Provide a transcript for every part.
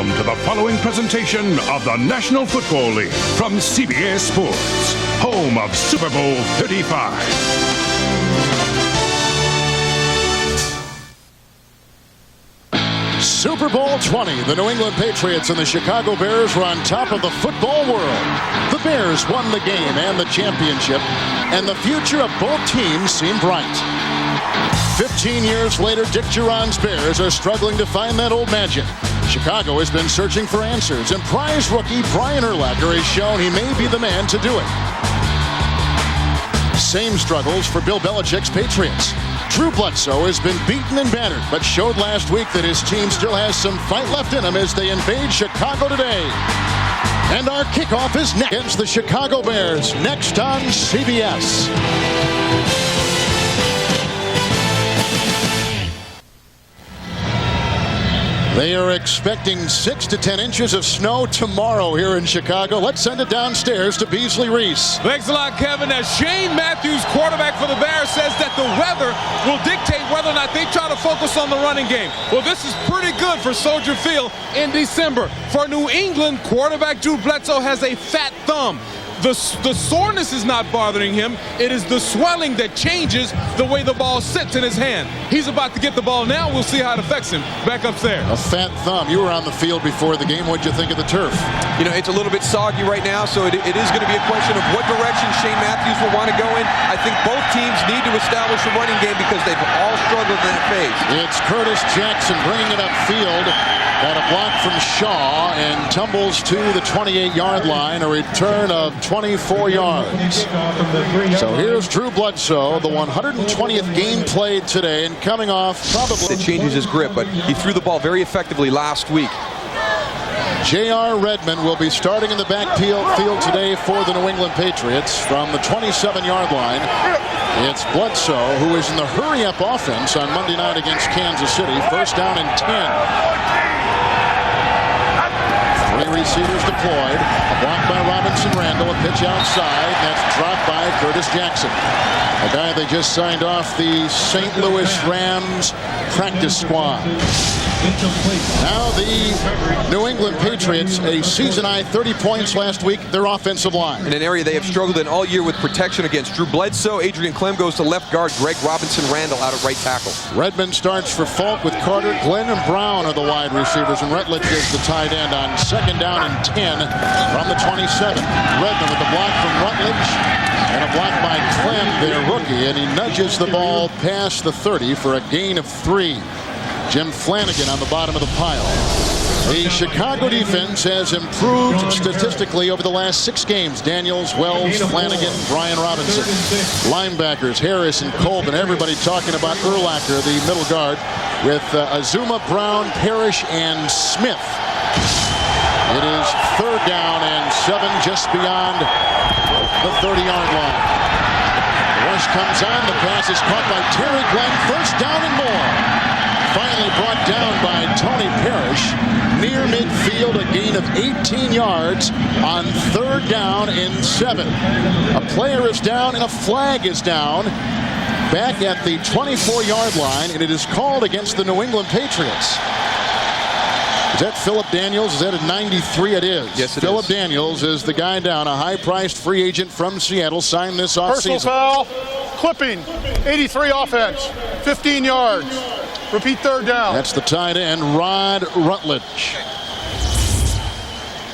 Welcome to the following presentation of the National Football League from CBS Sports, home of Super Bowl 35. Super Bowl 20. The New England Patriots and the Chicago Bears were on top of the football world. The Bears won the game and the championship, and the future of both teams seemed bright. 15 years later, Dick Jauron's Bears are struggling to find that old magic. Chicago has been searching for answers, and prize rookie Brian Urlacher has shown he may be the man to do it. Same struggles for Bill Belichick's Patriots. Drew Bledsoe has been beaten and battered, but showed last week that his team still has some fight left in him as they invade Chicago today. And our kickoff is next against the Chicago Bears, next on CBS. They are expecting 6 to 10 inches of snow tomorrow here in Chicago. Let's send it downstairs to Beasley Reese. Thanks a lot, Kevin. As Shane Matthews, quarterback for the Bears, says that the weather will dictate whether or not they try to focus on the running game. Well, this is pretty good for Soldier Field in December. For New England, quarterback Drew Bledsoe has a fat thumb. The soreness is not bothering him. It is the swelling that changes the way the ball sits in his hand. He's about to get the ball now. We'll see how it affects him back upstairs. A fat thumb. You were on the field before the game. What'd you think of the turf? You know, it's a little bit soggy right now, so it is going to be a question of what direction Shane Matthews will want to go in. I think both teams need to establish a running game because they've all struggled in that phase. It's Curtis Jackson bringing it upfield. Got a block from Shaw and tumbles to the 28-yard line. A return of 24 yards. So here's Drew Bledsoe, the 120th game played today, and coming off probably... It changes his grip, but he threw the ball very effectively last week. J.R. Redmond will be starting in the backfield today for the New England Patriots from the 27-yard line. It's Bledsoe, who is in the hurry-up offense on Monday night against Kansas City. First down and 10. Three receivers deployed. A block by Robinson Randall. A pitch outside. That's dropped by Curtis Jackson. A guy they just signed off the St. Louis Rams practice squad. Now the New England Patriots, a season-high 30 points last week, their offensive line. In an area they have struggled in all year with protection against Drew Bledsoe. Adrian Clem goes to left guard. Greg Robinson Randall out at right tackle. Redmond starts for Falk with Carter. Glenn and Brown are the wide receivers, and Rutledge is the tight end on second down and 10 from the 27. Redmond with a block from Rutledge and a block by Clem, their rookie, and he nudges the ball past the 30 for a gain of 3. Jim Flanagan on the bottom of the pile. The Chicago defense has improved statistically over the last 6 games. Daniels, Wells, Flanagan, Brian Robinson. Linebackers, Harris and Colvin. Everybody talking about Urlacher, the middle guard, with Azuma, Brown, Parrish, and Smith. It is third down and 7 just beyond the 30-yard line. The rush comes on. The pass is caught by Terry Glenn. First down and more. Finally brought down by Tony Parrish near midfield, a gain of 18 yards on third down and 7. A player is down and a flag is down back at the 24-yard line, and it is called against the New England Patriots. Is that Philip Daniels? Is that a 93? It is. Yes, it Philip is. Daniels is the guy down, a high-priced free agent from Seattle, signed this offseason. Personal foul, clipping, 83 offense, 15 yards. Repeat third down. That's the tight end, Rod Rutledge.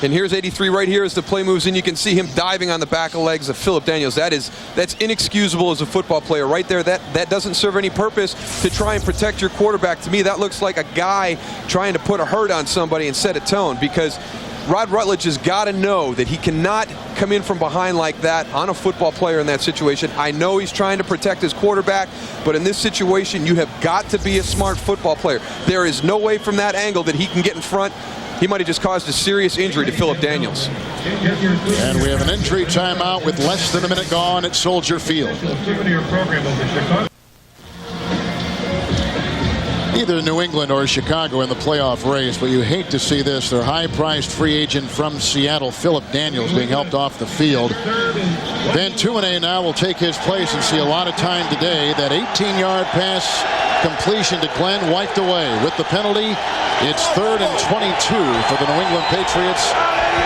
And here's 83 right here as the play moves in. You can see him diving on the back of legs of Philip Daniels. That's inexcusable as a football player right there. That doesn't serve any purpose to try and protect your quarterback. To me, that looks like a guy trying to put a hurt on somebody and set a tone, because Rod Rutledge has got to know that he cannot come in from behind like that on a football player in that situation. I know he's trying to protect his quarterback, but in this situation, you have got to be a smart football player. There is no way from that angle that he can get in front. He might have just caused a serious injury to Philip Daniels. And we have an injury timeout with less than a minute gone at Soldier Field. Either New England or Chicago in the playoff race, but you hate to see this. Their high-priced free agent from Seattle, Philip Daniels, being helped off the field. Van Tuinen now will take his place and see a lot of time today. That 18-yard pass completion to Glenn wiped away with the penalty. It's 3rd and 22 for the New England Patriots,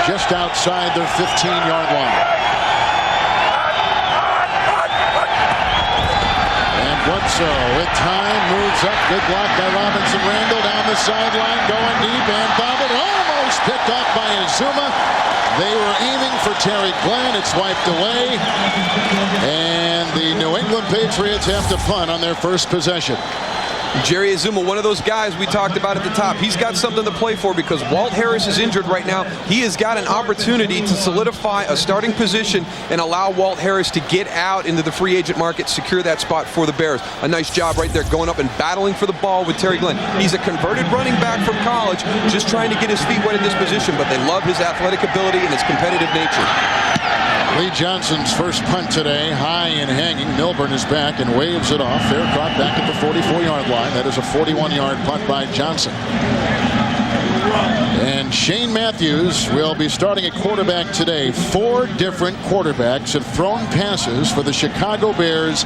just outside their 15-yard line. And Bledsoe with time moves up. Good block by Robinson Randall down the sideline, going deep and bobbled, almost picked off by Azuma. They were aiming for Terry Glenn. It's wiped away. And the New England Patriots have to punt on their first possession. Jerry Azuma, one of those guys we talked about at the top. He's got something to play for because Walt Harris is injured right now. He has got an opportunity to solidify a starting position and allow Walt Harris to get out into the free agent market, secure that spot for the Bears. A nice job right there, going up and battling for the ball with Terry Glenn. He's a converted running back from college, just trying to get his feet wet in this position, but they love his athletic ability and his competitive nature. Lee Johnson's first punt today, high and hanging. Milburn is back and waves it off. Fair caught back at the 44-yard line. That is a 41-yard punt by Johnson. And Shane Matthews will be starting at quarterback today. 4 different quarterbacks have thrown passes for the Chicago Bears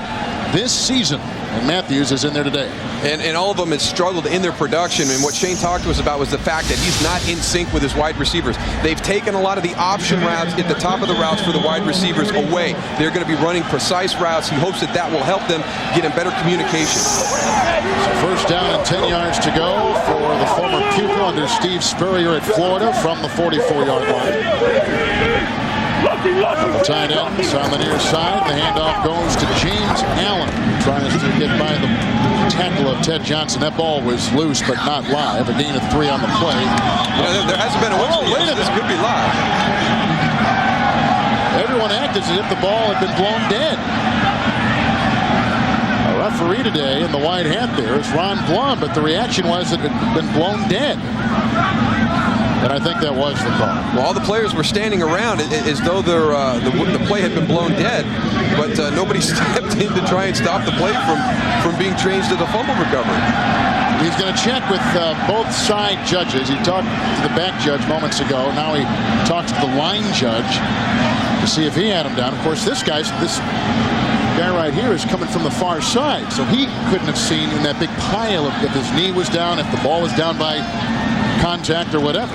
this season, and Matthews is in there today. And all of them have struggled in their production, and what Shane talked to us about was the fact that he's not in sync with his wide receivers. They've taken a lot of the option routes at the top of the routes for the wide receivers away. They're going to be running precise routes. He hopes that that will help them get in better communication. So first down and 10 yards to go for the former pupil under Steve Spurrier at Florida from the 44-yard line. The tight ends on the near side. The handoff goes to James Allen. Tries to get by the tackle of Ted Johnson. That ball was loose but not live. A gain of 3 on the play. There hasn't been a wait a minute. This could be live. Everyone acted as if the ball had been blown dead. A referee today in the white hat there is Ron Blum, but the reaction was that it had been blown dead. And I think that was the call. Well, all the players were standing around as though the play had been blown dead, but nobody stepped in to try and stop the play from being changed to the fumble recovery. He's going to check with both side judges. He talked to the back judge moments ago. Now he talks to the line judge to see if he had him down. Of course, this guy right here is coming from the far side, so he couldn't have seen in that big pile if his knee was down, if the ball was down by contact or whatever.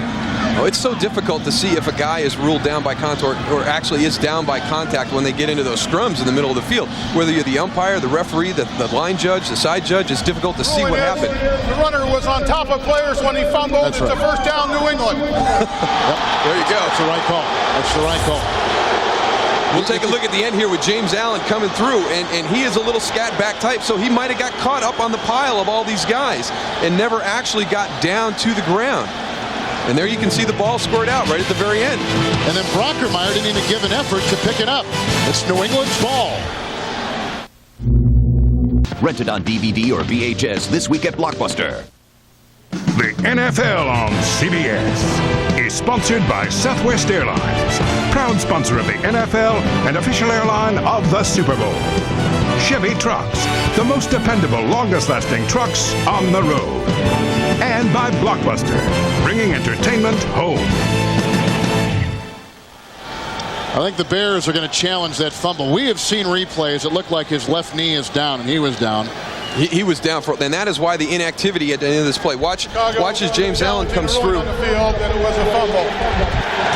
Oh, it's so difficult to see if a guy is ruled down by contact or actually is down by contact when they get into those scrums in the middle of the field. Whether you're the umpire, the referee, the line judge, the side judge, it's difficult to see what happened. The runner was on top of players when he fumbled. It's a first down, New England. Yep. There you go. That's the right call. That's the right call. We'll take a look at the end here with James Allen coming through, and he is a little scat back type, so he might have got caught up on the pile of all these guys and never actually got down to the ground. And there you can see the ball scored out right at the very end. And then Brockermeyer didn't even give an effort to pick it up. It's New England's ball. Rented on DVD or VHS this week at Blockbuster. The NFL on CBS is sponsored by Southwest Airlines, proud sponsor of the NFL and official airline of the Super Bowl. Chevy Trucks, the most dependable, longest-lasting trucks on the road. And by Blockbuster, bringing entertainment home. I think the Bears are going to challenge that fumble. We have seen replays. It looked like his left knee is down, and he was down. He was down for it, and that is why the inactivity at the end of this play. Watch as James Allen comes through. On the field that it was a fumble.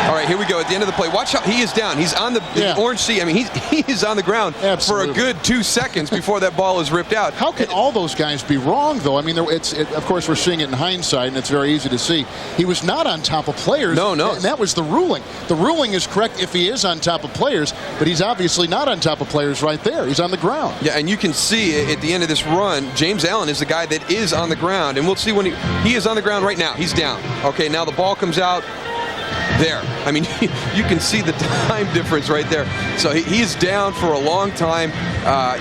All right, here we go. At the end of the play, watch how he is down. He's on the orange seat. I mean, he is on the ground for a good 2 seconds before that ball is ripped out. How can all those guys be wrong, though? I mean, of course, we're seeing it in hindsight, and it's very easy to see. He was not on top of players. No. And that was the ruling. The ruling is correct if he is on top of players, but he's obviously not on top of players right there. He's on the ground. Yeah, and you can see at the end of this run, James Allen is the guy that is on the ground, and we'll see when he is on the ground right now. He's down. Okay, now the ball comes out. There. I mean, you can see the time difference right there. So he is down for a long time.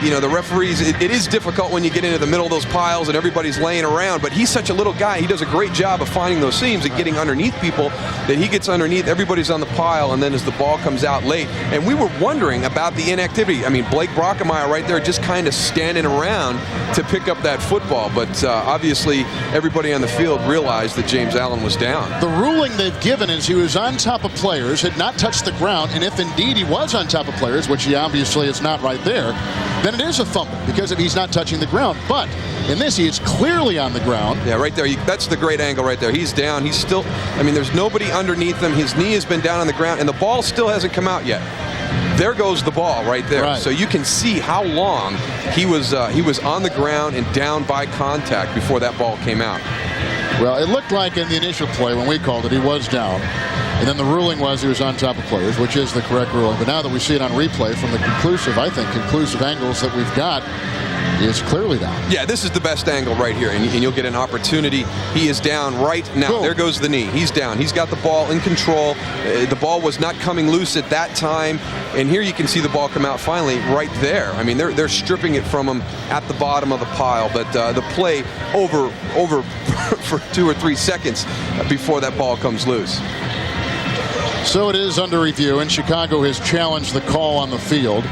The referees, it is difficult when you get into the middle of those piles and everybody's laying around, but he's such a little guy. He does a great job of finding those seams and getting underneath people that he gets underneath. Everybody's on the pile, and then as the ball comes out late. And we were wondering about the inactivity. I mean, Blake Brockermeyer right there just kind of standing around to pick up that football. But obviously, everybody on the field realized that James Allen was down. The ruling they've given is he was on top of players, had not touched the ground, and if indeed he was on top of players, which he obviously is not right there, then it is a fumble because he's not touching the ground. But In this, he is clearly on the ground. Yeah, right there. That's the great angle right there. He's down. He's still, I mean, there's nobody underneath him. His knee has been down on the ground, and the ball still hasn't come out yet. There goes the ball right there. Right. So you can see how long he was on the ground and down by contact before that ball came out. Well, it looked like in the initial play when we called it, he was down. And then the ruling was he was on top of players, which is the correct ruling. But now that we see it on replay from the conclusive angles that we've got, he is clearly down. Yeah, this is the best angle right here, and you'll get an opportunity. He is down right now. Boom. There goes the knee. He's down. He's got the ball in control. The ball was not coming loose at that time, and here you can see the ball come out finally right there. I mean, they're stripping it from him at the bottom of the pile, but the play over for 2 or 3 seconds before that ball comes loose. So it is under review, and Chicago has challenged the call on the field.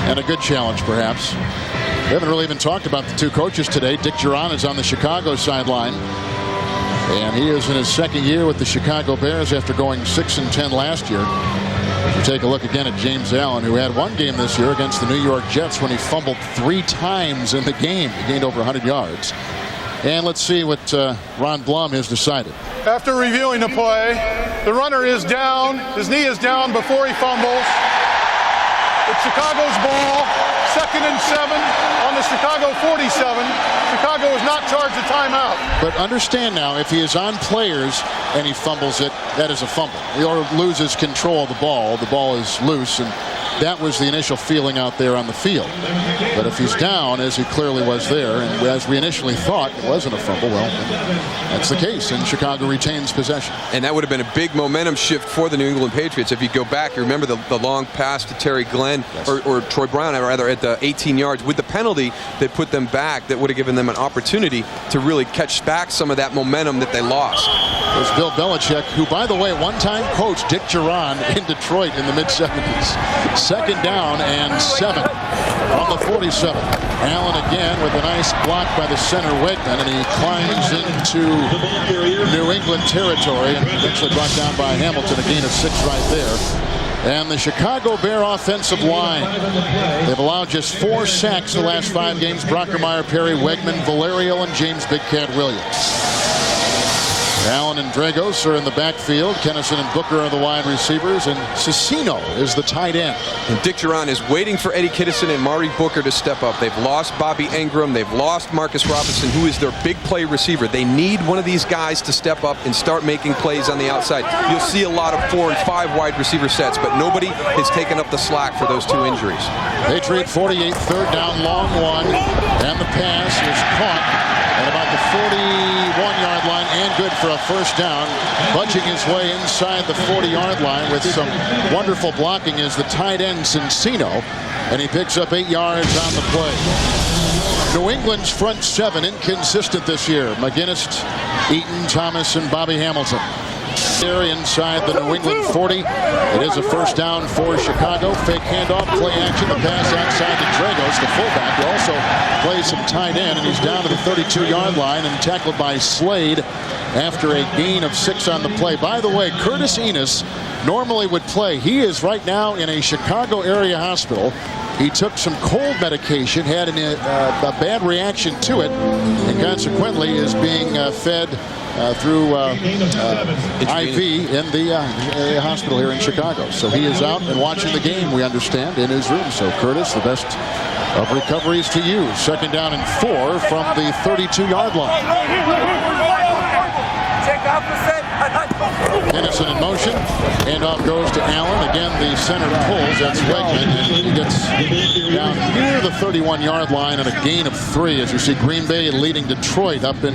And a good challenge, perhaps. We haven't really even talked about the two coaches today. Dick Jauron is on the Chicago sideline. And he is in his second year with the Chicago Bears after going 6-10 last year. If you take a look again at James Allen, who had one game this year against the New York Jets when he fumbled 3 times in the game. He gained over 100 yards. And let's see what Ron Blum has decided. After reviewing the play, the runner is down. His knee is down before he fumbles. It's Chicago's ball, 2nd and 7 on the Chicago 47. Chicago is not charged a timeout. But understand now, if he is on players and he fumbles it, that is a fumble. Or loses control of the ball is loose, and that was the initial feeling out there on the field. But if he's down, as he clearly was there, and as we initially thought it wasn't a fumble, well, that's the case, and Chicago retains possession. And that would have been a big momentum shift for the New England Patriots. If you go back, you remember the long pass to Terry Glenn, yes, or Troy Brown, rather, at the 18 yards. With the penalty that put them back, that would have given them an opportunity to really catch back some of that momentum that they lost. There's Bill Belichick, who, by the way, one-time coached Dick Jauron in Detroit in the mid-70s. 2nd down and 7 on the 47. Allen again with a nice block by the center Wegman, and he climbs into New England territory and eventually brought down by Hamilton, a gain of 6 right there. And the Chicago Bear offensive line, they've allowed just 4 sacks the last 5 games. Brockermeyer, Perry, Wegman, Valerio, and James Big Cat Williams. Allen and Dragos are in the backfield. Kennison and Booker are the wide receivers, and Cicino is the tight end. And Dick Jauron is waiting for Eddie Kittison and Mari Booker to step up. They've lost Bobby Ingram. They've lost Marcus Robinson, who is their big play receiver. They need one of these guys to step up and start making plays on the outside. You'll see a lot of 4 and 5 wide receiver sets, but nobody has taken up the slack for those 2 injuries. Patriot 48, 3rd down, long one, and the pass is caught at about the 41-yard line and good for a first down. Bunching his way inside the 40-yard line with some wonderful blocking is the tight end Cicino, and he picks up 8 yards on the play. New England's front 7 inconsistent this year. McGinnis, Eaton, Thomas, and Bobby Hamilton. There inside the New England 40. It is a first down for Chicago. Fake handoff, play action, the pass outside to Dragos, the fullback, who also plays some tight end, and he's down to the 32-yard line and tackled by Slade after a gain of 6 on the play. By the way, Curtis Enis normally would play. He is right now in a Chicago area hospital. He took some cold medication, had a bad reaction to it, and consequently is being fed through IV in the hospital here in Chicago. So he is out and watching the game, we understand, in his room. So Curtis, the best of recoveries to you. 2nd down and 4 from the 32-yard line. Kennison in motion. Handoff goes to Allen. Again, the center pulls. That's Wegman. And he gets down near the 31-yard line and a gain of 3. As you see, Green Bay leading Detroit up in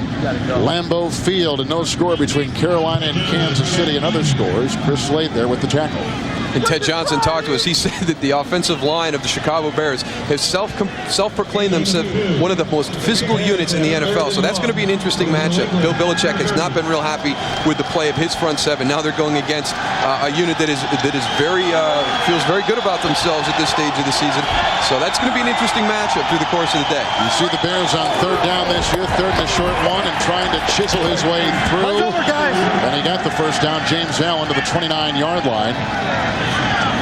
Lambeau Field. And no score between Carolina and Kansas City and other scores. Chris Slade there with the tackle. And Ted Johnson talked to us. He said that the offensive line of the Chicago Bears has self-proclaimed themselves one of the most physical units in the NFL. So that's going to be an interesting matchup. Bill Belichick has not been real happy with the play of his front 7. Now they're going against a unit that is very feels very good about themselves at this stage of the season. So that's going to be an interesting matchup through the course of the day. You see the Bears on 3rd down this year, 3rd and a short one, and trying to chisel his way through. And he got the first down. James Allen to the 29-yard line.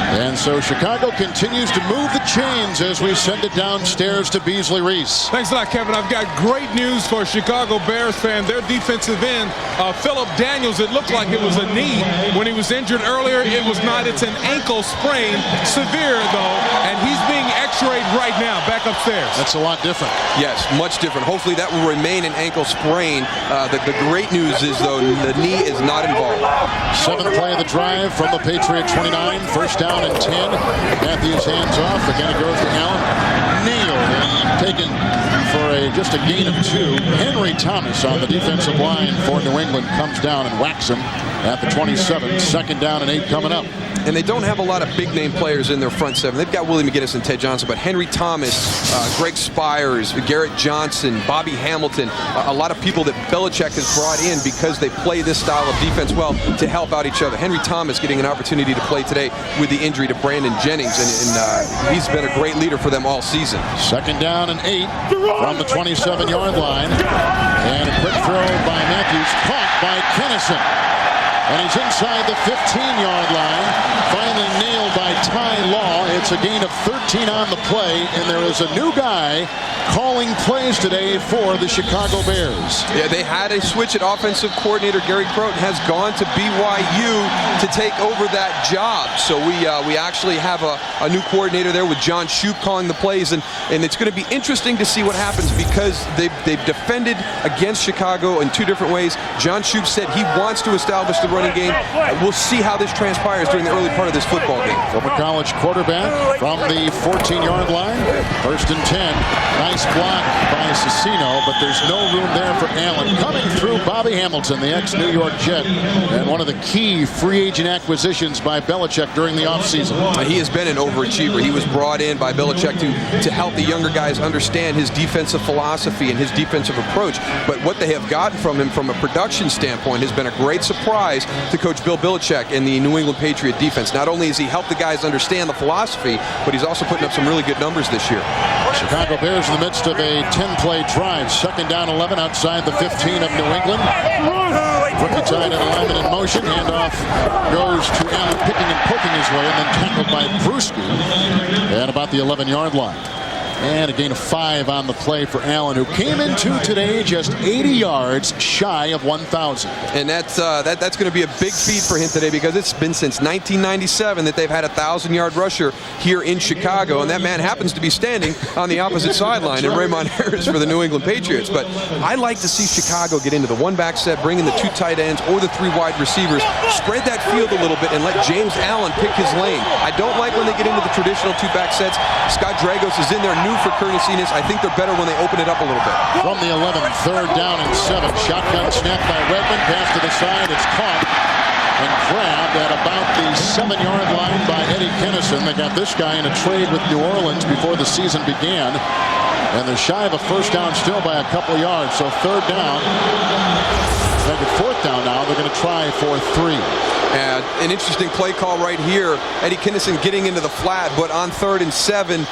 And so Chicago continues to move the chains as we send it downstairs to Beasley Reese. Thanks a lot, Kevin. I've got great news for Chicago Bears fan. Their defensive end, Philip Daniels, it looked like it was a knee when he was injured earlier. It was not. It's an ankle sprain. Severe, though, and he's being x-rayed right now back upstairs. That's a lot different. Yes, much different. Hopefully that will remain an ankle sprain. The great news is, though, the knee is not involved. 7th play of the drive from the Patriot 29. First down and 10. Matthews hands off. Again it goes to Allen. Nailed and taken for just a gain of 2. Henry Thomas on the defensive line for New England comes down and whacks him at the 27. 2nd down and 8 coming up. And they don't have a lot of big-name players in their front seven. They've got Willie McGinnis and Ted Johnson, but Henry Thomas, Greg Spires, Garrett Johnson, Bobby Hamilton, a lot of people that Belichick has brought in because they play this style of defense well to help out each other. Henry Thomas getting an opportunity to play today with the injury to Brandon Jennings, and he's been a great leader for them all season. 2nd down and 8 from the 27-yard line. And a quick throw by Matthews, caught by Kennison. And he's inside the 15-yard line. Finally nailed by Ty Law. It's a gain of 13 on the play, and there is a new guy calling plays today for the Chicago Bears. Yeah, they had a switch at offensive coordinator. Gary Crowton has gone to BYU to take over that job. So we actually have a new coordinator there with John Shoup calling the plays, and it's going to be interesting to see what happens because they've defended against Chicago in 2 different ways. John Shoup said he wants to establish the running game. We'll see how this transpires during the early part of this football game. Former college quarterback from the 14-yard line. 1st and 10. Nice block by Cicino, but there's no room there for Allen. Coming through, Bobby Hamilton, the ex-New York Jet, and one of the key free agent acquisitions by Belichick during the offseason. He has been an overachiever. He was brought in by Belichick to help the younger guys understand his defensive philosophy and his defensive approach. But what they have gotten from him from a production standpoint has been a great surprise to Coach Bill Belichick and the New England Patriot defense. Not only has he helped the guys understand the philosophy, but he's also putting up some really good numbers this year. Chicago Bears in the midst of a 10-play drive. 2nd down 11 outside the 15 of New England. Rookie tight end alignment in motion. Handoff goes to Allen, picking and poking his way, and then tackled by Bruschi at about the 11-yard line. And a gain of 5 on the play for Allen, who came into today just 80 yards shy of 1,000. And that's going to be a big feat for him today because it's been since 1997 that they've had a 1,000-yard rusher here in Chicago, and that man happens to be standing on the opposite sideline in Raymond Harris for the New England Patriots. But I like to see Chicago get into the 1-back set, bring in the 2 tight ends or the 3 wide receivers, spread that field a little bit, and let James Allen pick his lane. I don't like when they get into the traditional 2-back sets. Scott Dragos is in there new for courtesiness. I think they're better when they open it up a little bit. From the 11, 3rd down and 7. Shotgun snap by Redmond. Pass to the side. It's caught and grabbed at about the 7-yard line by Eddie Kennison. They got this guy in a trade with New Orleans before the season began. And they're shy of a 1st down still by a couple of yards. So 3rd down. Second, 4th down now. They're going to try for 3. And an interesting play call right here. Eddie Kennison getting into the flat, but on 3rd and 7,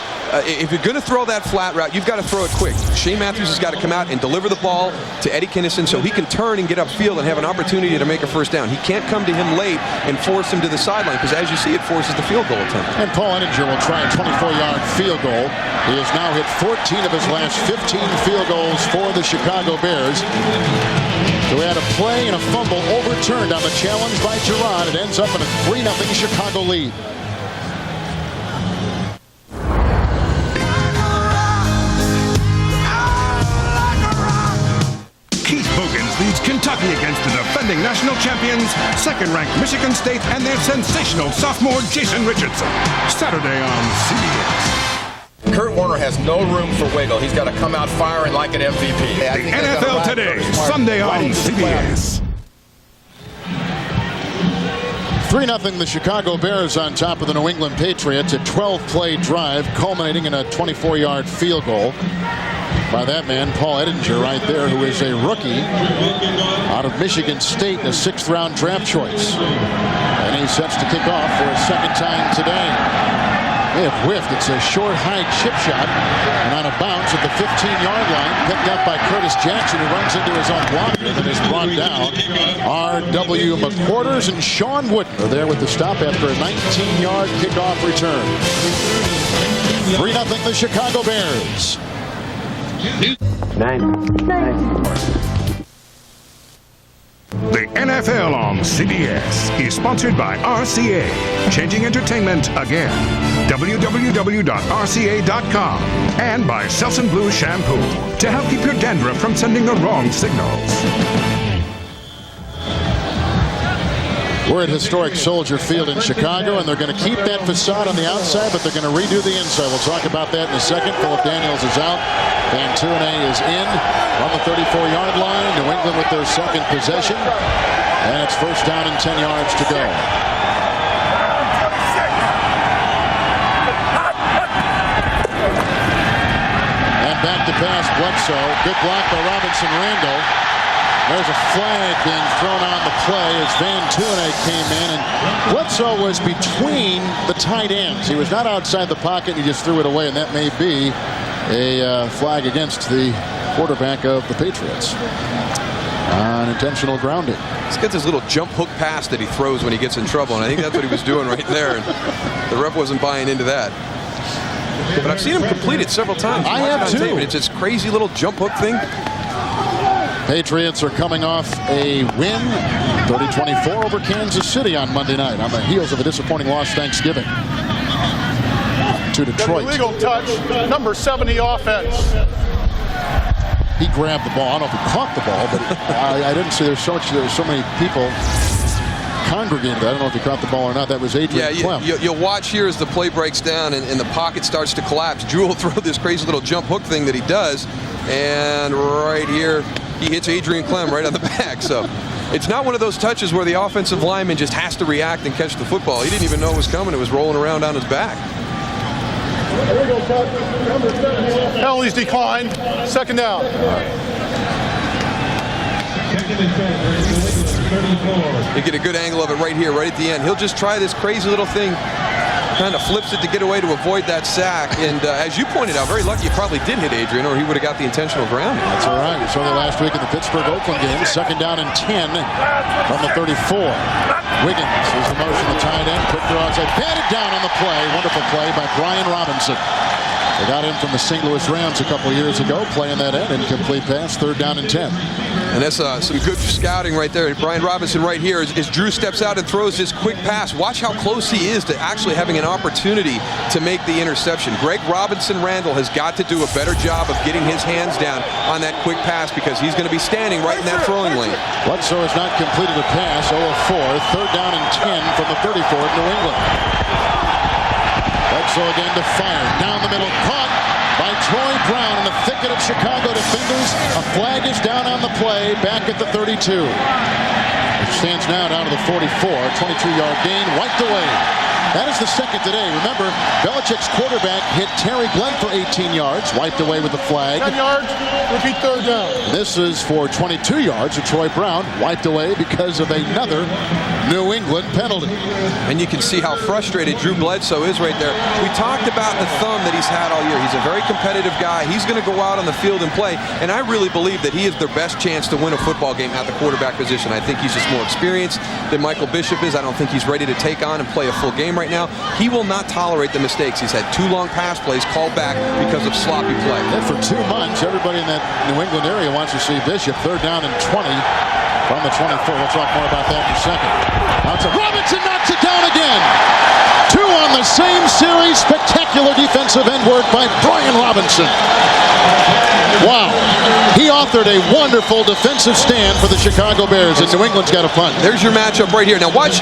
if you're going to throw that flat route, you've got to throw it quick. Shane Matthews has got to come out and deliver the ball to Eddie Kennison so he can turn and get upfield and have an opportunity to make a 1st down. He can't come to him late and force him to the sideline because, as you see, it forces the field goal attempt. And Paul Ettinger will try a 24-yard field goal. He has now hit 14 of his last 15 field goals for the Chicago Bears. So we had a play and a fumble overturned on the challenge by Gerard. It ends up in a 3-0 Chicago lead. Keith Bogans leads Kentucky against the defending national champions, 2nd-ranked Michigan State, and their sensational sophomore Jason Richardson. Saturday on CBS. Kurt Warner has no room for wiggle. He's got to come out firing like an MVP. The NFL Today, Sunday on CBS. 3-0 the Chicago Bears on top of the New England Patriots. A 12-play drive culminating in a 24-yard field goal by that man, Paul Ettinger, right there, who is a rookie out of Michigan State, a 6th-round draft choice. And he's set to kick off for a 2nd time today. may have whiffed. It's a short, high chip shot, and on a bounce at the 15-yard line, picked up by Curtis Jackson, who runs into his own blocker and then is brought down. R.W. McQuarters and Sean Wooden are there with the stop after a 19-yard kickoff return. 3-0 the Chicago Bears. 9. The NFL on CBS is sponsored by RCA, changing entertainment again. www.rca.com, and by Selsun Blue Shampoo to help keep your dandruff from sending the wrong signals. We're at historic Soldier Field in Chicago, and they're going to keep that facade on the outside, but they're going to redo the inside. We'll talk about that in a second. Philip Daniels is out. Van Tuinen is in on the 34-yard line. New England with their second possession, and it's first down and 10 yards to go. And back to pass, Bledsoe. Good block by Robinson Randall. There's a flag being thrown on the play as Van Tuinen came in, and Bledsoe was between the tight ends. He was not outside the pocket. He just threw it away, and that may be a flag against the quarterback of the Patriots on intentional grounding. He's got this little jump hook pass that he throws when he gets in trouble, and I think that's what he was doing right there. And the ref wasn't buying into that. But I've seen him complete it several times. I have too. It's this crazy little jump hook thing. Patriots are coming off a win, 30-24 over Kansas City on Monday night, on the heels of a disappointing loss Thanksgiving to Detroit. Illegal touch, number 70 offense. He grabbed the ball. I don't know if he caught the ball, but I didn't see there's so many people congregated. I don't know if he caught the ball or not. That was Adrian Clem. You'll watch here as the play breaks down and the pocket starts to collapse. Drew will throw this crazy little jump hook thing that he does, and right here he hits Adrian Clem right on the back. So it's not one of those touches where the offensive lineman just has to react and catch the football. He didn't even know it was coming. It was rolling around on his back. Penalties declined. Second down. You get a good angle of it right here, right at the end. He'll just try this crazy little thing, kind of flips it to get away to avoid that sack. And as you pointed out, very lucky you probably did hit Adrian, or he would have got the intentional grounding. That's all right. We saw that last week in the Pittsburgh-Oakland game. Second down and 10 from the 34. Wiggins is the motion, the tight end. Quick draw outside. Batted down on the play. Wonderful play by Brian Robinson. They got him from the St. Louis Rams a couple years ago, playing that end. Incomplete pass, third down and 10. And that's some good scouting right there. Brian Robinson right here as Drew steps out and throws his quick pass. Watch how close he is to actually having an opportunity to make the interception. Greg Robinson Randall has got to do a better job of getting his hands down on that quick pass because he's going to be standing right in that throwing lane. Bledsoe has not completed a pass, 0 of 4. Third down and 10 from the 34 of New England. Bledsoe again to fire. Down the middle, caught by Troy Brown in the thicket of Chicago defenders. A flag is down on the play, back at the 32. It stands now down to the 44. 22-yard gain, wiped away. That is the second today. Remember, Belichick's quarterback hit Terry Glenn for 18 yards, wiped away with the flag. 10 yards, repeat third down. This is for 22 yards of Troy Brown, wiped away because of another New England penalty. And you can see how frustrated Drew Bledsoe is right there. We talked about the thumb that he's had all year. He's a very competitive guy. He's going to go out on the field and play, and I really believe that he is their best chance to win a football game at the quarterback position. I think he's just more experienced than Michael Bishop is. I don't think he's ready to take on and play a full game right now. He will not tolerate the mistakes. He's had 2 long pass plays called back because of sloppy play. And for 2 months, everybody in that New England area wants to see Bishop. Third down and 20 from the 24. We'll talk more about that in a second. Robinson knocks it down again. 2 on the same series. Spectacular defensive end work by Brian Robinson. Wow. He authored a wonderful defensive stand for the Chicago Bears, and New England's got a punt. There's your matchup right here. Now watch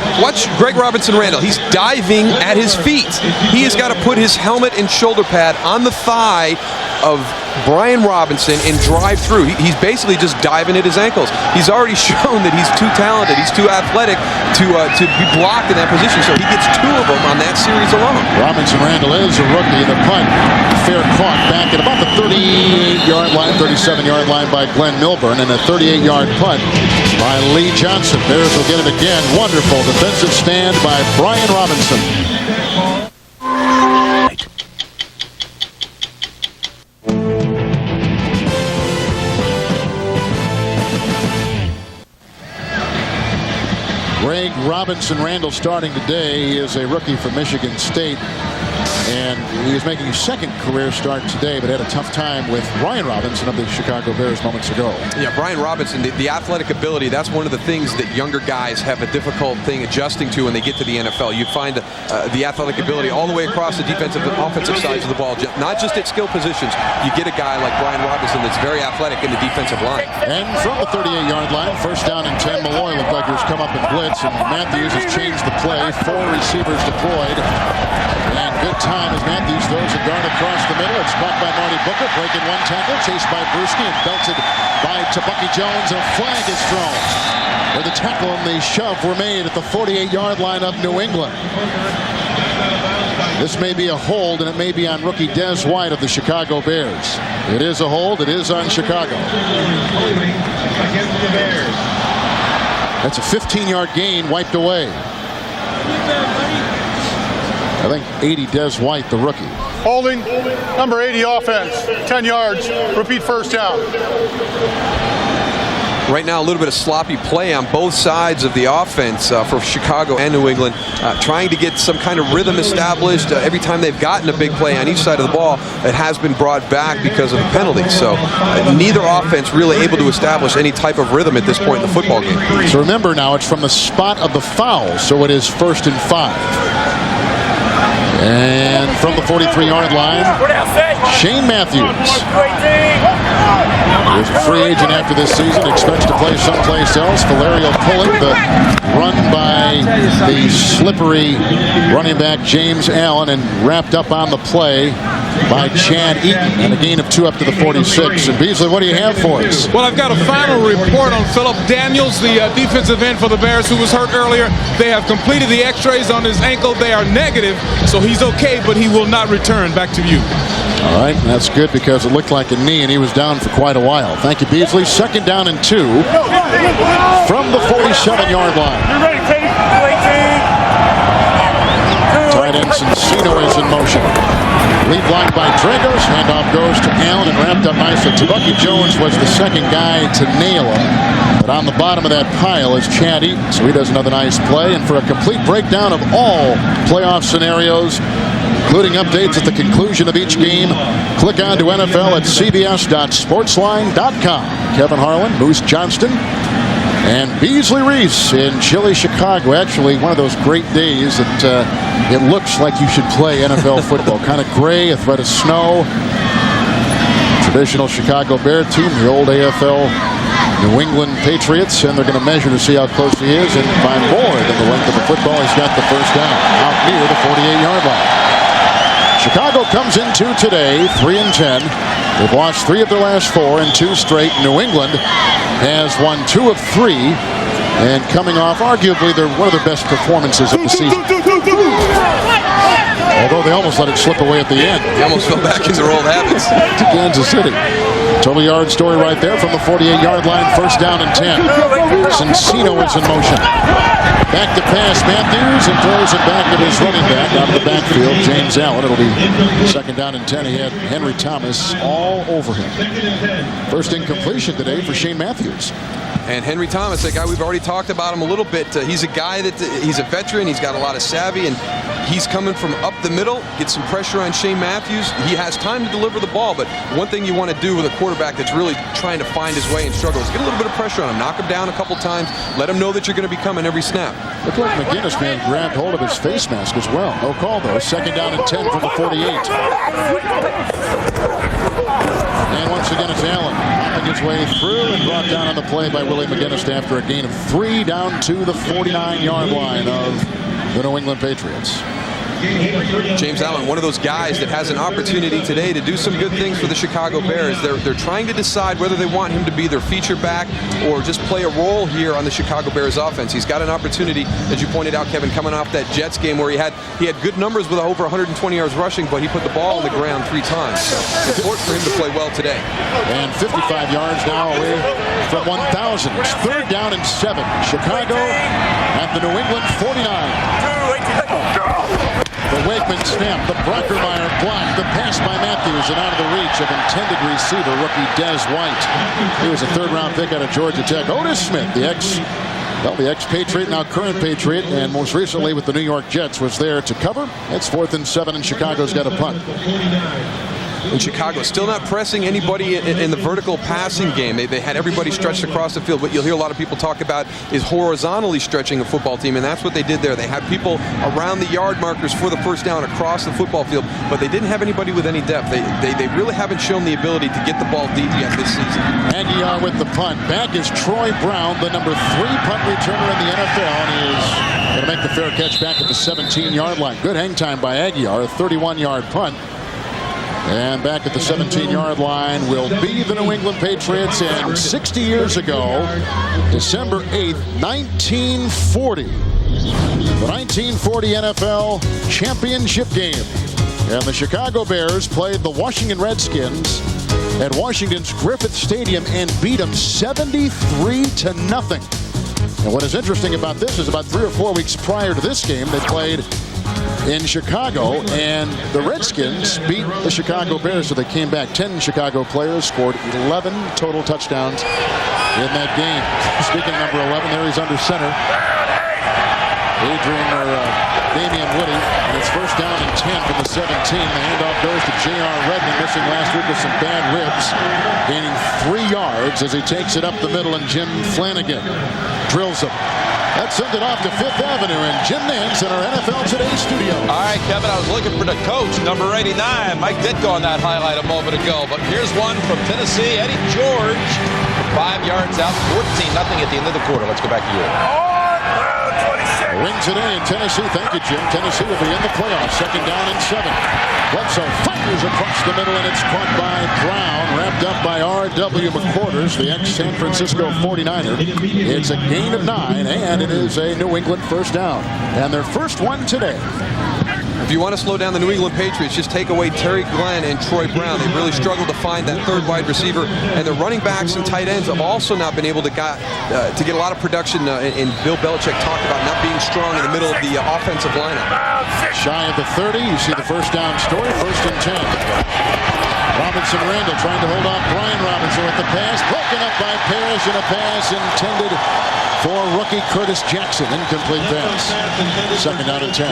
Greg Robinson Randall. He's diving at his feet. He has got to put his helmet and shoulder pad on the thigh of Brian Robinson and drive through. He's basically just diving at his ankles. He's already shown that he's too talented, he's too athletic to be blocked in that position, so he gets 2 of them on that series alone. Robinson Randall is a rookie. The punt, fair caught back at about the 38-yard line, 37-yard line by Glenn Milburn, and a 38-yard punt by Lee Johnson. Bears will get it again. Wonderful defensive stand by Brian Robinson. Greg Robinson Randall starting today. He is a rookie from Michigan State. And he is making his second career start today, but had a tough time with Brian Robinson of the Chicago Bears moments ago. Yeah, Brian Robinson, the athletic ability, that's one of the things that younger guys have a difficult thing adjusting to when they get to the NFL. You find the athletic ability all the way across the defensive and offensive sides of the ball, not just at skill positions. You get a guy like Brian Robinson that's very athletic in the defensive line. And from the 38-yard line, first down and 10, Malloy looked like he was come up in blitz, and Matthews has changed the play. 4 receivers deployed. And good time as Matthews throws a dart across the middle. It's caught by Marty Booker, breaking 1 tackle, chased by Brewski and belted by Tebucky Jones, and a flag is thrown. Where the tackle and the shove were made at the 48-yard line of New England. This may be a hold, and it may be on rookie Des White of the Chicago Bears. It is a hold. It is on Chicago. That's a 15-yard gain wiped away. I think 80 Des White, the rookie. Holding, number 80 offense, 10 yards, repeat first down. Right now, a little bit of sloppy play on both sides of the offense for Chicago and New England, trying to get some kind of rhythm established. Every time they've gotten a big play on each side of the ball, it has been brought back because of the penalty. So neither offense really able to establish any type of rhythm at this point in the football game. So remember now, it's from the spot of the foul, so it is 1st and 5. And from the 43-yard line, Shane Matthews. He's a free agent after this season, expects to play someplace else. Valerio pulling the run by the slippery running back James Allen, and wrapped up on the play by Chad Eaton, and a gain of 2 up to the 46. And Beasley, what do you have for us? Well, I've got a final report on Philip Daniels, the defensive end for the Bears, who was hurt earlier. They have completed the x-rays on his ankle. They are negative, so he's okay, but he will not return. Back to you. All right, that's good because it looked like a knee, and he was down for quite a while. Thank you, Beasley. 2nd down and 2 from the 47-yard line. Tight end Encino is in motion. Lead blocked by Dragos. Handoff goes to Allen and wrapped up nicely. Tebucky Jones was the second guy to nail him. But on the bottom of that pile is Chad Eaton. So he does another nice play. And for a complete breakdown of all playoff scenarios, including updates at the conclusion of each game, click on to NFL at cbs.sportsline.com. Kevin Harlan, Moose Johnston, and Beasley Reese in chilly Chicago. Actually, one of those great days that it looks like you should play NFL football. Kind of gray, a threat of snow. Traditional Chicago Bear team, the old AFL New England Patriots, and they're going to measure to see how close he is, and by more than the length of the football, he's got the first down out near the 48-yard line. Chicago comes into today 3-10. They've lost 3 of their last 4 and 2 straight. New England has won 2 of 3, and coming off arguably one of their best performances of the season. Although they almost let it slip away at the end. They almost fell back into their old habits. To Kansas City. Total yard story right there from the 48-yard line. First down and 10. Encino is in motion. Back to pass Matthews, and throws it back to his running back out of the backfield, James Allen. It'll be 2nd down and 10. He had Henry Thomas all over him. First incompletion today for Shane Matthews. And Henry Thomas, a guy we've already talked about him a little bit. He's a guy that he's a veteran. He's got a lot of savvy, and he's coming from up the middle, get some pressure on Shane Matthews. He has time to deliver the ball, but one thing you want to do with a quarterback that's really trying to find his way and struggle is get a little bit of pressure on him, knock him down a couple times, let him know that you're going to be coming every snap. Looked like McGinnis man grabbed hold of his face mask as well. No call though. 2nd down and 10 from the 48. And once again it's Allen hopping his way through and brought down on the play by Willie McGinnis after a gain of 3 down to the 49-yard line of the New England Patriots. James Allen, one of those guys that has an opportunity today to do some good things for the Chicago Bears. They're trying to decide whether they want him to be their feature back or just play a role here on the Chicago Bears offense. He's got an opportunity, as you pointed out, Kevin, coming off that Jets game where he had good numbers with over 120 yards rushing, but he put the ball on the ground 3 times. So it's important for him to play well today. And 55 yards now away from 1,000. 3rd down and 7. Chicago at the New England 49. The Wakeman snap, the Brockermeyer block, the pass by Matthews, and out of the reach of intended receiver, rookie Des White. He was a 3rd-round pick out of Georgia Tech. Otis Smith, the Well, the ex-Patriot, now current Patriot, and most recently with the New York Jets, was there to cover. It's 4th and 7, and Chicago's got a punt. In Chicago, still not pressing anybody in the vertical passing game. They had everybody stretched across the field. What you'll hear a lot of people talk about is horizontally stretching a football team, and that's what they did there. They had people around the yard markers for the first down across the football field, but they didn't have anybody with any depth. They really haven't shown the ability to get the ball deep yet this season. Aguiar with the punt. Back is Troy Brown, the number 3 punt returner in the NFL, and he is going to make the fair catch back at the 17-yard line. Good hang time by Aguiar, a 31-yard punt. And back at the 17-yard line will be the New England Patriots. And 60 years ago, December 8th, 1940, the 1940 NFL Championship game. And the Chicago Bears played the Washington Redskins at Washington's Griffith Stadium and beat them 73-0. And what is interesting about this is about 3 or 4 weeks prior to this game, they played in Chicago, and the Redskins beat the Chicago Bears, so they came back. 10 Chicago players scored 11 total touchdowns in that game. Speaking of number 11, there he's under center. Damian Woody, and it's 1st down and 10 from the 17. The handoff goes to J.R. Redmond, missing last week with some bad ribs, gaining 3 yards as he takes it up the middle, and Jim Flanagan drills him. That sends it off to 5th Avenue, and Jim Nance in our NFL Today studio. All right, Kevin, I was looking for the coach, number 89. Mike Ditka on that highlight a moment ago. But here's one from Tennessee, Eddie George. 5 yards out, 14-0 at the end of the quarter. Let's go back to you. Win today in Tennessee. Thank you, Jim. Tennessee will be in the playoffs. 2nd down and 7. Bledsoe fires across the middle, and it's caught by Brown, wrapped up by R.W. McQuarters, the ex-San Francisco 49er. It's a gain of 9, and it is a New England 1st down. And their first one today. If you want to slow down the New England Patriots, just take away Terry Glenn and Troy Brown. They really struggled to find that 3rd wide receiver, and the running backs and tight ends have also not been able to get a lot of production. And Bill Belichick talked about not being strong in the middle of the offensive lineup. Shy of the 30, you see the 1st down story, 1st and 10. Robinson Randall trying to hold off Brian Robinson with the pass, broken up by Parrish, and a pass intended for rookie Curtis Jackson. Incomplete pass. 2nd down and 10.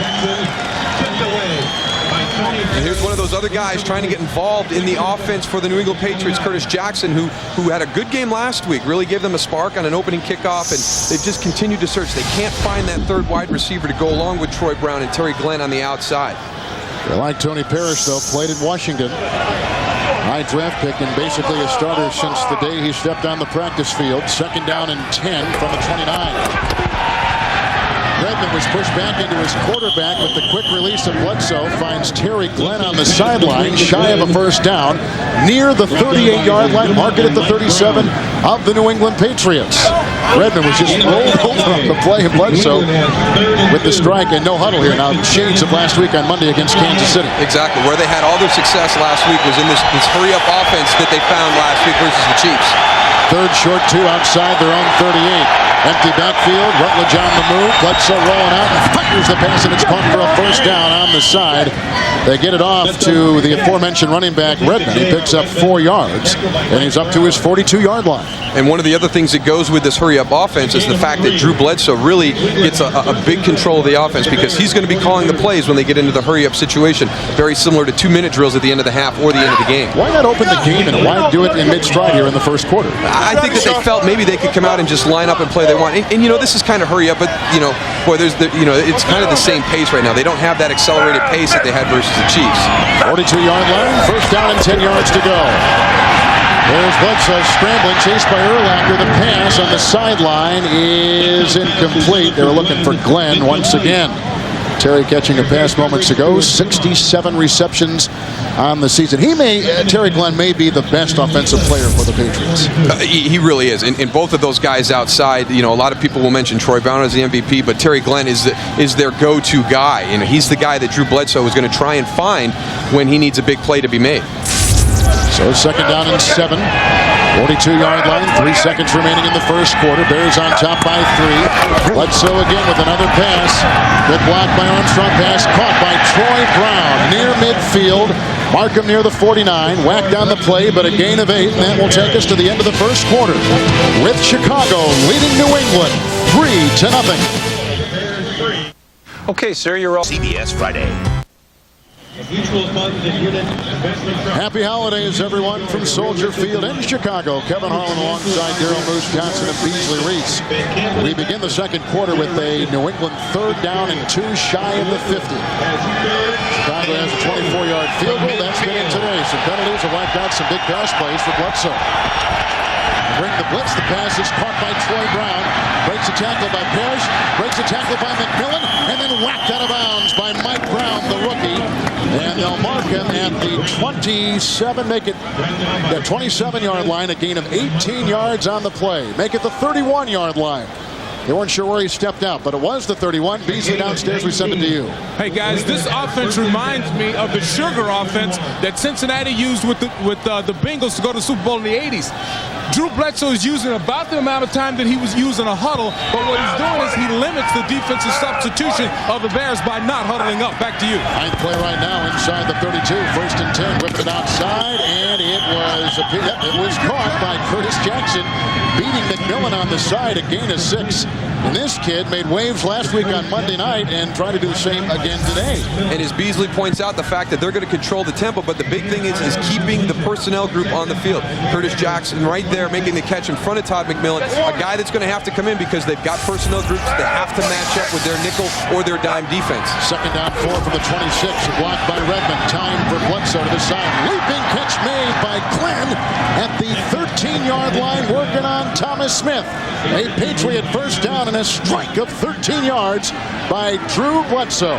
And here's one of those other guys trying to get involved in the offense for the New England Patriots, Curtis Jackson, who had a good game last week, really gave them a spark on an opening kickoff, and they've just continued to search. They can't find that 3rd wide receiver to go along with Troy Brown and Terry Glenn on the outside. They like Tony Parrish, though, played in Washington. High draft pick and basically a starter since the day he stepped on the practice field. 2nd down and 10 from the 29. Redmond was pushed back into his quarterback with the quick release of Bledsoe. Finds Terry Glenn on the sideline, shy of a 1st down, near the 38-yard line, marked at the 37 of the New England Patriots. Redmond was just rolled over on the play, and Bledsoe with the strike and no huddle here. Now, shades of last week on Monday against Kansas City. Exactly. Where they had all their success last week was in this hurry-up offense that they found last week versus the Chiefs. 3rd short 2 outside their own 38. Empty backfield, Rutledge on the move, Bledsoe rolling out and fires the pass, and it's caught for a 1st down on the side. They get it off to the aforementioned running back Redmond. He picks up 4 yards, and he's up to his 42-yard line. And one of the other things that goes with this hurry-up offense is the fact that Drew Bledsoe really gets a big control of the offense, because he's going to be calling the plays when they get into the hurry-up situation, very similar to 2-minute drills at the end of the half or the end of the game. Why not open the game, and why do it in mid-stride here in the 1st quarter? I think that they felt maybe they could come out and just line up and play they want. And you know, this is kind of hurry up, but boy, it's kind of the same pace right now. They don't have that accelerated pace that they had versus the Chiefs. 42-yard line, 1st down and 10 yards to go. There's Bledsoe scrambling, chased by Urlacher. The pass on the sideline is incomplete. They were looking for Glenn once again. Terry catching a pass moments ago. 67 receptions on the season. Terry Glenn may be the best offensive player for the Patriots. He really is. And both of those guys outside, a lot of people will mention Troy Brown as the MVP, but Terry Glenn is their go-to guy. He's the guy that Drew Bledsoe is going to try and find when he needs a big play to be made. So 2nd down and 7. 42-yard line, 3 seconds remaining in the 1st quarter. Bears on top by 3. Bledsoe again with another pass. Good block by Armstrong. Pass caught by Troy Brown near midfield. Markham near the 49. Whacked on the play, but a gain of 8. And that will take us to the end of the 1st quarter, with Chicago leading New England 3 3-0. Okay, sir, you're all. CBS Friday. Happy holidays, everyone, from Soldier Field in Chicago. Kevin Harlan alongside Daryl Moose Johnson and Beasley Reese. We begin the second quarter with a New England 3rd down and 2 shy of the 50. Chicago has a 24-yard field goal. That's been in today. Some penalties have wiped out some big pass plays for Bledsoe. Bring the blitz. The pass is caught by Troy Brown. Breaks a tackle by Parrish. Breaks a tackle by McMillan. And then whacked out of bounds by Mike Brown, the rookie. And they'll mark him at the 27, make it the 27-yard line, a gain of 18 yards on the play. Make it the 31-yard line. They weren't sure where he stepped out, but it was the 31. Beasley downstairs, we send it to you. Hey guys, this offense reminds me of the sugar offense that Cincinnati used with the Bengals to go to the Super Bowl in the 80s. Drew Bledsoe is using about the amount of time that he was using a huddle, but what he's doing is he limits the defensive substitution of the Bears by not huddling up. Back to you. Ninth play right now inside the 32. 1st and 10. Whipped it outside, and it was caught by Curtis Jackson, beating McMillan on the side, a gain of 6. And this kid made waves last week on Monday night and tried to do the same again today. And as Beasley points out, the fact that they're going to control the tempo, but the big thing is keeping the personnel group on the field. Curtis Jackson right there making the catch in front of Todd McMillan, a guy that's going to have to come in because they've got personnel groups that have to match up with their nickel or their dime defense. 2nd down 4 from the 26, blocked by Redmond. Time for Bledsoe to the side. Leaping catch made by Glenn at the 13-yard line, working on Thomas Smith. A Patriot 1st down and a strike of 13 yards by Drew Bledsoe.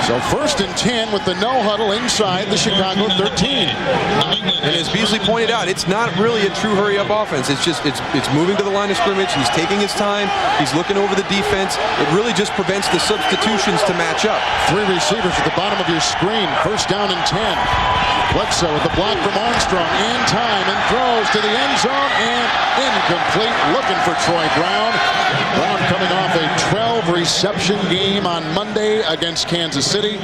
So 1st and 10 with the no huddle inside the Chicago 13. And as Beasley pointed out, it's not really a true hurry-up offense. It's just it's moving to the line of scrimmage. He's taking his time. He's looking over the defense. It really just prevents the substitutions to match up. 3 receivers at the bottom of your screen. 1st down and 10. Bledsoe with the block from Armstrong and time and throws to the end zone and incomplete. Looking for Troy Brown. Brown coming off a 12-reception game on Monday against Kansas City.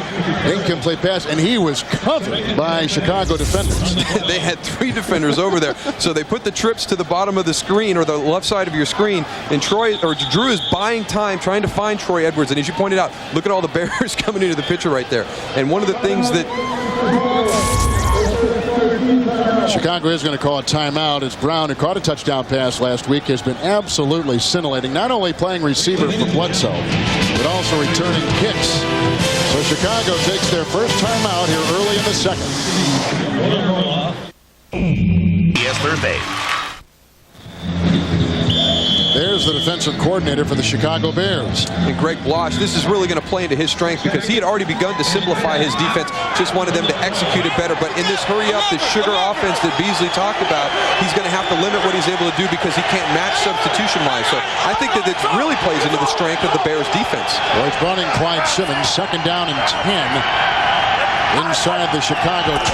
Incomplete pass, and he was covered by Chicago defenders. They had 3 defenders over there. So they put the trips to the bottom of the screen or the left side of your screen, and Drew is buying time trying to find Troy Edwards. And as you pointed out, look at all the Bears coming into the picture right there. And one of the things that Chicago is going to call a timeout as Brown, who caught a touchdown pass last week, has been absolutely scintillating, not only playing receiver for Bledsoe, but also returning kicks. So Chicago takes their first timeout here early in the second. Yes, Thursday. There's the defensive coordinator for the Chicago Bears. And Greg Blosch, this is really going to play into his strength because he had already begun to simplify his defense, just wanted them to execute it better. But in this hurry-up, this sugar offense that Beasley talked about, he's going to have to limit what he's able to do because he can't match substitution-wise. So I think that it really plays into the strength of the Bears' defense. Well, he's brought in Clyde Simmons, 2nd down and 10 inside the Chicago 12.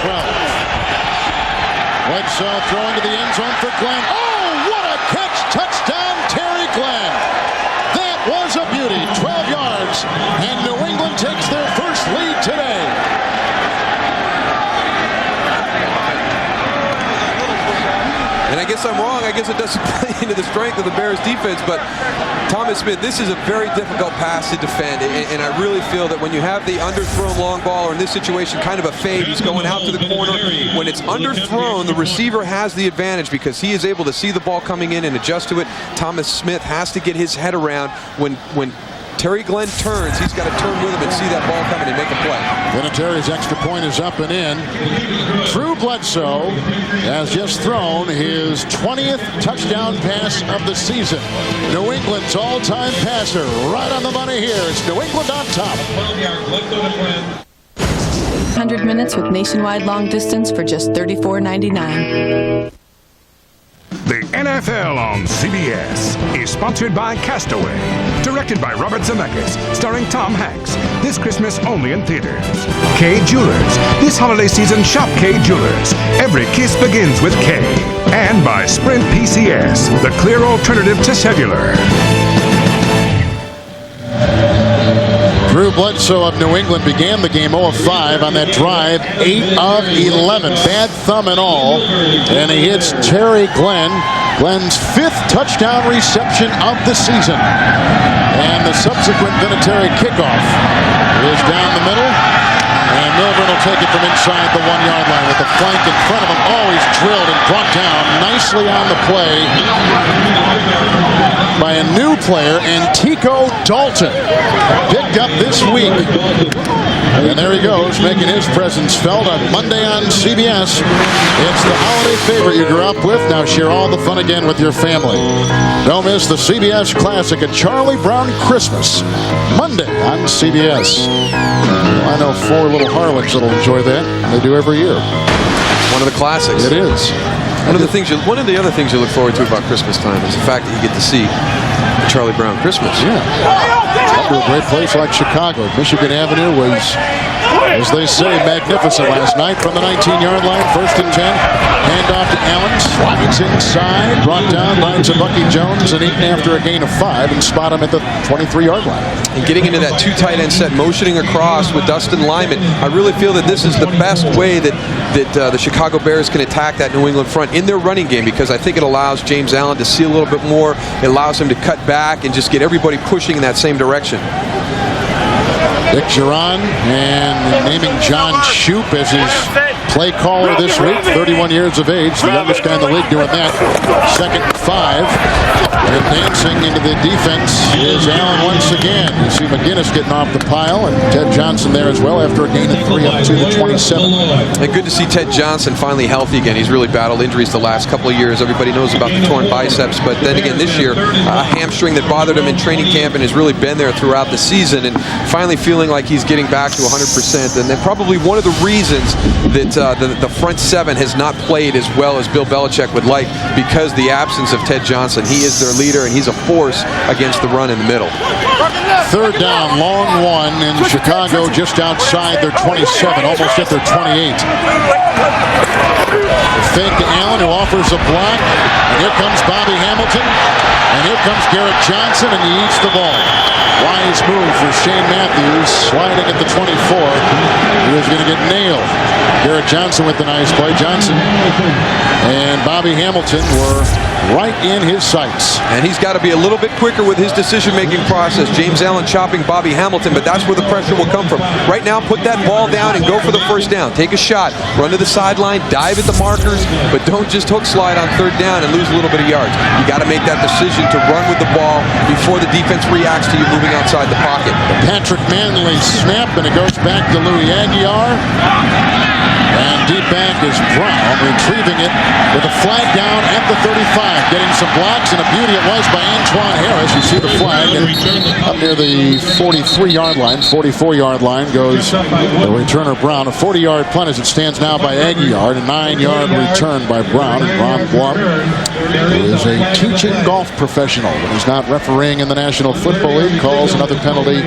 Bledsoe throwing to the end zone for Glenn. Oh, what a catch! Touchdown, Terry Glenn. That was a beauty. 12 yards, and New England takes their first lead today. And I guess I'm wrong. I guess it doesn't play into the strength of the Bears defense, but Thomas Smith, this is a very difficult pass to defend, and I really feel that when you have the underthrown long ball, or in this situation kind of a fade, he's going out to the corner. When it's underthrown, the receiver has the advantage because he is able to see the ball coming in and adjust to it. Thomas Smith has to get his head around when Terry Glenn turns, he's got to turn with him and see that ball coming and make a play. Vinatieri's extra point is up and in. Drew Bledsoe has just thrown his 20th touchdown pass of the season. New England's all-time passer, right on the money here. It's New England on top. 100 minutes with nationwide long distance for just $34.99. The NFL on CBS is sponsored by Castaway. Directed by Robert Zemeckis, starring Tom Hanks. This Christmas only in theaters. K Jewelers. This holiday season, shop K Jewelers. Every kiss begins with K. And by Sprint PCS, the clear alternative to cellular. Drew Bledsoe of New England began the game 0 of 5 on that drive, 8 of 11. Bad thumb and all. And he hits Terry Glenn Glenn's 5th touchdown reception of the season. And the subsequent Vinatieri kickoff is down the middle. And Milburn will take it from inside the 1-yard line with the flank in front of him. Always drilled and brought down nicely on the play by a new player, Antico Dalton. Picked up this week. And there he goes, making his presence felt on Monday on CBS. It's the holiday favorite you grew up with. Now share all the fun again with your family. Don't miss the CBS Classic, A Charlie Brown Christmas, Monday on CBS. I know 4 little harlots that'll enjoy that. They do every year. One of the classics. It is. One of the other things you look forward to about Christmas time is the fact that you get to see Charlie Brown Christmas. Yeah. Come to a great place like Chicago. Michigan Avenue was, as they say, magnificent last night from the 19-yard line. 1st and 10. Handoff to Allen. Slides inside. Brought down by Bucky Jones and eaten after a gain of 5 and spot him at the 23-yard line. And getting into that 2 tight end set, motioning across with Dustin Lyman, I really feel that this is the best way that the Chicago Bears can attack that New England front in their running game, because I think it allows James Allen to see a little bit more. It allows him to cut back and just get everybody pushing in that same direction. Dick Geron and naming John Shoop as his play caller this week. 31 years of age, the youngest guy in the league doing that. 2nd and 5. And advancing into the defense is Allen once again. You see McGinnis getting off the pile and Ted Johnson there as well after a gain of 3 up to the 27. And good to see Ted Johnson finally healthy again. He's really battled injuries the last couple of years. Everybody knows about the torn biceps, but then again this year, a hamstring that bothered him in training camp and has really been there throughout the season, and finally feeling like he's getting back to 100%. And then probably one of the reasons that the front 7 has not played as well as Bill Belichick would like, because the absence of Ted Johnson. He is their leader, and he's a force against the run in the middle. 3rd down, long one in Chicago, just outside their 27, almost at their 28. The fake to Allen, who offers a block, and here comes Bobby Hamilton, and here comes Garrett Johnson, and he eats the ball. Wise move for Shane Matthews, sliding at the 24. He was going to get nailed. Garrett Johnson with the nice play. Johnson and Bobby Hamilton were right in his sights. And he's got to be a little bit quicker with his decision-making process. James Allen chopping Bobby Hamilton, but that's where the pressure will come from. Right now, put that ball down and go for the 1st down. Take a shot, run to the sideline, dive at the markers, but don't just hook slide on 3rd down and lose a little bit of yards. You got to make that decision to run with the ball before the defense reacts to you moving outside the pocket. Patrick Manley snap, and it goes back to Louis Aguiar. And deep back is Brown, retrieving it with a flag down at the 35. Getting some blocks, and a beauty it was by Antoine Harris. You see the flag, and up near the 43-yard line, 44-yard line goes the returner Brown. A 40-yard punt as it stands now by Aguiar. A 9-yard return by Brown. And Ron Blum is a teaching golf professional. When he's not refereeing in the National Football League, calls another penalty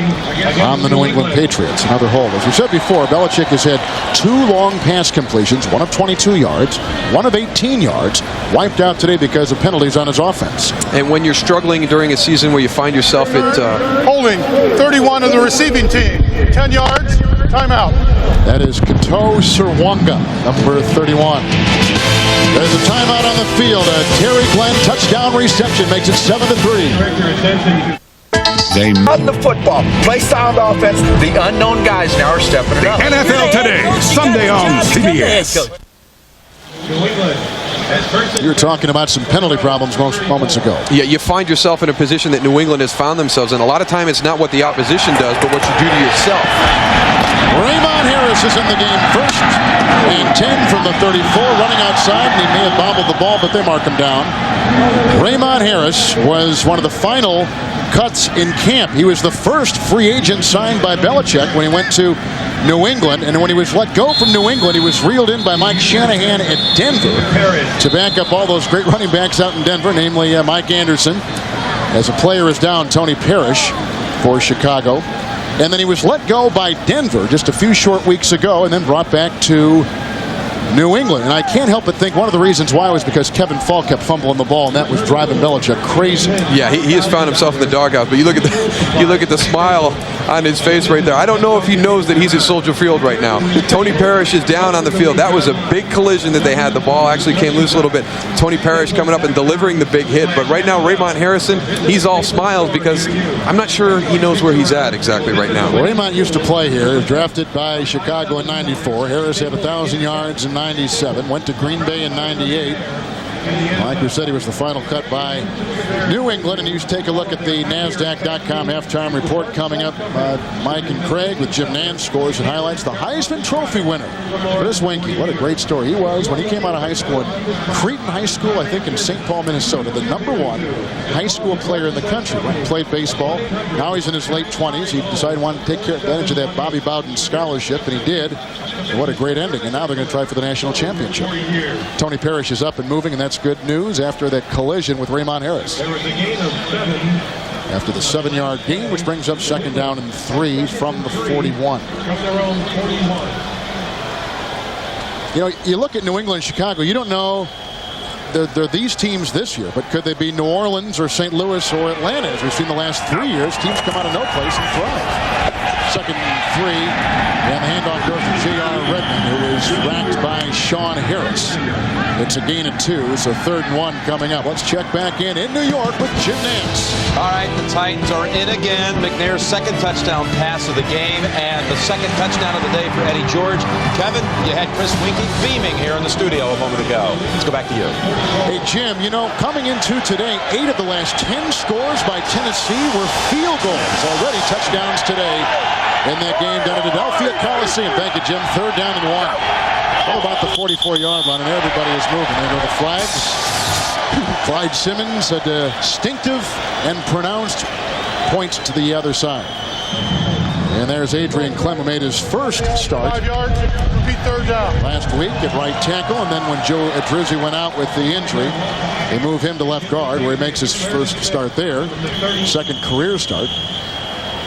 on the New England Patriots. Another hold. As we said before, Belichick has had 2 long pass completions, one of 22 yards, one of 18 yards, wiped out today because of penalties on his offense. And when you're struggling during a season where you find yourself at... Holding 31 of the receiving team. 10 yards, timeout. That is Kato Serwanga, number 31. There's a timeout on the field. A Terry Glenn touchdown reception makes it 7-3. Run the football, play sound offense. The unknown guys now are stepping it up. NFL Today, Sunday on CBS. You were talking about some penalty problems moments ago. Yeah, you find yourself in a position that New England has found themselves in. A lot of time it's not what the opposition does, but what you do to yourself. Raymond Harris is in the game. 1st and 10 from the 34, running outside, and he may have bobbled the ball, but they mark him down. Raymond Harris was one of the final cuts in camp. He was the first free agent signed by Belichick when he went to New England, and when he was let go from New England, he was reeled in by Mike Shanahan at Denver to back up all those great running backs out in Denver, namely Mike Anderson. As a player is down, Tony Parrish for Chicago. And then he was let go by Denver just a few short weeks ago and then brought back to New England. And I can't help but think one of the reasons why was because Kevin Falk kept fumbling the ball, and that was driving Belichick crazy. Yeah, he has found himself in the doghouse. But you look at the smile on his face right there. I don't know if he knows that he's at Soldier Field right now. Tony Parrish is down on the field. That was a big collision that they had. The ball actually came loose a little bit. Tony Parrish coming up and delivering the big hit. But right now, Raymond Harrison, he's all smiles because I'm not sure he knows where he's at exactly right now. Well, Raymond used to play here. He was drafted by Chicago in '94. Harris had 1,000 yards in '97. Went to Green Bay in '98. Like we said, he was the final cut by New England, and you take a look at the NASDAQ.com halftime report coming up. Mike and Craig with Jim Nance scores and highlights the Heisman Trophy winner, Chris Winkie. What a great story he was when he came out of high school at Cretin High School, I think in St. Paul, Minnesota, the #1 high school player in the country. Went and played baseball. Now he's in his late 20s. He decided he wanted to take advantage of that Bobby Bowden scholarship, and he did. And what a great ending. And now they're going to try for the national championship. Tony Parrish is up and moving, and that's good news after that collision with Raymond Harris. After the 7-yard gain, which brings up 2nd down and 3 from the 41. You know, you look at New England, Chicago, you don't know they're these teams this year, but could they be New Orleans or St. Louis or Atlanta? As we've seen the last 3 years, teams come out of no place and thrive. 2nd and 3, and the handoff goes to J.R. Redmond, who is racked by Sean Harris. It's a gain of 2, so 3rd and 1 coming up. Let's check back in New York with Jim Nance. All right, the Titans are in again. McNair's 2nd touchdown pass of the game and the 2nd touchdown of the day for Eddie George. Kevin, you had Chris Winkie beaming here in the studio a moment ago. Let's go back to you. Hey, Jim, you know, coming into today, 8 of the last 10 scores by Tennessee were field goals. Already touchdowns today in that game down at Adelphia Coliseum. Thank you, Jim. 3rd down and 1. How about the 44-yard line? And everybody is moving. There go the flags. Clyde Simmons, a distinctive and pronounced point to the other side. And there's Adrian Clem, who made his first start 5 yards, repeat 3rd down. last week at right tackle. And then when Joe Adrizzi went out with the injury, they move him to left guard, where he makes his first start there. 2nd career start.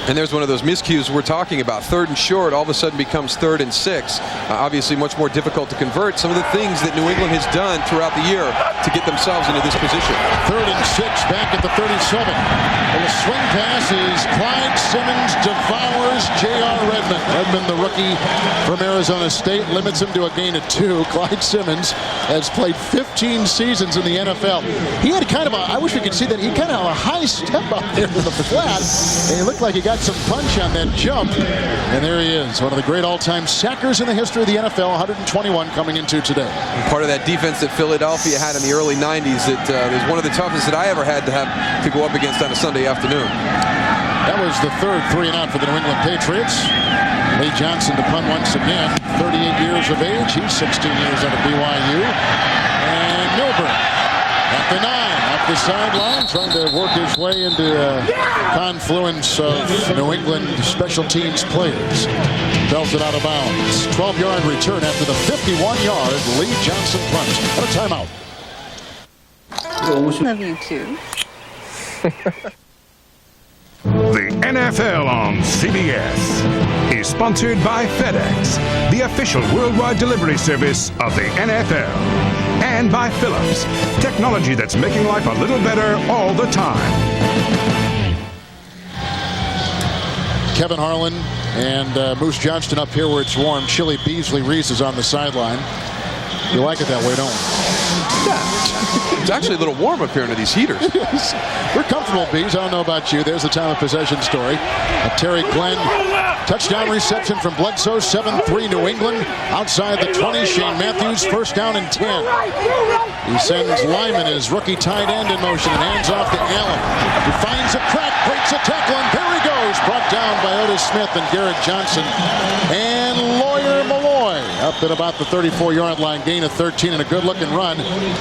And there's one of those miscues we're talking about. 3rd and short all of a sudden becomes 3rd and 6. Obviously much more difficult to convert. Some of the things that New England has done throughout the year to get themselves into this position. 3rd and 6 back at the 37. And the swing pass is Clyde Simmons devours J.R. Redmond. Redmond, the rookie from Arizona State, limits him to a gain of 2. Clyde Simmons has played 15 seasons in the NFL. He had kind of a, I wish we could see that, he kind of had a high step up there to the flat. And he looked like he got some punch on that jump, and there he is, one of the great all-time sackers in the history of the NFL. 121 coming into today. Part of that defense that Philadelphia had in the early 90s, that was one of the toughest that I ever had to go up against on a Sunday afternoon. That was the 3rd 3 and out for the New England Patriots. Lee Johnson to punt once again, 38 years of age. He's 16 years out of BYU. And Milburn at the 9. The sideline, trying to work his way into a confluence of New England special teams players. Bells it out of bounds. 12-yard return after the 51-yard Lee Johnson punt. What a timeout. Love you too. The NFL on CBS is sponsored by FedEx, the official worldwide delivery service of the NFL, and by Philips, technology that's making life a little better all the time. Kevin Harlan and Moose Johnston up here where it's warm. Chili Beasley Reese is on the sideline. You like it that way, don't we? Yeah. It's actually a little warm up here under these heaters. We're comfortable, Bees. I don't know about you. There's the time of possession story. Terry Glenn, touchdown reception from Bledsoe, 7-3 New England. Outside the 20, Shane Matthews, 1st down and 10. He sends Lyman, his rookie tight end, in motion and hands off to Allen. He finds a crack, breaks a tackle, and there he goes. Brought down by Otis Smith and Garrett Johnson. And Lawyer Malloy up at about the 34-yard line, gain of 13, and a good-looking run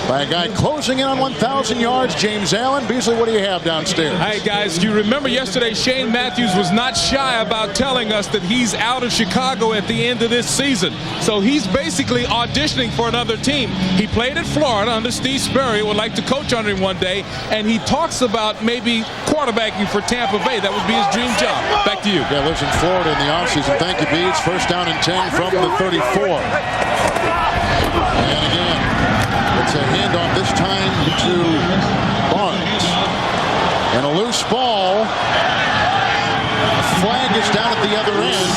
by a guy closing in on 1,000 yards, James Allen. Beasley, what do you have downstairs? Hey, guys, you remember yesterday Shane Matthews was not shy about telling us that he's out of Chicago at the end of this season. So he's basically auditioning for another team. He played at Florida under Steve Sperry, would like to coach under him one day, and he talks about maybe quarterbacking for Tampa Bay. That would be his dream job. Back to you. Yeah, lives in Florida in the offseason. Thank you, Beats. 1st down and 10 from the 34. And again, it's a handoff this time to Barnes. And a loose ball. flag is down at the other end.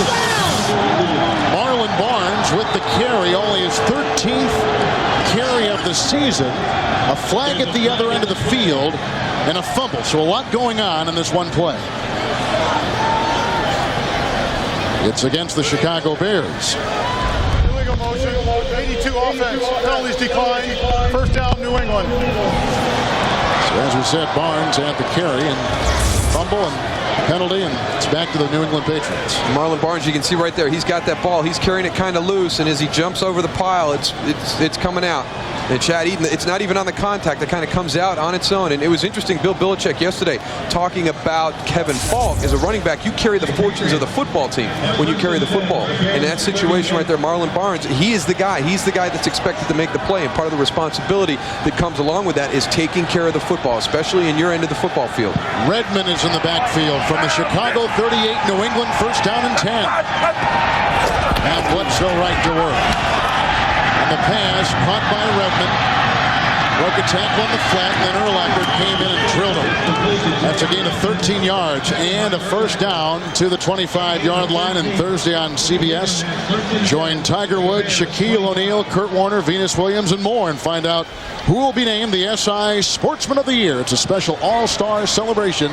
Marlon Barnes with the carry, only his 13th carry of the season. A flag at the other end of the field and a fumble. So a lot going on in this one play. It's against the Chicago Bears. Illegal motion, 82 offense, penalties decline, first down New England. So as we said, Barnes had the carry and fumble and penalty, and it's back to the New England Patriots. Marlon Barnes, you can see right there, he's got that ball. He's carrying it kind of loose, and as he jumps over the pile, it's coming out. And Chad Eaton, it's not even on the contact. It kind of comes out on its own. And it was interesting, Bill Belichick yesterday talking about Kevin Falk. As a running back, you carry the fortunes of the football team when you carry the football. In that situation right there, Marlon Barnes, he is the guy. He's the guy that's expected to make the play. And part of the responsibility that comes along with that is taking care of the football, especially in your end of the football field. Redmond is in the backfield from the Chicago 38, New England, first down and 10. And Bledsoe right to work. And the pass caught by Redmond. Broke a tackle on the flat, and then Urlacher came in and drilled him. That's a gain of 13 yards and a first down to the 25-yard line. And Thursday on CBS, join Tiger Woods, Shaquille O'Neal, Kurt Warner, Venus Williams, and more, and find out who will be named the SI Sportsman of the Year. It's a special all-star celebration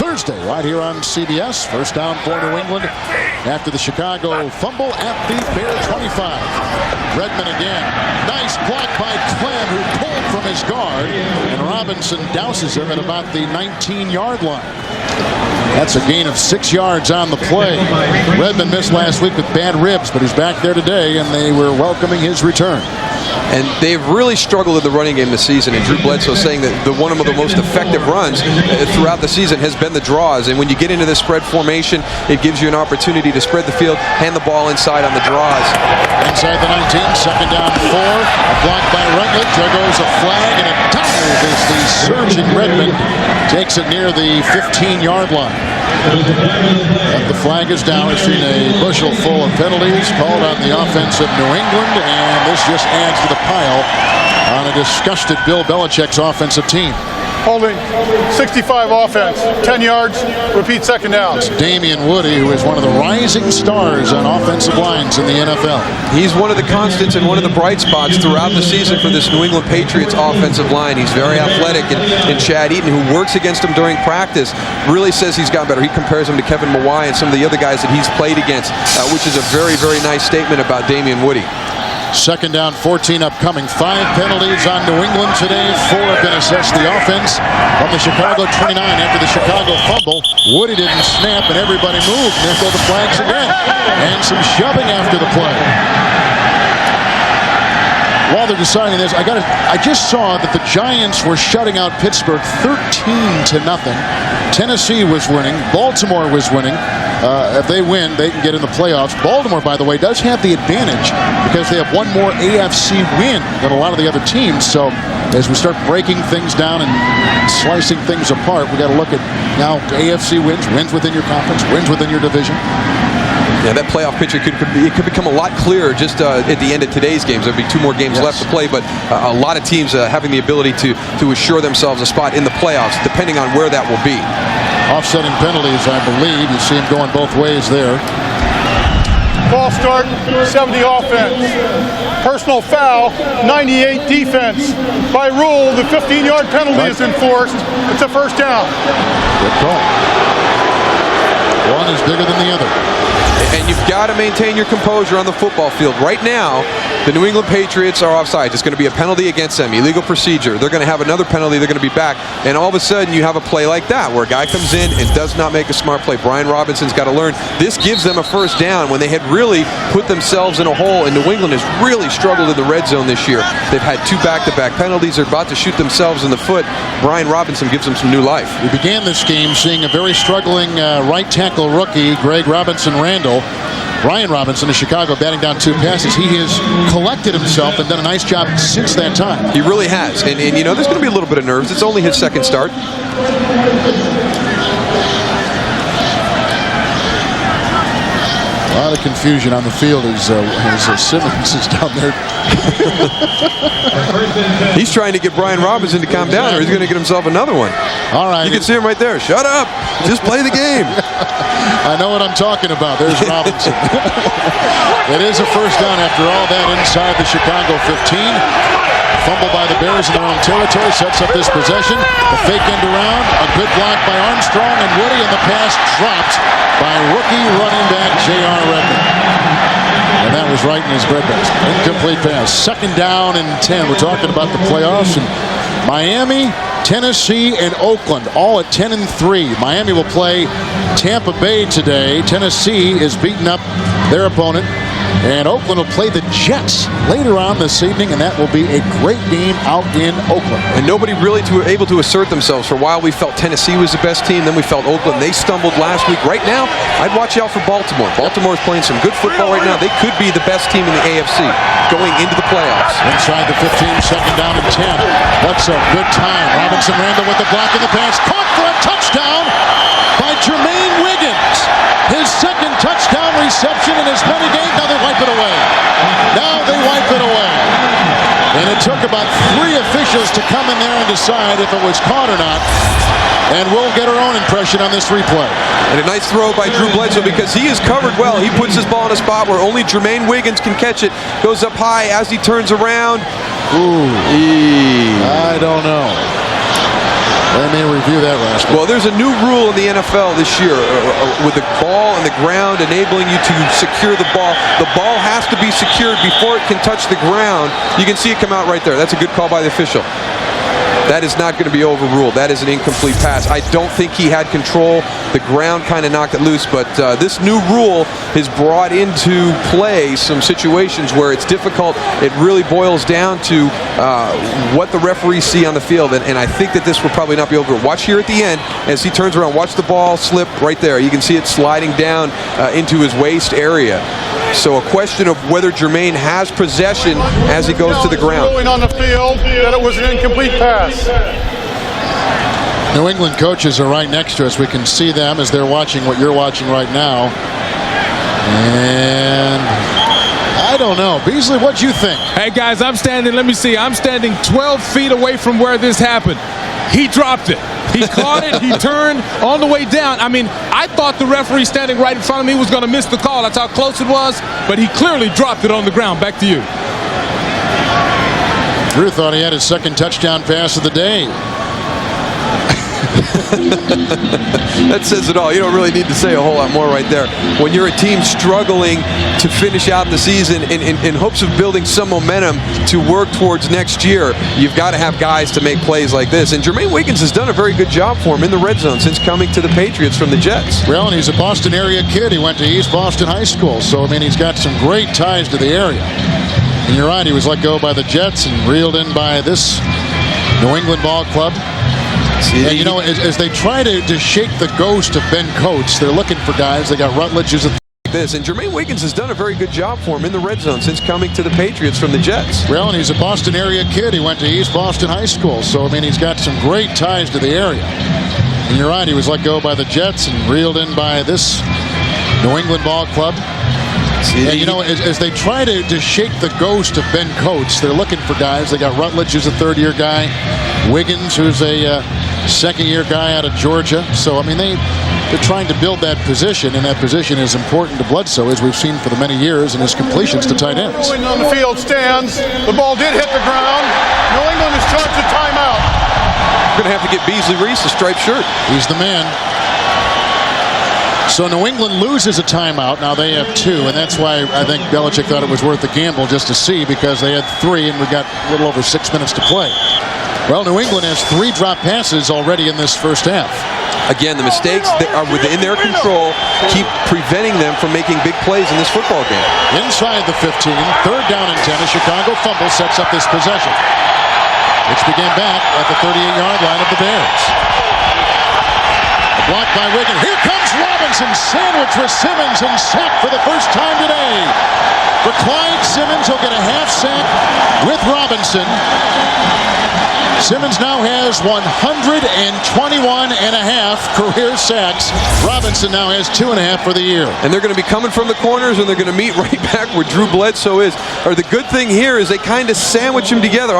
Thursday right here on CBS. First down for New England after the Chicago fumble at the Bear 25. Redmond again. Nice block by Clem, who pulled from his guard, and Robinson douses him at about the 19-yard line. That's a gain of 6 yards on the play. Redmond missed last week with bad ribs, but he's back there today, and they were welcoming his return. And they've really struggled in the running game this season. And Drew Bledsoe saying that one of the most effective runs throughout the season has been the draws. And when you get into this spread formation, it gives you an opportunity to spread the field, hand the ball inside on the draws. Inside the 19, second down 4. A block by Rutledge. There goes a flag, and a dive as the surging Redmond takes it near the 15-yard line. But the flag is down. We've seen a bushel full of penalties called on the offense of New England, and this just adds to the pile on a disgusted Bill Belichick's offensive team. Holding, 65 offense, 10 yards, repeat second down. It's Damian Woody, who is one of the rising stars on offensive lines in the NFL. He's one of the constants and one of the bright spots throughout the season for this New England Patriots offensive line. He's very athletic, and Chad Eaton, who works against him during practice, really says he's gotten better. He compares him to Kevin Mawai and some of the other guys that he's played against, which is a very, very nice statement about Damian Woody. Second down, 14 upcoming. 5 penalties on New England today. 4 have been assessed the offense from the Chicago 29 after the Chicago fumble. Woody didn't snap, and everybody moved. And there go the flags again. And some shoving after the play. While they're deciding this, I just saw that the Giants were shutting out Pittsburgh 13-0. Tennessee was winning. Baltimore was winning. If they win, they can get in the playoffs. Baltimore, by the way, does have the advantage because they have one more AFC win than a lot of the other teams. So as we start breaking things down and slicing things apart, we got to look at now AFC wins within your conference, wins within your division. Yeah, that playoff picture could become a lot clearer just at the end of today's games. There'll be 2 more games left to play, but a lot of teams having the ability to assure themselves a spot in the playoffs, depending on where that will be. Offsetting penalties, I believe. You see them going both ways there. False start, 70 offense. Personal foul, 98 defense. By rule, the 15-yard penalty is enforced. It's a first down. Good call. One is bigger than the other. And you've got to maintain your composure on the football field. Right now, the New England Patriots are offside. It's going to be a penalty against them, illegal procedure. They're going to have another penalty. They're going to be back. And all of a sudden, you have a play like that where a guy comes in and does not make a smart play. Brian Robinson's got to learn. This gives them a first down when they had really put themselves in a hole. And New England has really struggled in the red zone this year. They've had 2 back-to-back penalties. They're about to shoot themselves in the foot. Brian Robinson gives them some new life. We began this game seeing a very struggling right tackle rookie, Greg Robinson-Randall. Brian Robinson of Chicago batting down 2 passes. He has collected himself and done a nice job since that time. He really has. And you know, there's going to be a little bit of nerves. It's only his second start. A lot of confusion on the field as Simmons is down there. He's trying to get Brian Robinson to calm down, or he's going to get himself another one. All right. You can see him right there. Shut up. Just play the game. I know what I'm talking about. There's Robinson. It is a first down after all that inside the Chicago 15. Fumble by the Bears in their own territory sets up this possession. The fake end around, a good block by Armstrong and Woody, and the pass dropped by rookie running back J.R. Redmond. And that was right in his breadbasket. Incomplete pass. Second down and 10. We're talking about the playoffs. And Miami, Tennessee, and Oakland all at 10-3. Miami will play Tampa Bay today. Tennessee is beating up their opponent. And Oakland will play the Jets later on this evening, and that will be a great game out in Oakland. And nobody really able to assert themselves. For a while, we felt Tennessee was the best team. Then we felt Oakland. They stumbled last week. Right now, I'd watch out for Baltimore. Baltimore's playing some good football right now. They could be the best team in the AFC going into the playoffs. Inside the 15, second down and 10. What's a good time. Robinson Randall with the block in the pass. Caught for a touchdown by Jermaine Wiggins. His second touchdown reception in as many games. Now they wipe it away. Now they wipe it away. And it took about 3 officials to come in there and decide if it was caught or not. And we'll get our own impression on this replay. And a nice throw by Drew Bledsoe because he is covered well. He puts his ball in a spot where only Jermaine Wiggins can catch it. Goes up high as he turns around. Ooh. I don't know. Let me review that last one. Well, there's a new rule in the NFL this year with the ball on the ground enabling you to secure the ball. The ball has to be secured before it can touch the ground. You can see it come out right there. That's a good call by the official. That is not going to be overruled. That is an incomplete pass. I don't think he had control. The ground kind of knocked it loose, but this new rule has brought into play some situations where it's difficult. It really boils down to what the referees see on the field, and I think that this will probably not be overruled. Watch here at the end as he turns around. Watch the ball slip right there. You can see it sliding down into his waist area. So a question of whether Jermaine has possession as he goes to the ground. Ruling on the field that it was an incomplete pass. New England coaches are right next to us. We can see them as they're watching what you're watching right now. And I don't know. Beasley, what'd you think? Hey, guys, I'm standing 12 feet away from where this happened. He dropped it. He caught it. He turned on the way down. I mean, I thought the referee standing right in front of me was going to miss the call. That's how close it was. But he clearly dropped it on the ground. Back to you. Drew thought he had his second touchdown pass of the day. That says it all. You don't really need to say a whole lot more right there. When you're a team struggling to finish out the season in hopes of building some momentum to work towards next year, you've got to have guys to make plays like this. And Jermaine Wiggins has done a very good job for him in the red zone since coming to the Patriots from the Jets. Well, and he's a Boston area kid. He went to East Boston High School. So, I mean, he's got some great ties to the area. And you're right, he was let go by the Jets and reeled in by this New England ball club. And, you know, as they try to shake the ghost of Ben Coates, they're looking for guys. They got Rutledge as a this, and Jermaine Wiggins has done a very good job for him in the red zone since coming to the Patriots from the Jets. Well, and he's a Boston area kid. He went to East Boston High School. So, I mean, he's got some great ties to the area. And you're right, he was let go by the Jets and reeled in by this New England ball club. And, you know, as they try to shake the ghost of Ben Coates, they're looking for guys. They got Rutledge, who's a third-year guy. Wiggins, who's a second-year guy out of Georgia. So, I mean, they're trying to build that position, and that position is important to Bledsoe, as we've seen for the many years, and his completions to tight ends. New England on the field stands. The ball did hit the ground. New England is charged a timeout. We're going to have to get Beasley Reese a striped shirt. He's the man. So New England loses a timeout. Now they have 2, and that's why I think Belichick thought it was worth the gamble just to see, because they had 3, and we got a little over 6 minutes to play. Well, New England has 3 drop passes already in this first half. Again, the mistakes that are within their control keep preventing them from making big plays in this football game. Inside the 15, third down and 10, a Chicago fumble sets up this possession, which began back at the 38-yard line of the Bears. Blocked by Wiggins. Here comes Robinson, sandwich with Simmons, and sacked for the first time today. For Clyde Simmons, he'll get a half sack with Robinson. Simmons now has 121.5 career sacks. Robinson now has 2.5 for the year. And they're going to be coming from the corners, and they're going to meet right back where Drew Bledsoe is. Or the good thing here is they kind of sandwich him together.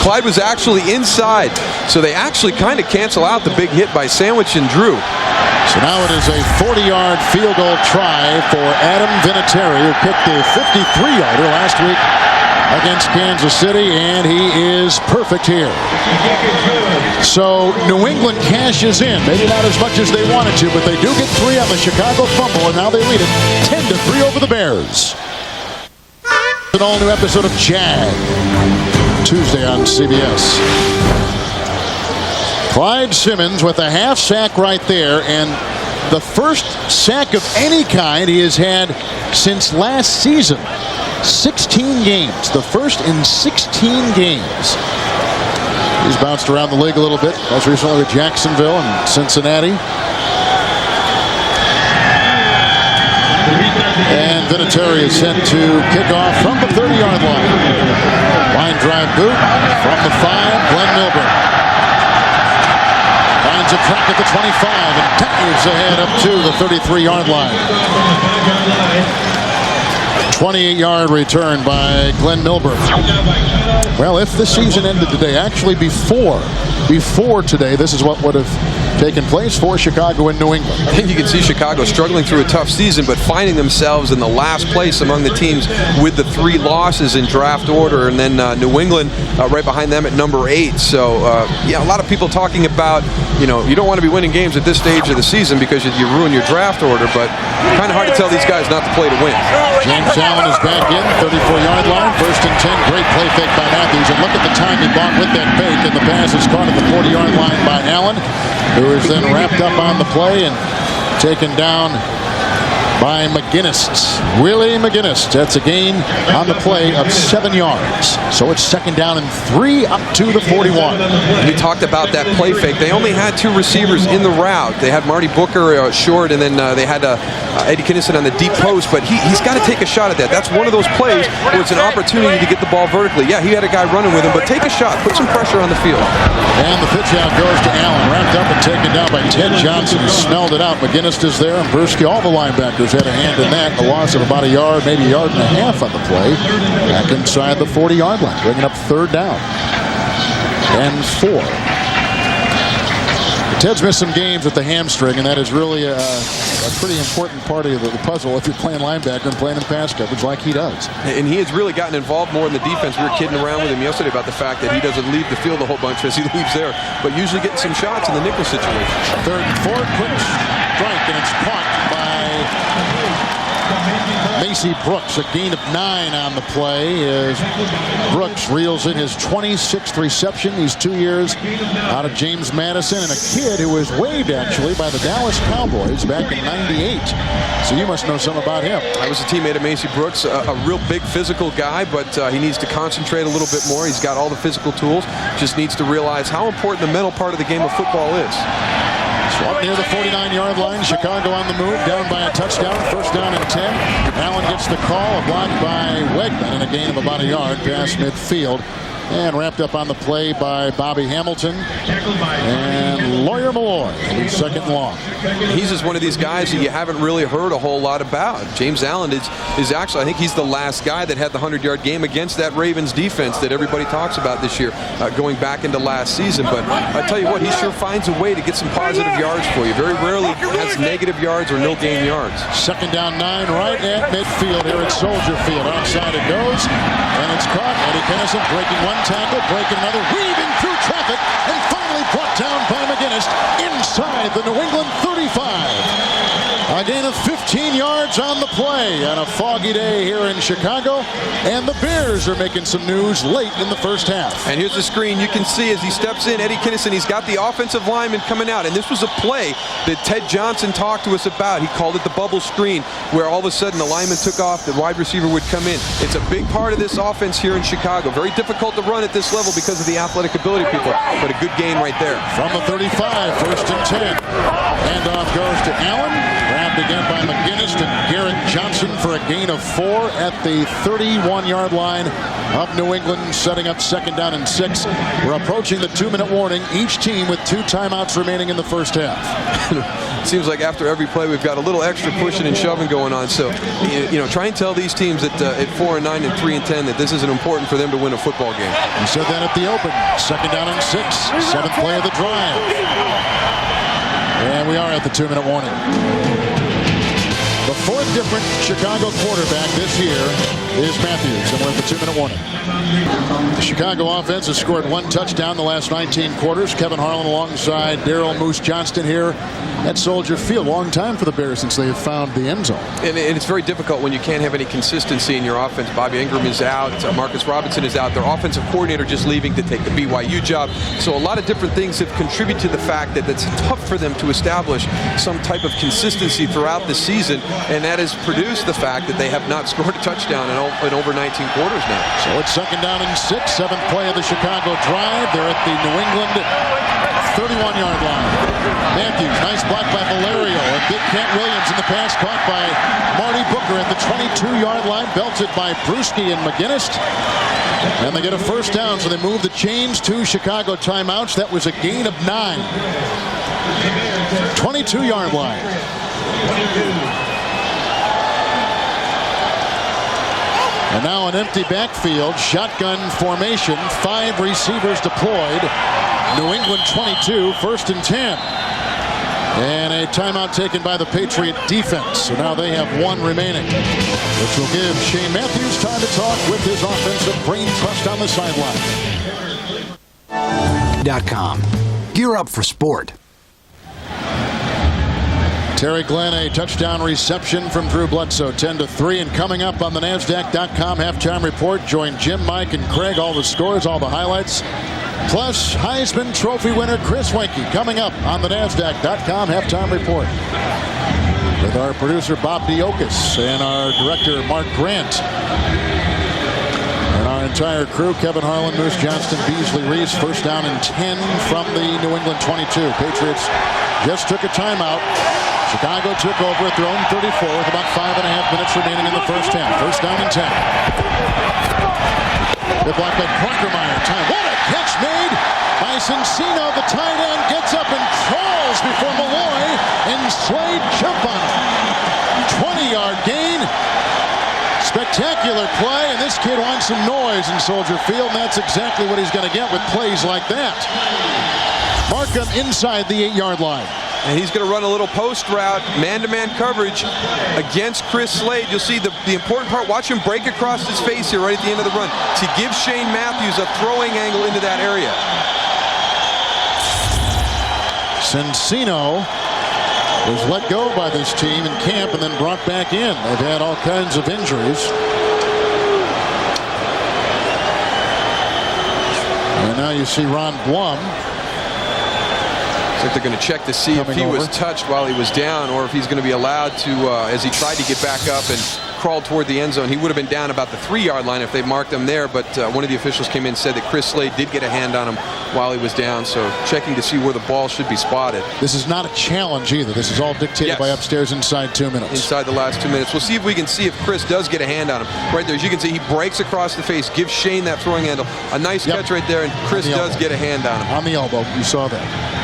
Clyde was actually inside, so they actually kind of cancel out the big hit by sandwiching Drew. So now it is a 40-yard field goal try for Adam Vinatieri, who kicked a 53-yarder last week against Kansas City, and he is perfect here. So New England cashes in. Maybe not as much as they wanted to, but they do get 3 on the Chicago fumble, and now they lead it 10-3 over the Bears. An all-new episode of Jag, Tuesday on CBS. Clyde Simmons with a half sack right there, and the first sack of any kind he has had since last season. 16 games, the first in 16 games. He's bounced around the league a little bit, most recently with Jacksonville and Cincinnati. And Vinatieri is set to kick off from the 30-yard line. Line drive boot from the 5, Glenn Milburn. Finds a track at the 25 and dives ahead up to the 33-yard line. 28-yard return by Glenn Milburn. Well, if the season ended today, actually before today, this is what would have taken place for Chicago and New England. I think you can see Chicago struggling through a tough season, but finding themselves in the last place among the teams with the 3 losses in draft order, and then New England right behind them at number 8. So, yeah, a lot of people talking about, you don't want to be winning games at this stage of the season because you ruin your draft order, but kind of hard to tell these guys not to play to win. James Allen is back in, 34-yard line, 1st and 10. Great play fake by Matthews, and look at the time he bought with that fake, and the pass is caught at the 40-yard line by Allen, who is then wrapped up on the play and taken down by McGinnis. Willie McGinnis. That's a gain on the play of 7 yards. So it's 2nd down and 3 up to the 41. We talked about that play fake. They only had 2 receivers in the route. They had Marty Booker short, and then they had Eddie Kinnison on the deep post, but he's got to take a shot at that. That's one of those plays where it's an opportunity to get the ball vertically. Yeah, he had a guy running with him, but take a shot. Put some pressure on the field. And the pitch out goes to Allen. Wrapped up and taken down by Ted Johnson, who smelled it out. McGinnis is there, and Bruschi, all the linebackers had a hand in that. A loss of about a yard, maybe a yard and a half on the play. Back inside the 40-yard line, bringing up 3rd down and 4. Ted's missed some games with the hamstring, and that is really a pretty important part of the puzzle if you're playing linebacker and playing in pass coverage like he does. And he has really gotten involved more in the defense. We were kidding around with him yesterday about the fact that he doesn't leave the field a whole bunch as he leaves there, but usually getting some shots in the nickel situation. 3rd and 4, quick strike, and it's caught by Macy Brooks. A gain of 9 on the play as Brooks reels in his 26th reception these 2 years out of James Madison, and a kid who was waived actually by the Dallas Cowboys back in '98. So you must know something about him. I was a teammate of Macy Brooks, a real big physical guy, but he needs to concentrate a little bit more. He's got all the physical tools, just needs to realize how important the mental part of the game of football is. So up near the 49-yard line, Chicago on the move, down by a touchdown, 1st down and 10. Allen gets the call, a block by Wegman, and a gain of about a yard past midfield. And wrapped up on the play by Bobby Hamilton and Lawyer Malloy. He's 2nd and long. He's just one of these guys that you haven't really heard a whole lot about. James Allen is actually, I think he's the last guy that had the 100-yard game against that Ravens defense that everybody talks about this year, going back into last season. But I tell you what, he sure finds a way to get some positive yards for you. Very rarely has negative yards or no gain yards. 2nd down 9 right at midfield here at Soldier Field. Outside it goes, and it's caught. Eddie Kinnison breaking one tackle, breaking another, weaving through traffic, and finally brought down by McGinnis inside the New England 35. A gain of 15 yards on the play on a foggy day here in Chicago, and the Bears are making some news late in the 1st half. And here's the screen. You can see as he steps in, Eddie Kinnison, he's got the offensive lineman coming out, and this was a play that Ted Johnson talked to us about. He called it the bubble screen, where all of a sudden the lineman took off, the wide receiver would come in. It's a big part of this offense here in Chicago. Very difficult to run at this level because of the athletic ability of people, but a good gain right there. From the 35, 1st and 10. Handoff goes to Allen. run began by McGinnis and Garrett Johnson for a gain of 4 at the 31-yard line of New England, setting up 2nd down and 6. We're approaching the 2-minute warning. Each team with 2 timeouts remaining in the first half. It seems like after every play we've got a little extra pushing and shoving going on. So, try and tell these teams that at 4-9 and 3-10 that this isn't important for them to win a football game. We said that at the open. 2nd down and 6. 7th play of the drive. And we are at the 2-minute warning. The 4th different Chicago quarterback this year is Matthews, and we're at the 2-minute warning. The Chicago offense has scored 1 touchdown the last 19 quarters. Kevin Harlan alongside Daryl Moose Johnston here at Soldier Field. Long time for the Bears since they have found the end zone. And it's very difficult when you can't have any consistency in your offense. Bobby Ingram is out. Marcus Robinson is out. Their offensive coordinator just leaving to take the BYU job. So a lot of different things have contributed to the fact that it's tough for them to establish some type of consistency throughout the season. And that has produced the fact that they have not scored a touchdown in over 19 quarters now. So it's 2nd down and 6. 7th play of the Chicago drive. They're at the New England 31-yard line. Matthews, nice block by Valerio. And Big Kent Williams in the pass caught by Marty Booker at the 22-yard line. Belted by Brewski and McGinnis. And they get a 1st down, so they move the chains to Chicago timeouts. That was a gain of 9. 22-yard line. And now an empty backfield, shotgun formation, 5 receivers deployed. New England 22, 1st and 10. And a timeout taken by the Patriot defense. So now they have 1 remaining, which will give Shane Matthews time to talk with his offensive brain trust on the sideline. .com. Gear up for sport. Terry Glenn, a touchdown reception from Drew Bledsoe, 10-3. And coming up on the NASDAQ.com halftime report, join Jim, Mike, and Craig. All the scores, all the highlights. Plus, Heisman Trophy winner Chris Weinke coming up on the NASDAQ.com halftime report. With our producer Bob Diokas and our director Mark Grant. And our entire crew, Kevin Harlan, Moose Johnston, Beasley Reese. 1st down and 10 from the New England 22. Patriots just took a timeout. Chicago took over at their own 34 with about 5.5 minutes remaining in the first half. 1st down and 10. Good block by Brunkermeyer. Time. What a catch made by Cincino. The tight end gets up and crawls before Malloy, and Slade jump on it. 20-yard gain. Spectacular play, and this kid wants some noise in Soldier Field, and that's exactly what he's going to get with plays like that. Markham inside the 8-yard line. And he's going to run a little post route, man-to-man coverage against Chris Slade. You'll see the important part. Watch him break across his face here right at the end of the run to give Shane Matthews a throwing angle into that area. Cincino was let go by this team in camp and then brought back in. They've had all kinds of injuries. And now you see Ron Blum. Like they're going to check to see if he was touched while he was down, or if he's going to be allowed to, as he tried to get back up and crawled toward the end zone. He would have been down about the 3-yard line if they marked him there, but one of the officials came in and said that Chris Slade did get a hand on him while he was down, so checking to see where the ball should be spotted. This is not a challenge either. This is all dictated by upstairs inside 2 minutes. Inside the last 2 minutes. We'll see if we can see if Chris does get a hand on him. Right there, as you can see, he breaks across the face, gives Shane that throwing handle. A nice catch right there, and Chris does get a hand on him. On the elbow, you saw that.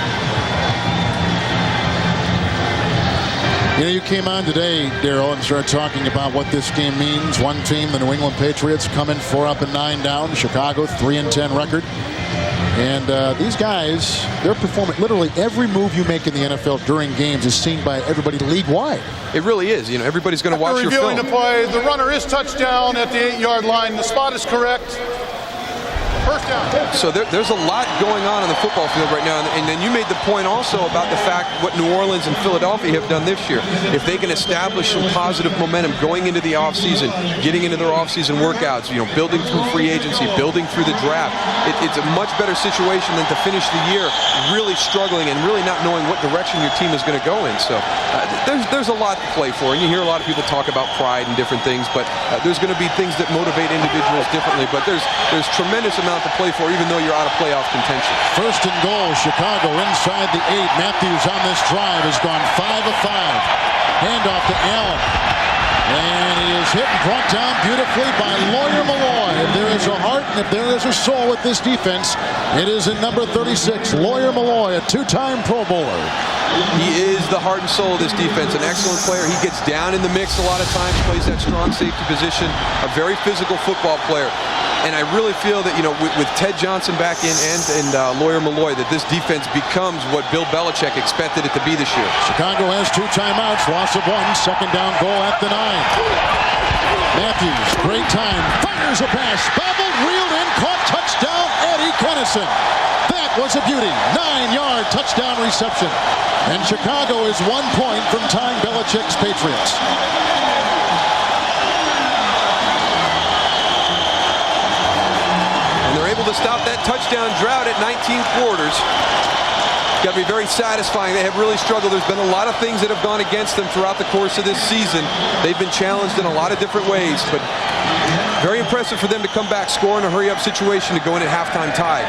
You know, you came on today, Daryl, and started talking about what this game means. One team, the New England Patriots, come in 4 up and 9 down. Chicago, 3-10 record. And these guys, they're performing. Literally every move you make in the NFL during games is seen by everybody league-wide. It really is. You know, everybody's going to watch your film. Reviewing the play, the runner is touchdown at the 8-yard line. The spot is correct. First down. So there's a lot going on the football field right now, and then you made the point also about the fact what New Orleans and Philadelphia have done this year. If they can establish some positive momentum going into the offseason, getting into their offseason workouts, you know, building through free agency, building through the draft, it's a much better situation than to finish the year really struggling and really not knowing what direction your team is going to go in. So there's a lot to play for, and you hear a lot of people talk about pride and different things, but there's going to be things that motivate individuals differently. But there's tremendous amount to play for, even though you're out of playoff contention. 1st and goal, Chicago inside the 8. Matthews on this drive has gone 5 of 5. Handoff to Allen. And he is hit and brought down beautifully by Lawyer Milloy. If there is a heart and if there is a soul with this defense, it is in number 36, Lawyer Milloy, a two-time Pro Bowler. He is the heart and soul of this defense, an excellent player. He gets down in the mix a lot of times, plays that strong safety position, a very physical football player. And I really feel that, with Ted Johnson back in and Lawyer Milloy, that this defense becomes what Bill Belichick expected it to be this year. Chicago has 2 timeouts, loss of 1, second down goal at the 9. Matthews, great time, fires a pass, bobbled, reeled in, caught, touchdown, Eddie Kennison. That was a beauty, 9-yard touchdown reception. And Chicago is 1 point from tying Belichick's Patriots. To stop that touchdown drought at 19 quarters. Got to be very satisfying. They have really struggled. There's been a lot of things that have gone against them throughout the course of this season. They've been challenged in a lot of different ways, but very impressive for them to come back, score in a hurry-up situation to go in at halftime tied.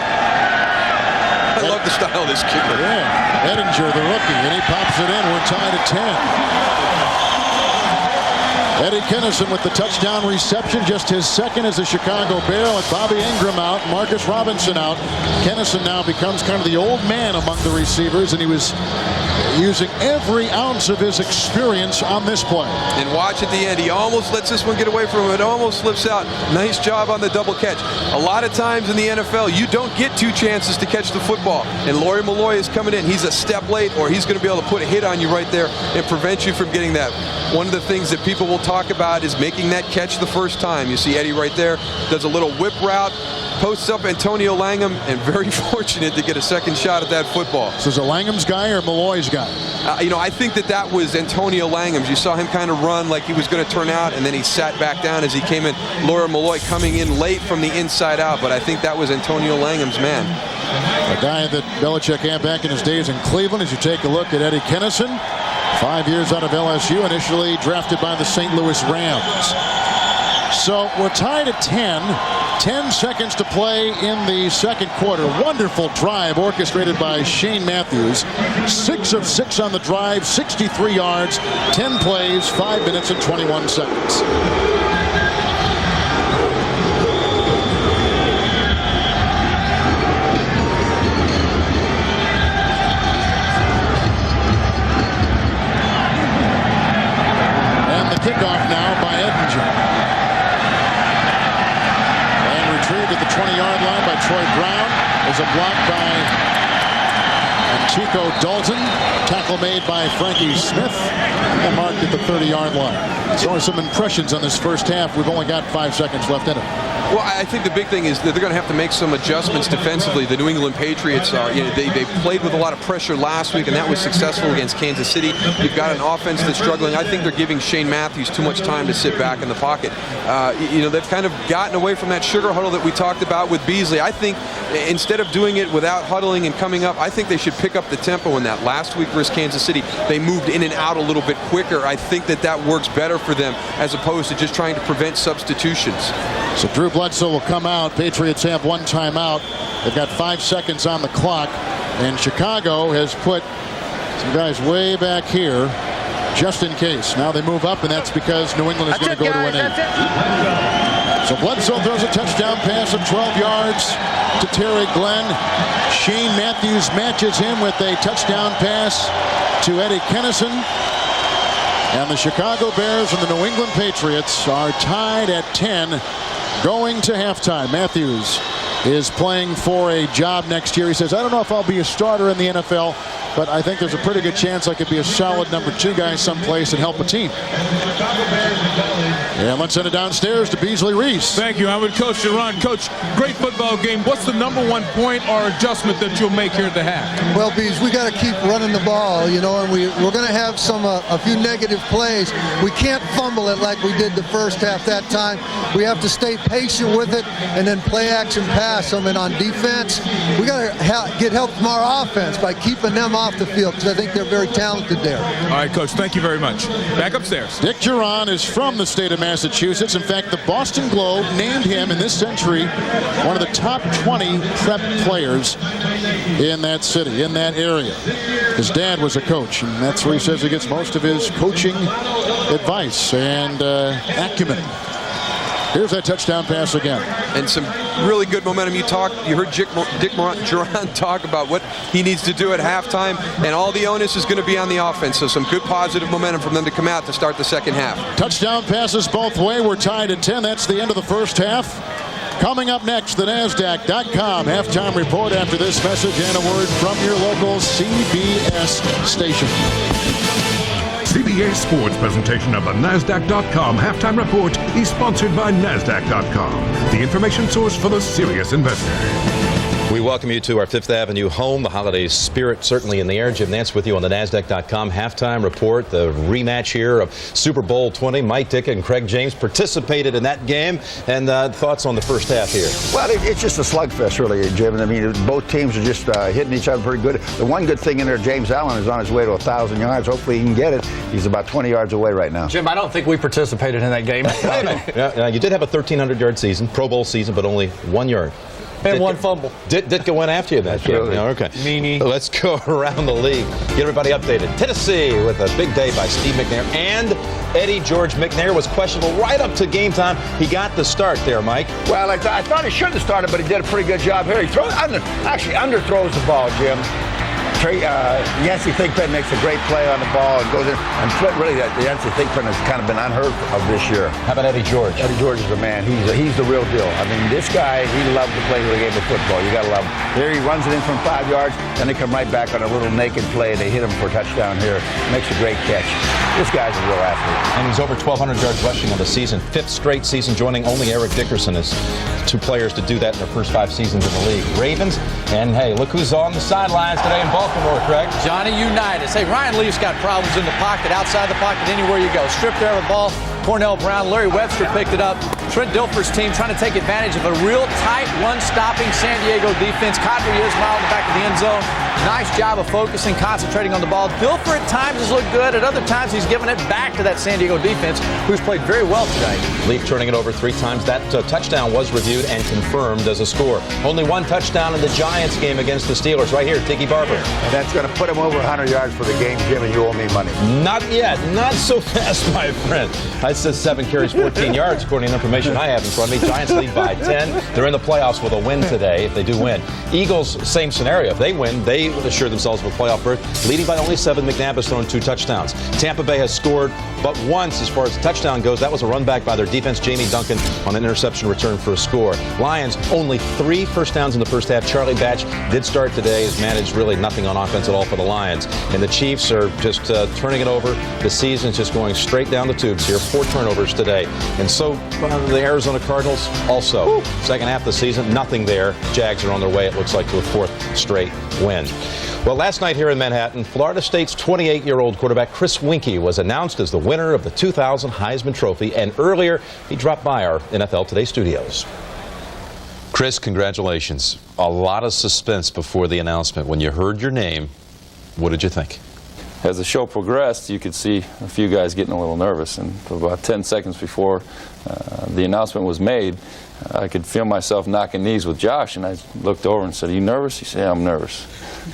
I love the style of this kicker. Yeah, Edinger, the rookie, and he pops it in. We're tied at 10. Eddie Kennison with the touchdown reception, just his second as a Chicago Bear, with Bobby Ingram out, Marcus Robinson out. Kennison now becomes kind of the old man among the receivers, and he was using every ounce of his experience on this play. And watch at the end, he almost lets this one get away from him. It almost slips out. Nice job on the double catch. A lot of times in the NFL, you don't get 2 chances to catch the football. And Lawyer Milloy is coming in. He's a step late, or he's going to be able to put a hit on you right there and prevent you from getting that. One of the things that people will talk about is making that catch the first time. You see Eddie right there, does a little whip route, posts up Antonio Langham, and very fortunate to get a second shot at that football. So is it Langham's guy or Malloy's guy? I think that was Antonio Langham's. You saw him kind of run like he was going to turn out, and then he sat back down as he came in. Lawyer Milloy coming in late from the inside out, but I think that was Antonio Langham's man. A guy that Belichick had back in his days in Cleveland. As you take a look at Eddie Kennison, 5 years out of LSU, initially drafted by the St. Louis Rams. So we're tied at 10. 10 seconds to play in the second quarter. Wonderful drive orchestrated by Shane Matthews. 6 of 6 on the drive, 63 yards, 10 plays, 5 minutes and 21 seconds. And the kickoff now by Edinger. Retrieved at the 20-yard line by Troy Brown. There's a block by Chico Dalton. Tackle made by Frankie Smith. And marked at the 30-yard line. So some impressions on this first half. We've only got 5 seconds left in it. Well, I think the big thing is that they're going to have to make some adjustments defensively. The New England Patriots are, they played with a lot of pressure last week, and that was successful against Kansas City. You've got an offense that's struggling. I think they're giving Shane Matthews too much time to sit back in the pocket. They've kind of gotten away from that sugar huddle that we talked about with Beasley. I think instead of doing it without huddling and coming up, I think they should pick up the tempo in that. Last week versus Kansas City, they moved in and out a little bit quicker. I think that works better for them as opposed to just trying to prevent substitutions. So Drew Bledsoe will come out. Patriots have 1 timeout. They've got 5 seconds on the clock. And Chicago has put some guys way back here just in case. Now they move up, and that's because New England is going to go to an 8. So Bledsoe throws a touchdown pass of 12 yards to Terry Glenn. Shane Matthews matches him with a touchdown pass to Eddie Kennison. And the Chicago Bears and the New England Patriots are tied at 10 going to halftime. Matthews is playing for a job next year. He says, I don't know if I'll be a starter in the NFL, but I think there's a pretty good chance I could be a solid number 2 guy someplace and help a team. And let's send it downstairs to Beasley Reese. Thank you. I'm with Coach Duran. Coach, great football game. What's the number 1 point or adjustment that you'll make here at the half? Well, Bees, we got to keep running the ball, and we're going to have a few negative plays. We can't fumble it like we did the first half that time. We have to stay patient with it and then play action pass them. And on defense, we got to get help from our offense by keeping them off off the field because I think they're very talented there. All right, Coach, thank you very much. Back upstairs. Dick Duran is from the state of Massachusetts. In fact, the Boston Globe named him in this century one of the top 20 prep players in that city, in that area. His dad was a coach, and that's where he says he gets most of his coaching advice and acumen. Here's that touchdown pass again. And some really good momentum. You heard Dick Duran talk about what he needs to do at halftime, and all the onus is going to be on the offense. So some good positive momentum from them to come out to start the second half. Touchdown passes both way. We're tied at 10. That's the end of the first half. Coming up next, the NASDAQ.com halftime report after this message and a word from your local CBS station. CBS Sports presentation of the NASDAQ.com halftime report is sponsored by NASDAQ.com, the information source for the serious investor. We welcome you to our Fifth Avenue home. The holiday spirit certainly in the air. Jim Nantz with you on the NASDAQ.com halftime report. The rematch here of Super Bowl 20. Mike Ditka and Craig James participated in that game. And thoughts on the first half here? Well, it's just a slugfest, really, Jim. I mean, both teams are just hitting each other pretty good. The one good thing in there, James Allen is on his way to 1,000 yards. Hopefully he can get it. He's about 20 yards away right now. Jim, I don't think we participated in that game. You did have a 1,300-yard season, Pro Bowl season, but only 1 yard. And one fumble. Ditka went after you that game. Okay. Meanie. Let's go around the league. Get everybody updated. Tennessee with a big day by Steve McNair. And Eddie George McNair was questionable right up to game time. He got the start there, Mike. Well, I thought he should have started, but he did a pretty good job here. He underthrows the ball, Jim. Yancey Thigpen makes a great play on the ball and goes in. And really, Yancey Thigpen has kind of been unheard of this year. How about Eddie George? Eddie George is the man. He's the real deal. I mean, this guy, he loves to play the game of football. You got to love him. There he runs it in from 5 yards, then they come right back on a little naked play, and they hit him for a touchdown here. Makes a great catch. This guy's a real athlete. And he's over 1,200 yards rushing on the season. 5th straight season, joining only Eric Dickerson as 2 players to do that in their first 5 seasons in the league. Ravens, and hey, look who's on the sidelines today in Baltimore, Craig. Johnny Unitas. Hey, Ryan Leaf's got problems in the pocket, outside the pocket, anywhere you go. Stripped there of the ball. Cornell Brown, Larry Webster picked it up. Trent Dilfer's team trying to take advantage of a real tight run-stopping San Diego defense. Kadri Ismail in the back of the end zone. Nice job of focusing, concentrating on the ball. Dilfer at times has looked good. At other times, he's given it back to that San Diego defense, who's played very well today. Leaf turning it over 3 times. That touchdown was reviewed and confirmed as a score. Only 1 touchdown in the Giants game against the Steelers. Right here, Tiki Barber. And that's going to put him over 100 yards for the game, Jim, and you owe me money. Not yet. Not so fast, my friend. I said 7 carries, 14 yards, according to the information I have in front of me. Giants lead by 10. They're in the playoffs with a win today, if they do win. Eagles, same scenario. If they win, they assure themselves of a playoff berth, leading by only 7. McNabb has thrown 2 touchdowns. Tampa Bay has scored but once as far as the touchdown goes. That was a run back by their defense. Jamie Duncan on an interception return for a score. Lions, only 3 first downs in the first half. Charlie Batch did start today, has managed really nothing on offense at all for the Lions. And the Chiefs are just turning it over. The season's just going straight down the tubes here. 4 turnovers today. And so the Arizona Cardinals also. Second half of the season, nothing there. Jags are on their way, it looks like, to a 4th straight win. Well, last night here in Manhattan, Florida State's 28-year-old quarterback Chris Weinke was announced as the winner of the 2000 Heisman Trophy, and earlier he dropped by our NFL Today studios. Chris, congratulations. A lot of suspense before the announcement. When you heard your name, what did you think? As the show progressed, you could see a few guys getting a little nervous, and for about 10 seconds before the announcement was made, I could feel myself knocking knees with Josh, and I looked over and said, "Are you nervous?" He said, "Yeah, I'm nervous."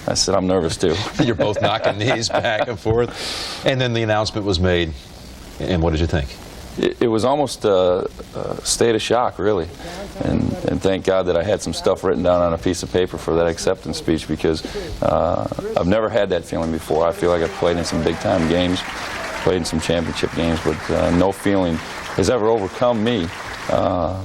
I said, "I'm nervous too." You're both knocking knees back and forth. And then the announcement was made, and what did you think? It was almost a state of shock, really. And thank God that I had some stuff written down on a piece of paper for that acceptance speech, because I've never had that feeling before. I feel like I've played in some big-time games, played in some championship games, but no feeling has ever overcome me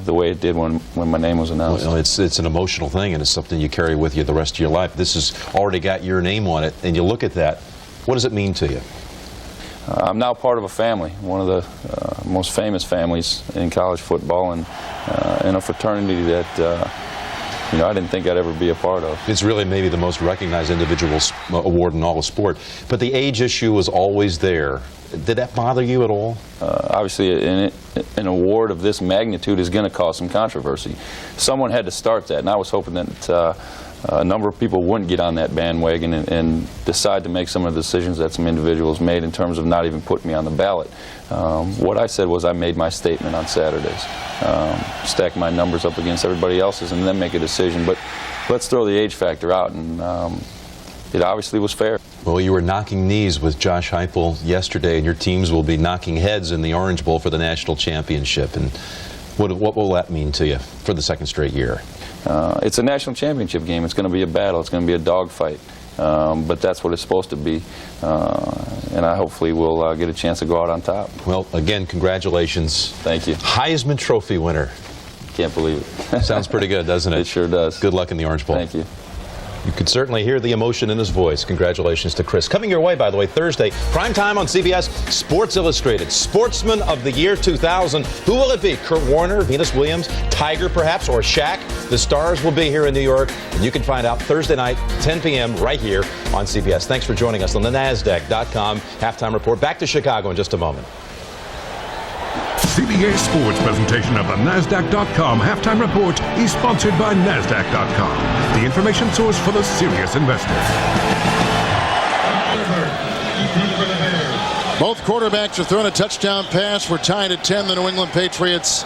the way it did when my name was announced. Well, it's an emotional thing, and it's something you carry with you the rest of your life. This has already got your name on it, and you look at that. What does it mean to you? I'm now part of a family, one of the most famous families in college football, and in a fraternity that I didn't think I'd ever be a part of. It's really maybe the most recognized individual award in all of sport. But the age issue was always there. Did that bother you at all? Obviously, an award of this magnitude is going to cause some controversy. Someone had to start that, and I was hoping that a number of people wouldn't get on that bandwagon and decide to make some of the decisions that some individuals made in terms of not even putting me on the ballot. What I said was I made my statement on Saturdays, stack my numbers up against everybody else's, and then make a decision. But let's throw the age factor out, and it obviously was fair. Well, you were knocking knees with Josh Heupel yesterday, and your teams will be knocking heads in the Orange Bowl for the national championship. And what will that mean to you for the second straight year? It's a national championship game. It's going to be a battle. It's going to be a dogfight. But that's what it's supposed to be. And I hopefully will get a chance to go out on top. Well, again, congratulations. Thank you. Heisman Trophy winner. Can't believe it. Sounds pretty good, doesn't it? It sure does. Good luck in the Orange Bowl. Thank you. You could certainly hear the emotion in his voice. Congratulations to Chris. Coming your way, by the way, Thursday, prime time on CBS, Sports Illustrated, Sportsman of the Year 2000. Who will it be? Kurt Warner, Venus Williams, Tiger perhaps, or Shaq? The stars will be here in New York, and you can find out Thursday night, 10 p.m. right here on CBS. Thanks for joining us on the NASDAQ.com halftime report. Back to Chicago in just a moment. CBS Sports presentation of the NASDAQ.com halftime report is sponsored by NASDAQ.com, the information source for the serious investor. Both quarterbacks are throwing a touchdown pass. We're tied at 10, the New England Patriots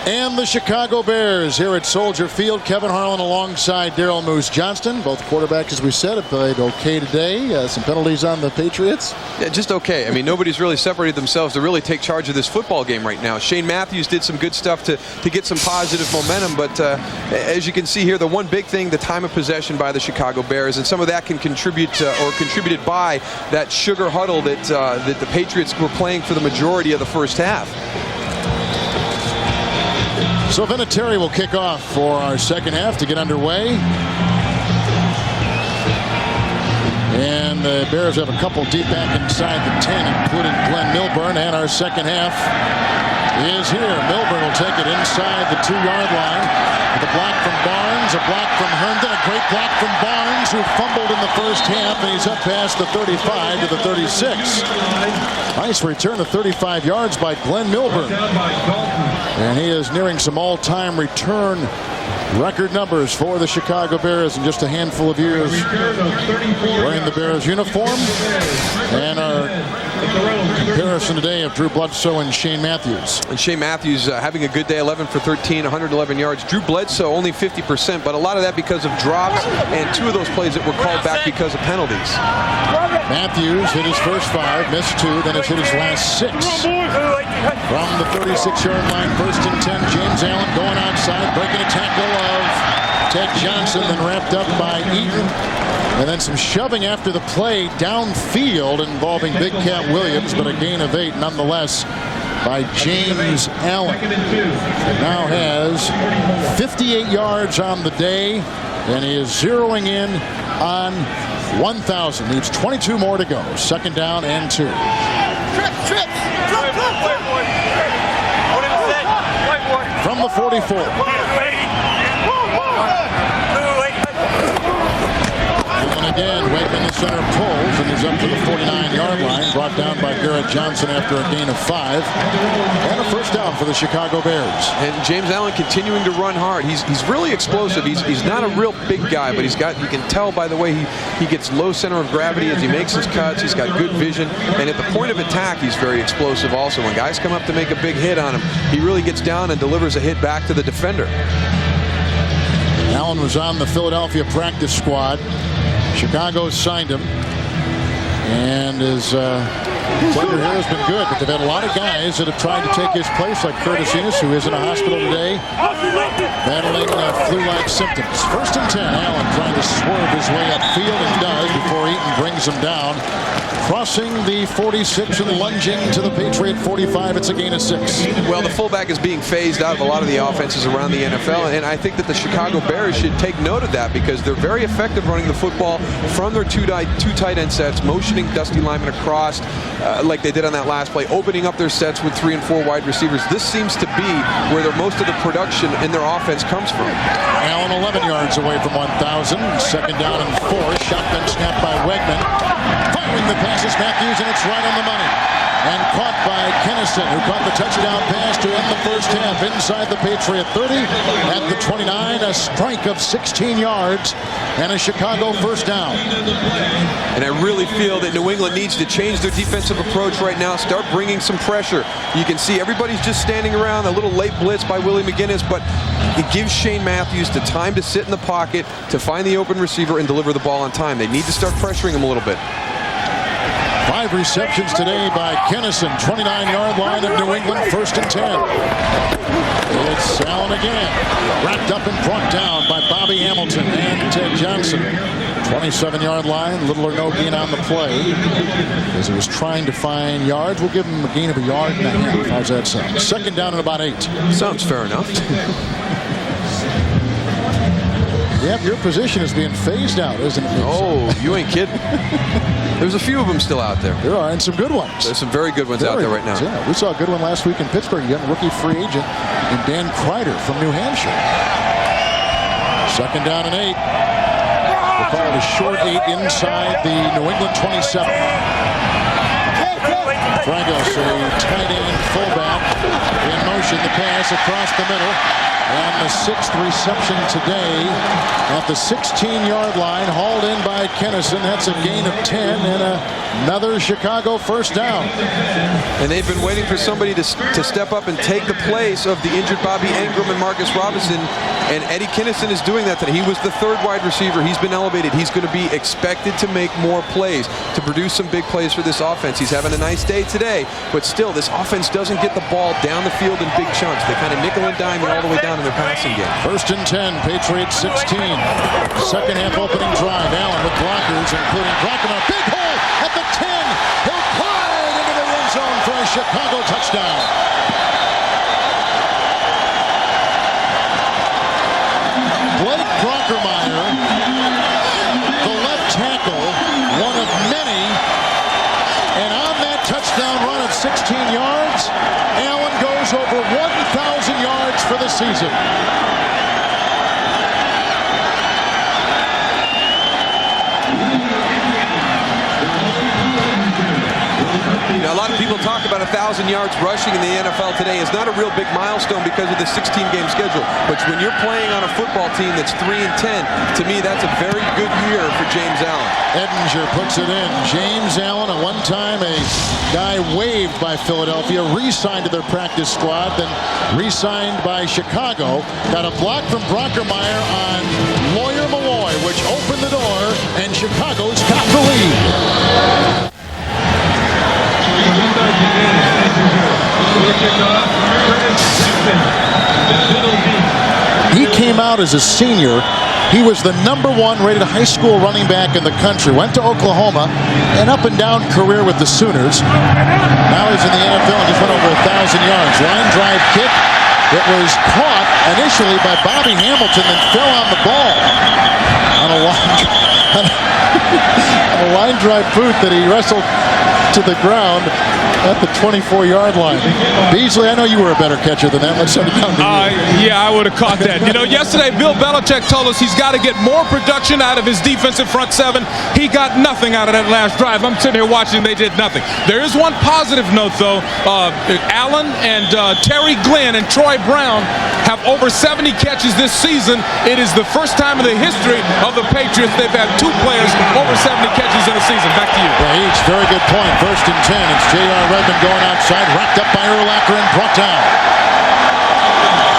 and the Chicago Bears here at Soldier Field. Kevin Harlan alongside Daryl Moose Johnston. Both quarterbacks, as we said, have played okay today. Some penalties on the Patriots. Yeah, just okay. I mean, nobody's really separated themselves to really take charge of this football game right now. Shane Matthews did some good stuff to get some positive momentum, but as you can see here, the one big thing, the time of possession by the Chicago Bears, and some of that can contribute or contributed by that sugar huddle that the Patriots were playing for the majority of the first half. So Vinatieri will kick off for our second half to get underway. And the Bears have a couple deep back inside the 10, including Glenn Milburn. And our second half is here. Milburn will take it inside the 2-yard line. With a block from Barnes, a block from Herndon, a great block from Barnes, who fumbled in the first half, and he's up past the 35 to the 36. Nice return of 35 yards by Glenn Milburn. And he is nearing some all-time return record numbers for the Chicago Bears in just a handful of years wearing the Bears uniform. And our comparison today of Drew Bledsoe and Shane Matthews. And Shane Matthews having a good day, 11 for 13, 111 yards. Drew Bledsoe only 50%, but a lot of that because of drops and 2 of those plays that were called back because of penalties. Matthews hit his first 5, missed 2, then has hit his last 6. From the 36-yard line, 1st and 10, James Allen going outside, breaking a tackle of Ted Johnson, then wrapped up by Eaton. And then some shoving after the play downfield involving Big Cat Williams, but a gain of 8 nonetheless by James Allen. Now has 58 yards on the day, and he is zeroing in on 1,000. Needs 22 more to go. 2nd down and 2. From the 44. And again, Wakeman, the center, pulls, and he's up to the 49-yard line, brought down by Garrett Johnson after a gain of 5. And a first down for the Chicago Bears. And James Allen continuing to run hard. He's really explosive. He's not a real big guy, but you can tell by the way he gets low center of gravity as he makes his cuts. He's got good vision. And at the point of attack, he's very explosive also. When guys come up to make a big hit on him, he really gets down and delivers a hit back to the defender. Allen was on the Philadelphia practice squad. Chicago signed him, and his tenure here has been good, but they've had a lot of guys that have tried to take his place, like Curtis Enos, who is in a hospital today, battling flu-like symptoms. 1st and 10, Allen trying to swerve his way upfield, and does before Eaton brings him down. Crossing the 46 and lunging to the Patriot 45. It's a gain of 6. Well, the fullback is being phased out of a lot of the offenses around the NFL, and I think that the Chicago Bears should take note of that because they're very effective running the football from their two tight end sets, motioning Dusty Lyman across like they did on that last play, opening up their sets with 3 and 4 wide receivers. This seems to be where most of the production in their offense comes from. Allen 11 yards away from 1,000. 2nd down and 4. Shotgun snap by Wegman. Firing the pass is Matthews, and it's right on the money. and caught by Kinnison, who caught the touchdown pass to end the first half inside the Patriot 30 at the 29. A strike of 16 yards and a Chicago first down. And I really feel that New England needs to change their defensive approach right now, start bringing some pressure. You can see everybody's just standing around, a little late blitz by Willie McGinnis, but it gives Shane Matthews the time to sit in the pocket, to find the open receiver and deliver the ball on time. They need to start pressuring him a little bit. 5 receptions today by Kinnison. 29-yard line of New England, 1st and 10. It's Allen again. Wrapped up and brought down by Bobby Hamilton and Ted Johnson. 27-yard line, little or no gain on the play. As he was trying to find yards, we'll give him a gain of 1.5 yards. How's that sound? 2nd down and about 8. Sounds fair enough. Yep, your position is being phased out, isn't it? Oh, you ain't kidding. There's a few of them still out there. There are, and some good ones. There's some very good ones out there right now. Yeah, we saw a good one last week in Pittsburgh. Young rookie free agent in Dan Kreider from New Hampshire. 2nd down and 8. We'll call it a short 8 inside the New England 27. Fragos, a tight end fullback, in motion. The pass across the middle. And the 6th reception today at the 16-yard line, hauled in by Kinnison. That's a gain of 10 and another Chicago first down. And they've been waiting for somebody to step up and take the place of the injured Bobby Engram and Marcus Robinson. And Eddie Kinnison is doing that today. He was the 3rd wide receiver. He's been elevated. He's going to be expected to make more plays, to produce some big plays for this offense. He's having a nice day today, but still, this offense doesn't get the ball down the field in big chunks. They kind of nickel and dime it all the way down in their passing game. 1st and 10, Patriots 16. 2nd half opening drive. Allen with blockers, including blocking a big hole at the 10. He'll glide into the end zone for a Chicago touchdown. Blake Brockermeyer, the left tackle, one of many. And on that touchdown run of 16 yards, Allen goes over 1,000 yards for the season. Now, a lot of people talk about 1,000 yards rushing in the NFL today. It's not a real big milestone because of the 16-game schedule. But when you're playing on a football team that's 3-10, to me, that's a very good year for James Allen. Edinger puts it in. James Allen, at one time a guy waived by Philadelphia, re-signed to their practice squad, then re-signed by Chicago. Got a block from Brockermeyer on Lawyer Malloy, which opened the door, and Chicago's got the lead. He came out as a senior. He was the #1 rated high school running back in the country. Went to Oklahoma, an up and down career with the Sooners. Now he's in the NFL and just went over 1,000 yards. Line drive kick. It was caught initially by Bobby Hamilton, then fell on the ball on a line drive boot that he wrestled to the ground at the 24-yard line. Beasley, I know you were a better catcher than that. Let's send it down to you. Yeah, I would have caught that. You know, yesterday Bill Belichick told us he's got to get more production out of his defensive front 7. He got nothing out of that last drive. I'm sitting here watching. They did nothing. There is one positive note, though. Allen and Terry Glenn and Troy Brown have over 70 catches this season. It is the first time in the history of the Patriots they've had 2 players over 70 catches in a season. Back to you. Well, each very good point. 1st and 10. It's J.R. Redmond going outside, wrapped up by Urlacher and brought down.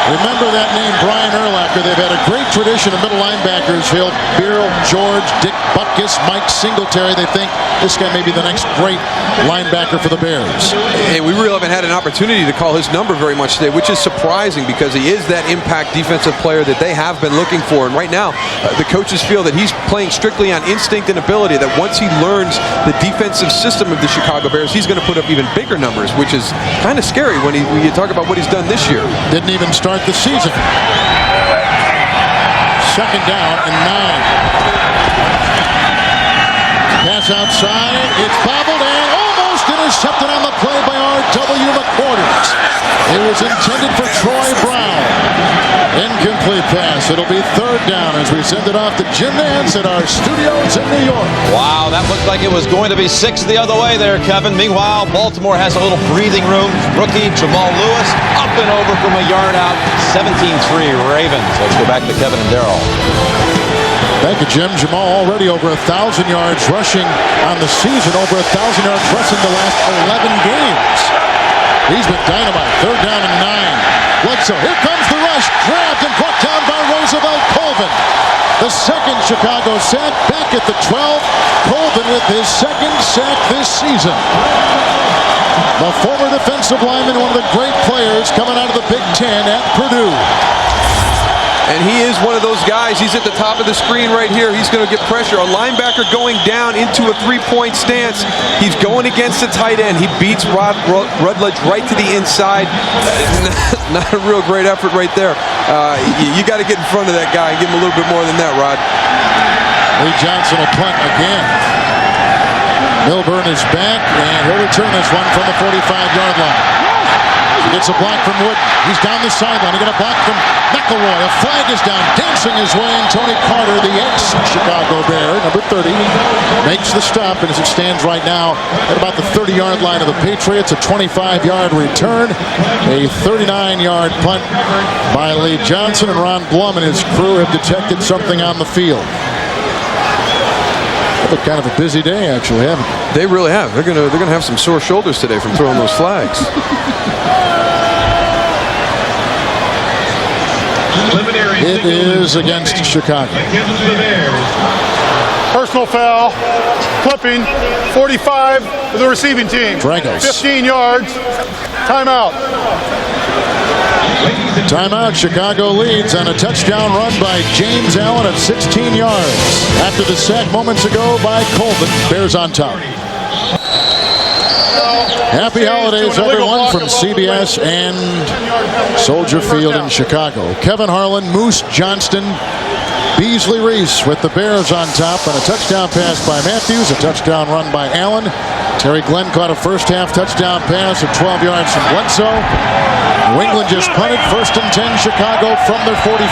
Remember that name, Brian Urlacher. They've had a great tradition of middle linebackers. Phil Beal, George, Dick Butkus, Mike Singletary. They think this guy may be the next great linebacker for the Bears. And we really haven't had an opportunity to call his number very much today, which is surprising because he is that impact defensive player that they have been looking for. And right now, the coaches feel that he's playing strictly on instinct and ability, that once he learns the defensive system of the Chicago Bears, he's going to put up even bigger numbers, which is kind of scary when you talk about what he's done this year. Didn't even start the season. 2nd down and 9. Pass outside. It's bobbled and almost intercepted on the play by R.W. McQuarters. It was intended for Troy Brown. Incomplete pass. It'll be third down as we send it off to Jim Nance at our studios in New York. Wow, that looked like it was going to be 6 the other way there, Kevin. Meanwhile, Baltimore has a little breathing room. Rookie Jamal Lewis up and over from a yard out. 17-3 Ravens. Let's go back to Kevin and Darryl. Thank you, Jim. Jamal already over 1,000 yards rushing on the season. Over 1,000 yards rushing the last 11 games. He's been dynamite. Third down and 9. Bledsoe. Here comes the rush. Grabbed and brought down by Roosevelt Colvin. The second Chicago sack back at the 12. Colvin with his second sack this season. The former defensive lineman, one of the great players coming out of the Big Ten at Purdue. And he is one of those guys. He's at the top of the screen right here. He's going to get pressure. A linebacker going down into a three-point stance. He's going against the tight end. He beats Rutledge right to the inside. Not a real great effort right there. You got to get in front of that guy and give him a little bit more than that, Rod. Lee Johnson will punt again. Milburn is back, and he'll return this one from the 45-yard line. He gets a block from Wooden. He's down the sideline. He got a block from McElroy. A flag is down. Dancing his way in. Tony Carter, the ex-Chicago Bear, number 30, makes the stop. And as it stands right now at about the 30-yard line of the Patriots, a 25-yard return. A 39-yard punt by Lee Johnson. And Ron Blum and his crew have detected something on the field. But kind of a busy day, actually, haven't they? They really have. They're gonna have some sore shoulders today from throwing those flags. It is against Chicago. Personal foul, clipping, 45 for the receiving team. Dragos. 15 yards, timeout. Timeout. Chicago leads on a touchdown run by James Allen of 16 yards. After the sack moments ago by Colvin. Bears on top. Happy holidays, everyone, from CBS and Soldier Field in Chicago. Kevin Harlan, Moose Johnston, Beasley Reese with the Bears on top on a touchdown pass by Matthews, a touchdown run by Allen. Terry Glenn caught a first-half touchdown pass of 12 yards from Bledsoe. New England just punted. 1st and 10, Chicago from their 45.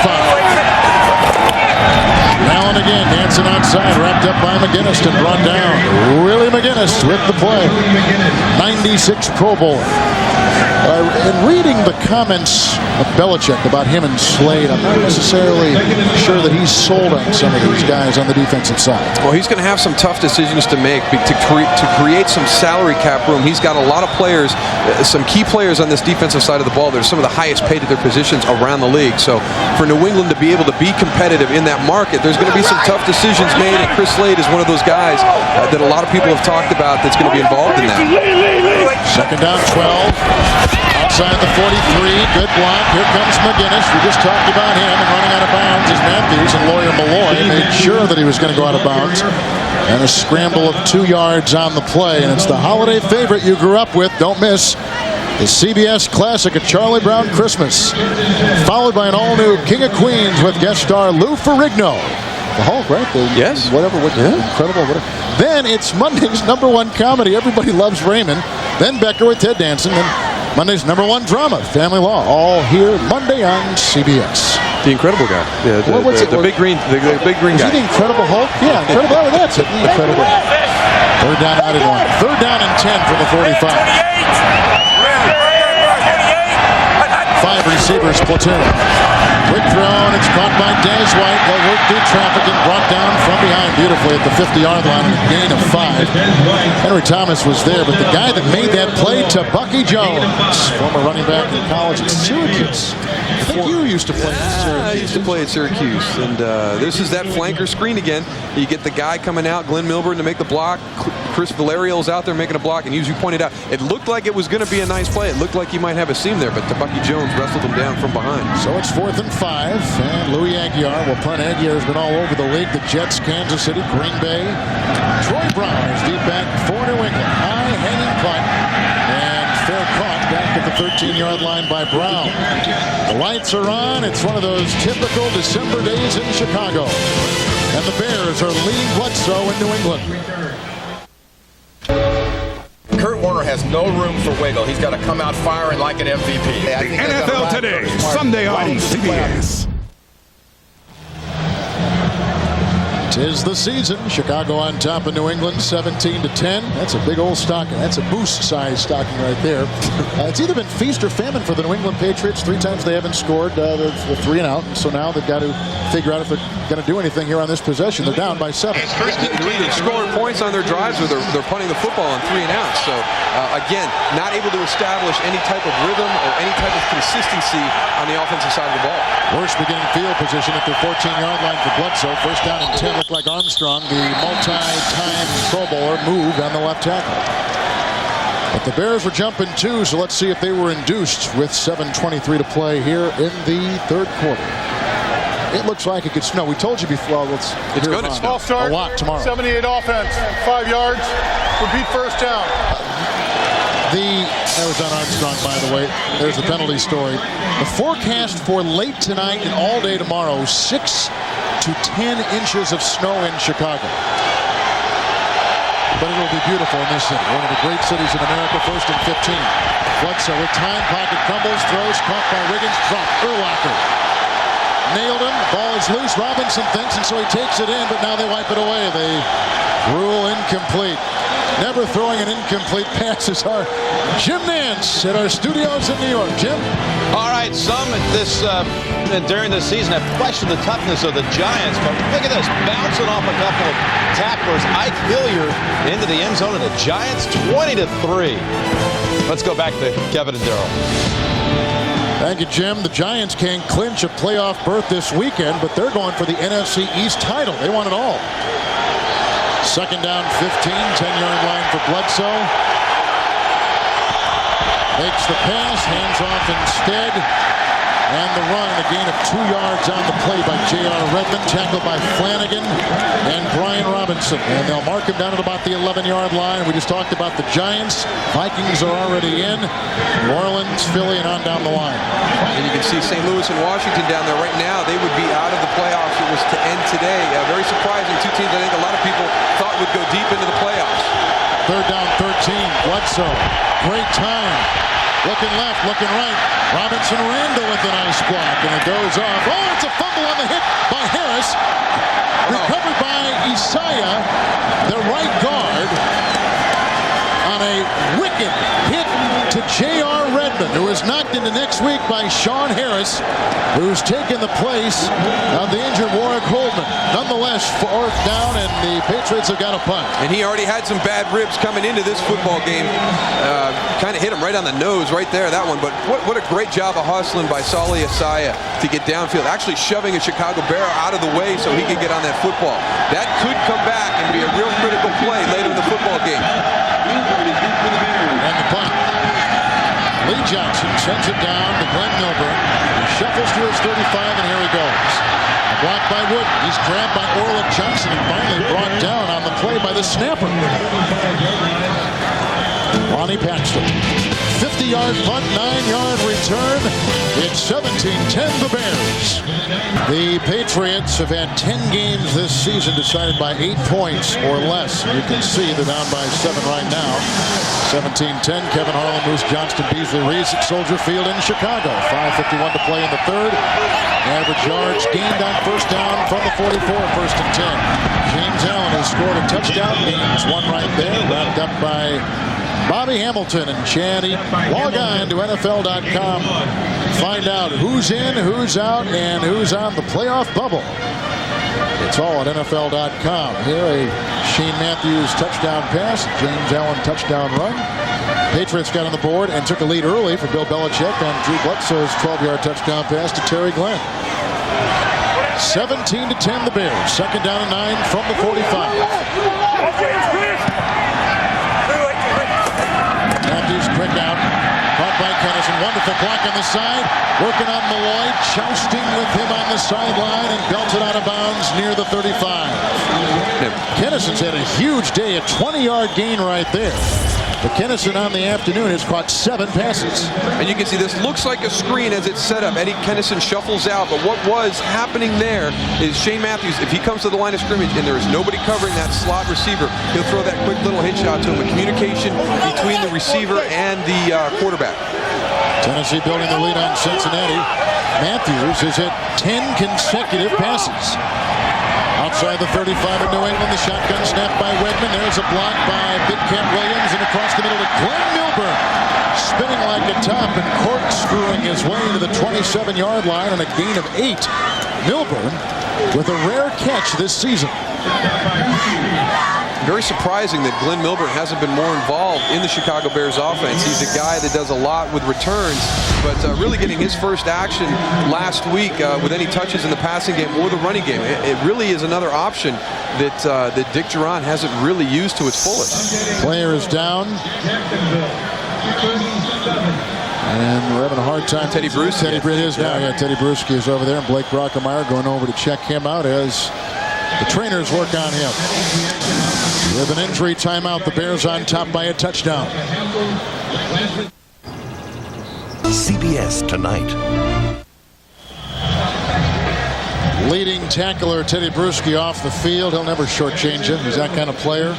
Allen again, dancing outside, wrapped up by McGinnis and brought down. Willie McGinnis with the play. 96 Pro Bowl. In reading the comments of Belichick about him and Slade, I'm not necessarily sure that he's sold on some of these guys on the defensive side. Well, he's going to have some tough decisions to make to create some salary cap room. He's got a lot of players, some key players on this defensive side of the ball. They're some of the highest paid at their positions around the league. So for New England to be able to be competitive in that market, there's going to be some tough decisions made. And Chris Slade is one of those guys that a lot of people have talked about that's going to be involved in that. 2nd down, 12. Outside the 43, good block. Here comes McGinnis. We just talked about him, and running out of bounds is Matthews, and Lawyer Malloy made sure that he was going to go out of bounds. And a scramble of 2 yards on the play, and it's the holiday favorite you grew up with. Don't miss the CBS classic, A Charlie Brown Christmas, followed by an all-new King of Queens with guest star Lou Ferrigno. The Hulk, right? Yes. Whatever. Incredible. Whatever. Then it's Monday's #1 comedy, Everybody Loves Raymond. Then Becker with Ted Danson. Then Monday's #1 drama, Family Law. All here Monday on CBS. The Incredible Guy. Yeah, the big green guy. Is he the Incredible Hulk? Yeah, Incredible. Oh, that's it. Incredible. 3rd down, out and 1. 3rd down and 10 from the 45. 5 receivers platoon. Quick throw, and it's caught by Dez White. They'll work through traffic and brought down from behind beautifully at the 50-yard line, a gain of 5. Henry Thomas was there, but the guy that made that play to Bucky Jones, former running back in college at Syracuse. I think you used to play at Syracuse. I used to play at Syracuse, and this is that flanker screen again. You get the guy coming out, Glenn Milburn, to make the block. Chris Valerio's out there making a block, and as you pointed out, it looked like it was going to be a nice play. It looked like he might have a seam there, but Bucky Jones wrestled him down from behind. So it's 4th and 5, and Louis Aguiar will punt. Aguiar has been all over the league. The Jets, Kansas City, Green Bay. Troy Brown is deep back for New England. High hanging punt, and fair caught back at the 13-yard line by Brown. The lights are on. It's one of those typical December days in Chicago, and the Bears are leading Bledsoe in New England. Kurt Warner has no room for wiggle. He's got to come out firing like an MVP. The NFL Today, Sunday on CBS. Tis the season. Chicago on top of New England, 17-10. That's a big old stocking. That's a boost-sized stocking right there. It's either been feast or famine for the New England Patriots. 3 times they haven't scored. They're 3 and out. So now they've got to figure out if they're going to do anything here on this possession. They're down by 7. They're either scoring points on their drives or they're punting the football on 3 and out. So again, not able to establish any type of rhythm or any type of consistency on the offensive side of the ball. Worst beginning field position at the 14-yard line for Bledsoe. First down and 10. Looked like Armstrong, the multi-time Pro Bowler, moved on the left tackle. But the Bears were jumping too, so let's see if they were induced with 7:23 to play here in the third quarter. It looks like it could snow. We told you before. It's going to snow. Ball start. A lot tomorrow. 78 offense, 5 yards. Repeat first down. That was on Armstrong, by the way. There's the penalty story. The forecast for late tonight and all day tomorrow, 6 to 10 inches of snow in Chicago. But it'll be beautiful in this city. One of the great cities in America, first and 15. Bledsoe with time, pocket crumbles, throws, caught by Riggins, dropped. Urlacher nailed him. Ball is loose. Robinson thinks, and so he takes it in, but now they wipe it away. They rule incomplete. Never throwing an incomplete pass is our Jim Nance at our studios in New York. Jim? All right, some during the season have questioned the toughness of the Giants, but look at this, bouncing off a couple of tacklers. Ike Hilliard into the end zone of the Giants, 20-3. Let's go back to Kevin and Darryl. Thank you, Jim. The Giants can clinch a playoff berth this weekend, but they're going for the NFC East title. They want it all. Second down, 15, 10-yard line for Bledsoe. Makes the pass, hands off instead. And the run, a gain of 2 yards on the play by J.R. Redmond, tackled by Flanagan and Brian Robinson. And they'll mark him down at about the 11-yard line. We just talked about the Giants. Vikings are already in. New Orleans, Philly, and on down the line. And you can see St. Louis and Washington down there right now. They would be out of the playoffs if it was to end today. Very surprising. 2 teams I think a lot of people thought would go deep into the playoffs. Third down, 13. Bledsoe. Great time. Looking left, looking right. Robinson Randall with a nice block, and it goes off. Oh, it's a fumble on the hit by Harris. Recovered by Isaiah, the right guard, on a wicked hit to J.R. Redmond, who is knocked into next week by Sean Harris, who's taken the place of the injured Warwick Holdman. Nonetheless, 4th down, and the Patriots have got a punt. And he already had some bad ribs coming into this football game. Kind of hit him right on the nose right there, that one. But what a great job of hustling by Sali Isaiah to get downfield, actually shoving a Chicago Bear out of the way so he could get on that football. That could come back and be a real critical play later in the football game. And the punt. Lee Johnson sends it down to Glenn Milburn. He shuffles to his 35, and here he goes. A block by Wood. He's grabbed by Orlick Johnson and finally brought down on the play by the snapper. Ronnie Paxton. 50-yard punt, 9-yard return. It's 17-10 the Bears. The Patriots have had 10 games this season decided by 8 points or less. You can see they're down by 7 right now. 17-10. Kevin Harlan, Moose Johnston, Beasley Reese at Soldier Field in Chicago. 5:51 to play in the third. Average yards gained on first down from the 44, first and 10. James Allen has scored a touchdown. Gains 1 right there. Wrapped up by Bobby Hamilton and Channy. Log on to NFL.com. Find out who's in, who's out, and who's on the playoff bubble. It's all at NFL.com. Here a Shane Matthews touchdown pass. James Allen touchdown run. Patriots got on the board and took a lead early for Bill Belichick on Drew Bledsoe's 12-yard touchdown pass to Terry Glenn. 17-10 the Bears. Second down and 9 from the 45. Matthews quick out. Caught by Kennison. Wonderful block on the side. Working on Malloy. Jousting with him on the sideline and belted out of bounds near the 35. Kennison's had a huge day. A 20-yard gain right there. But Kennison on the afternoon has caught 7 passes. And you can see this looks like a screen as it's set up. Eddie Kennison shuffles out, but what was happening there is Shane Matthews, if he comes to the line of scrimmage and there is nobody covering that slot receiver, he'll throw that quick little hitch shot to him. A communication between the receiver and the quarterback. Tennessee building the lead on Cincinnati. Matthews has hit 10 consecutive passes. Outside the 35 of New England, the shotgun snap by Wedman. There's a block by Big Cat Williams, and across the middle to Glenn Milburn. Spinning like a top and corkscrewing his way to the 27-yard line on a gain of 8. Milburn with a rare catch this season. Very surprising that Glenn Milburn hasn't been more involved in the Chicago Bears offense. He's a guy that does a lot with returns, but really getting his first action last week with any touches in the passing game or the running game. It really is another option that Dick Jauron hasn't really used to its fullest. Player is down. And we're having a hard time. Teddy Bruschi. Teddy Bruschi is now. Yeah, Teddy Bruschi is over there, and Blake Brockemeyer going over to check him out as the trainers work on him. With an injury timeout, the Bears on top by a touchdown. CBS Tonight. Leading tackler Teddy Bruschi off the field. He'll never shortchange it. He's that kind of player.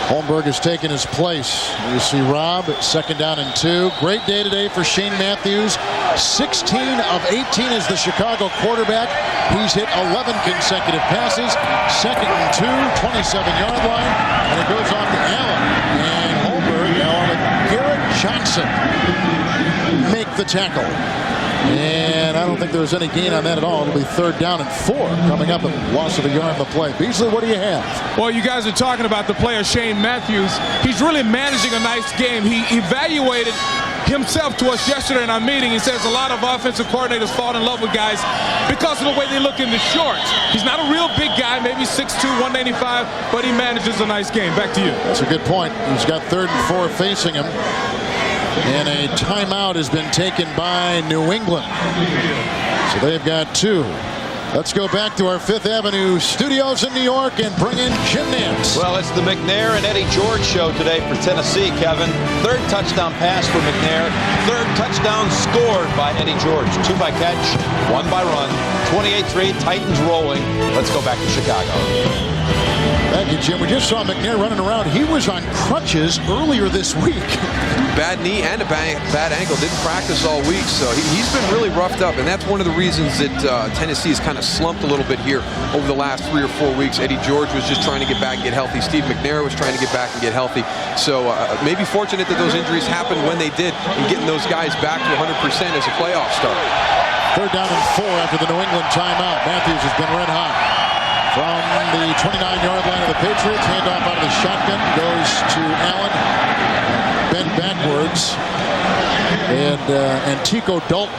Holmberg has taken his place. You see Rob at 2nd down and 2. Great day today for Shane Matthews. 16 of 18 as the Chicago quarterback. He's hit 11 consecutive passes. 2nd and 2, 27-yard line. And it goes off to Allen. And Holmberg now on Garrett Johnson make the tackle. And I don't think there was any gain on that at all. It'll be 3rd down and 4 coming up, and loss of a yard on the play. Beasley, what do you have? Well, you guys are talking about the player Shane Matthews. He's really managing a nice game. He evaluated himself to us yesterday in our meeting. He says a lot of offensive coordinators fall in love with guys because of the way they look in the shorts. He's not a real big guy, maybe 6'2", 185, but he manages a nice game. Back to you. That's a good point. He's got 3rd and 4 facing him. And a timeout has been taken by New England. So they've got 2. Let's go back to our 5th Avenue studios in New York and bring in Jim Nance. Well, it's the McNair and Eddie George show today for Tennessee, Kevin. 3rd touchdown pass for McNair. 3rd touchdown scored by Eddie George. 2 by catch, 1 by run. 28-3, Titans rolling. Let's go back to Chicago. Thank you, Jim. We just saw McNair running around. He was on crutches earlier this week. Bad knee and a bad ankle. Didn't practice all week, so he's been really roughed up, and that's one of the reasons that Tennessee has kind of slumped a little bit here over the last 3 or 4 weeks. Eddie George was just trying to get back and get healthy. Steve McNair was trying to get back and get healthy. So maybe fortunate that those injuries happened when they did, and getting those guys back to 100% as a playoff start. 3rd down and 4 after the New England timeout. Matthews has been red hot. From the 29-yard line of the Patriots, handoff out of the shotgun, goes to Allen, bent backwards, and Tico Dalton,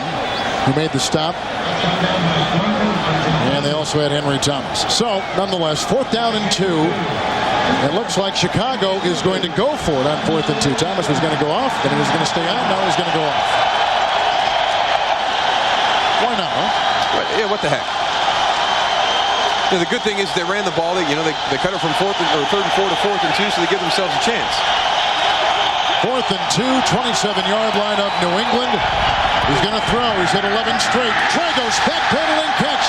who made the stop. And they also had Henry Thomas. So, nonetheless, 4th down and 2. It looks like Chicago is going to go for it on 4th and 2. Thomas was going to go off, then he was going to stay on, now he's going to go off. Why not, huh? Yeah, what the heck? Yeah, the good thing is they ran the ball. They cut it from 3rd and 4 to 4th and 2, so they give themselves a chance. 4th and 2, 27-yard line of New England. He's going to throw. He's hit 11 straight. Dragos backpedaling catch.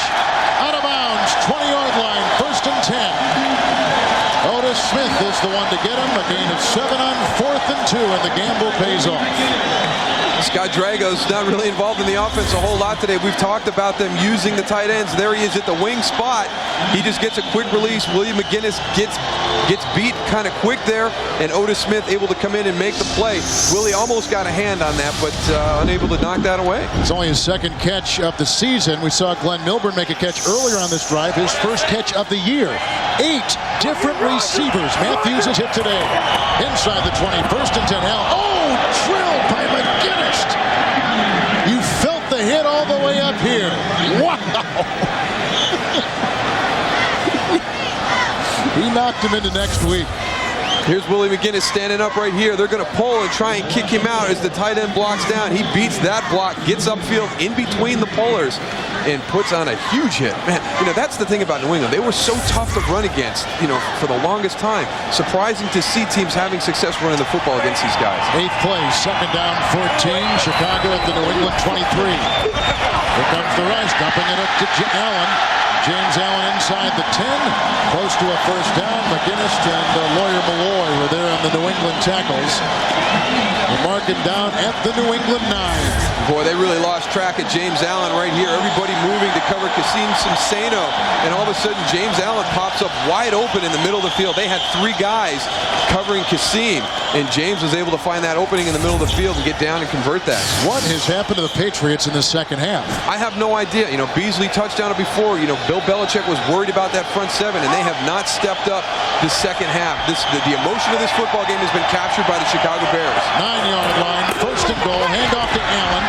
Out of bounds. 20-yard line. 1st and 10. Otis Smith is the one to get him. A gain of 7 on 4th and 2, and the gamble pays off. Scott Dragos not really involved in the offense a whole lot today. We've talked about them using the tight ends. There he is at the wing spot. He just gets a quick release. William McGinnis gets beat kind of quick there, and Otis Smith able to come in and make the play. Willie almost got a hand on that, but unable to knock that away. It's only his 2nd catch of the season. We saw Glenn Milburn make a catch earlier on this drive, his 1st catch of the year. 8 different receivers Matthews has hit today. Inside the 20, 1st and 10. Oh, drilled by McGinnis. You felt the hit all the way up here. Wow. He knocked him into next week. Here's Willie McGinnis standing up right here. They're going to pull and try and kick him out as the tight end blocks down. He beats that block, gets upfield in between the pullers, and puts on a huge hit. Man, that's the thing about New England. They were so tough to run against, for the longest time. Surprising to see teams having success running the football against these guys. 8th play, 2nd down, 14. Chicago at the New England 23. Here comes the rush, dumping it up to Allen. James Allen inside the 10, close to a first down. McGinnis and Lawyer Malloy were there on the New England tackles. They're marking down at the New England 9. Boy, they really lost track of James Allen right here. Everybody moving to cover Kasim Cimseno, and all of a sudden James Allen pops up wide open in the middle of the field. They had 3 guys covering Kasim, and James was able to find that opening in the middle of the field and get down and convert that. What has happened to the Patriots in the second half? I have no idea. Beasley touchdown before. Bill Belichick was worried about that front 7, and they have not stepped up the second half. The emotion of this football game has been captured by the Chicago Bears. 9-yard line, 1st and goal, handoff to Allen,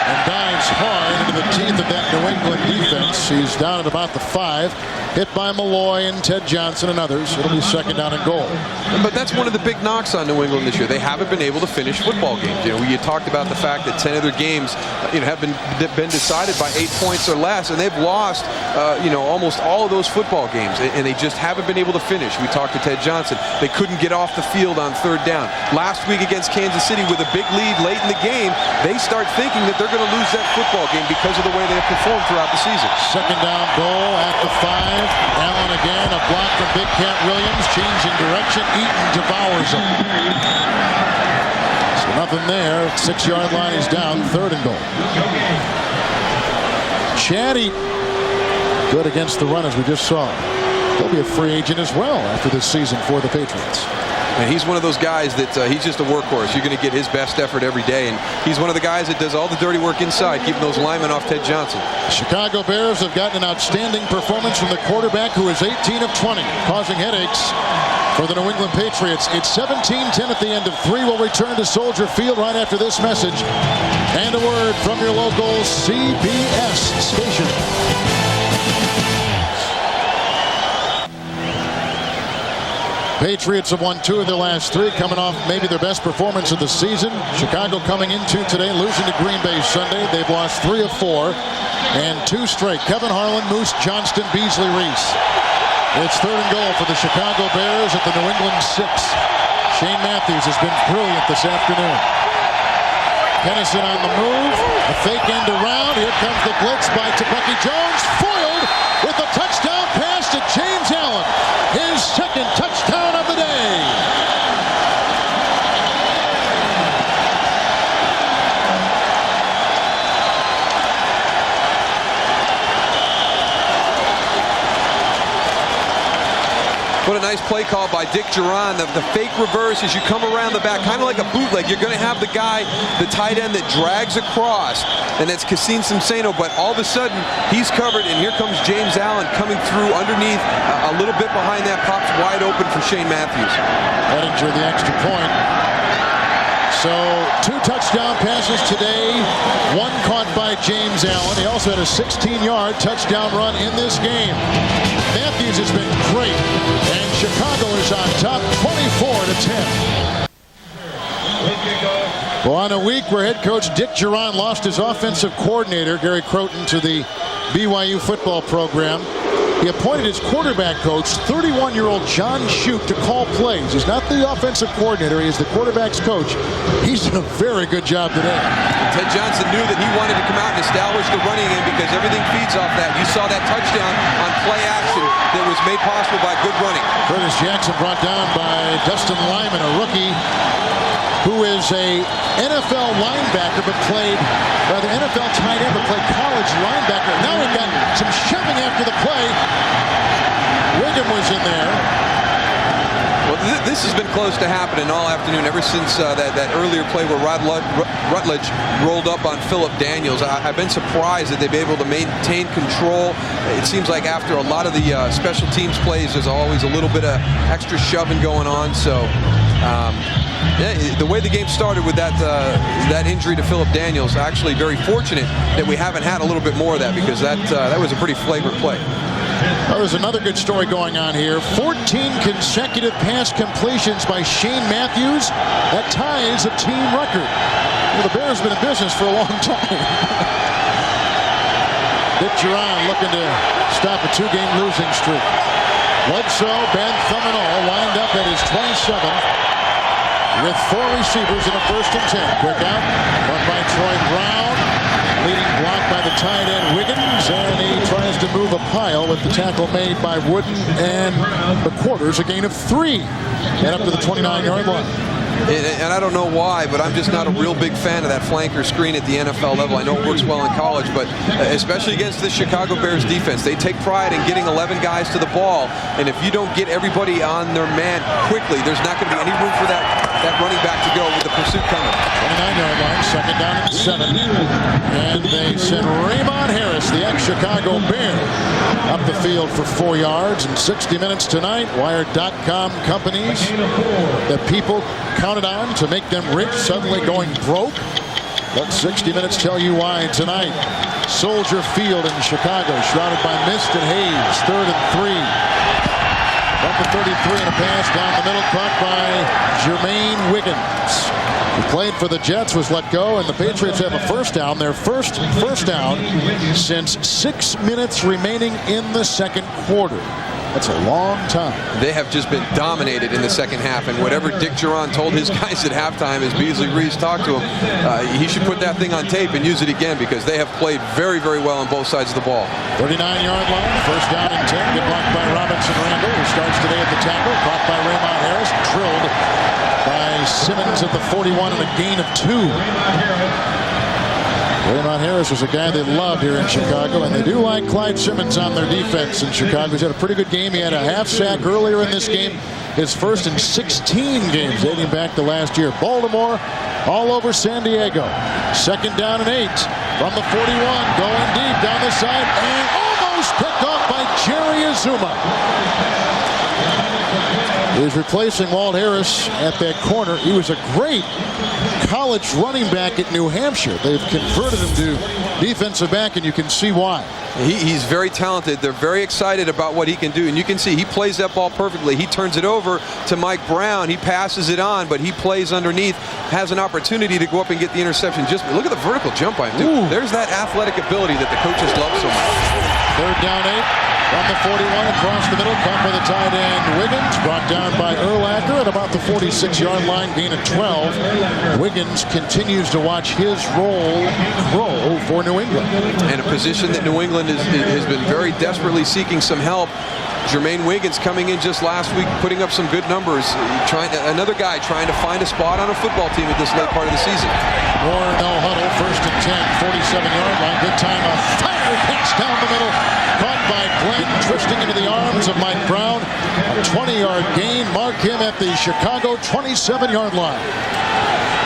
and dives hard into the teeth of that New England defense. He's down at about the 5, hit by Malloy and Ted Johnson and others. It'll be 2nd down and goal. But that's one of the big knocks on New England this year. They haven't been able to finish football games. You talked about the fact that 10 of their games, have been decided by 8 points or less, and they've lost, almost all of those football games, and they just haven't been able to finish. We talked to Ted Johnson. They couldn't get off the field on 3rd down. Last week against Kansas City with a big lead late in the game, they start thinking that they're going to lose that football game because of the way they have performed throughout the season. 2nd down goal at the 5. Allen again, a block from Big Cat Williams, changing direction. Eaton devours him. So nothing there. 6-yard line is down, 3rd and goal. Chad Eaton, good against the run as we just saw. He'll be a free agent as well after this season for the Patriots. And he's one of those guys that he's just a workhorse. You're going to get his best effort every day, and he's one of the guys that does all the dirty work inside, keeping those linemen off Ted Johnson. Chicago Bears have gotten an outstanding performance from the quarterback, who is 18 of 20, causing headaches for the New England Patriots. It's 17-10 at the end of 3. We'll return to Soldier Field right after this message and a word from your local CBS station. Patriots have won 2 of their last 3, coming off maybe their best performance of the season. Chicago coming into today, losing to Green Bay Sunday. They've lost 3 of 4 and 2 straight. Kevin Harlan, Moose Johnston, Beasley Reese. It's 3rd and goal for the Chicago Bears at the New England 6. Shane Matthews has been brilliant this afternoon. Pennison on the move, a fake end around. Here comes the blitz by Tebucky Jones, foiled with a touchdown pass to James Allen. His 2nd touchdown of the day. What a nice play call by Dick Duran. The fake reverse as you come around the back, kind of like a bootleg. You're going to have the guy, the tight end that drags across, and that's Kasim Cimseno, but all of a sudden he's covered, and here comes James Allen coming through underneath, a little bit behind that, pops wide open for Shane Matthews. Ettinger the extra point. So 2 touchdown passes today, 1 caught by James Allen. He also had a 16-yard touchdown run in this game. Matthews has been great, and Chicago is on top 24-10. Well, on a week where head coach Dick Duran lost his offensive coordinator, Gary Croton, to the BYU football program, he appointed his quarterback coach, 31-year-old John Shute, to call plays. He's not the offensive coordinator. He is the quarterback's coach. He's done a very good job today. Ted Johnson knew that he wanted to come out and establish the running game because everything feeds off that. You saw that touchdown on play action that was made possible by good running. Curtis Jackson brought down by Dustin Lyman, a rookie who is a NFL linebacker, but played, rather NFL tight end, but played college linebacker. Now we've got some shoving after the play. Wiggum was in there. Well, this has been close to happening all afternoon, ever since that earlier play where Rutledge rolled up on Philip Daniels. I've been surprised that they've been able to maintain control. It seems like after a lot of the special teams plays, there's always a little bit of extra shoving going on. So yeah, the way the game started with that injury to Philip Daniels, actually very fortunate that we haven't had a little bit more of that, because that was a pretty flagrant play. Well, there's another good story going on here. 14 consecutive pass completions by Shane Matthews. That ties a team record. Well, the Bears have been in business for a long time. Dick Duran looking to stop a 2-game losing streak. Bledsoe, bad thumb and all, lined up at his 27th with 4 receivers in a 1st and 10. Quick out, run by Troy Brown. Leading block by the tight end Wiggins, and he tries to move a pile with the tackle made by Wooden and the quarters, a gain of 3 and up to the 29-yard line. And I don't know why, but I'm just not a real big fan of that flanker screen at the NFL level. I know it works well in college, but especially against the Chicago Bears defense, they take pride in getting 11 guys to the ball, and if you don't get everybody on their man quickly, there's not going to be any room for that running back to go with the pursuit coming. 29-yard line, 2nd down and 7. And they send Raymond Harris, the ex-Chicago Bear, up the field for 4 yards in 60 minutes tonight. Wired.com companies that people counted on to make them rich, suddenly going broke. Let 60 Minutes tell you why tonight. Soldier Field in Chicago, shrouded by mist and haze. 3rd and 3. From the 33 and a pass down the middle, caught by Jermaine Wiggins. He played for the Jets, was let go, and the Patriots have a 1st down. Their first down since 6 minutes remaining in the 2nd quarter. That's a long time. They have just been dominated in the 2nd half, and whatever Dick Duran told his guys at halftime as Beasley Reeves talked to him, he should put that thing on tape and use it again because they have played very, very well on both sides of the ball. 39-yard line, 1st down and 10. Good block by Robinson Randall, who starts today at the tackle. Caught by Raymond Harris, drilled by Simmons at the 41 and a gain of 2. Raymond Harris was a guy they loved here in Chicago, and they do like Clyde Simmons on their defense in Chicago. He's had a pretty good game. He had a half sack earlier in this game, his first in 16 games dating back to last year. Baltimore all over San Diego. 2nd down and 8 from the 41, going deep down the side, and almost picked off by Jerry Azuma. He's replacing Walt Harris at that corner. He was a great college running back at New Hampshire. They've converted him to defensive back, and you can see why. He's very talented. They're very excited about what he can do, and you can see he plays that ball perfectly. He turns it over to Mike Brown. He passes it on, but he plays underneath, has an opportunity to go up and get the interception. Just look at the vertical jump by him, dude. There's that athletic ability that the coaches love so much. 3rd down 8. From the 41 across the middle, caught by the tight end Wiggins, brought down by Urlacher at about the 46-yard line, gain of 12. Wiggins continues to watch his role grow for New England. And a position that New England has been very desperately seeking some help. Jermaine Wiggins coming in just last week, putting up some good numbers. Another guy trying to find a spot on a football team at this late part of the season. More no huddle, 1st and 10, 47-yard line. Good time, a fire pass down the middle. Caught by Glenn, twisting into the arms of Mike Brown. A 20-yard gain. Mark him at the Chicago 27-yard line.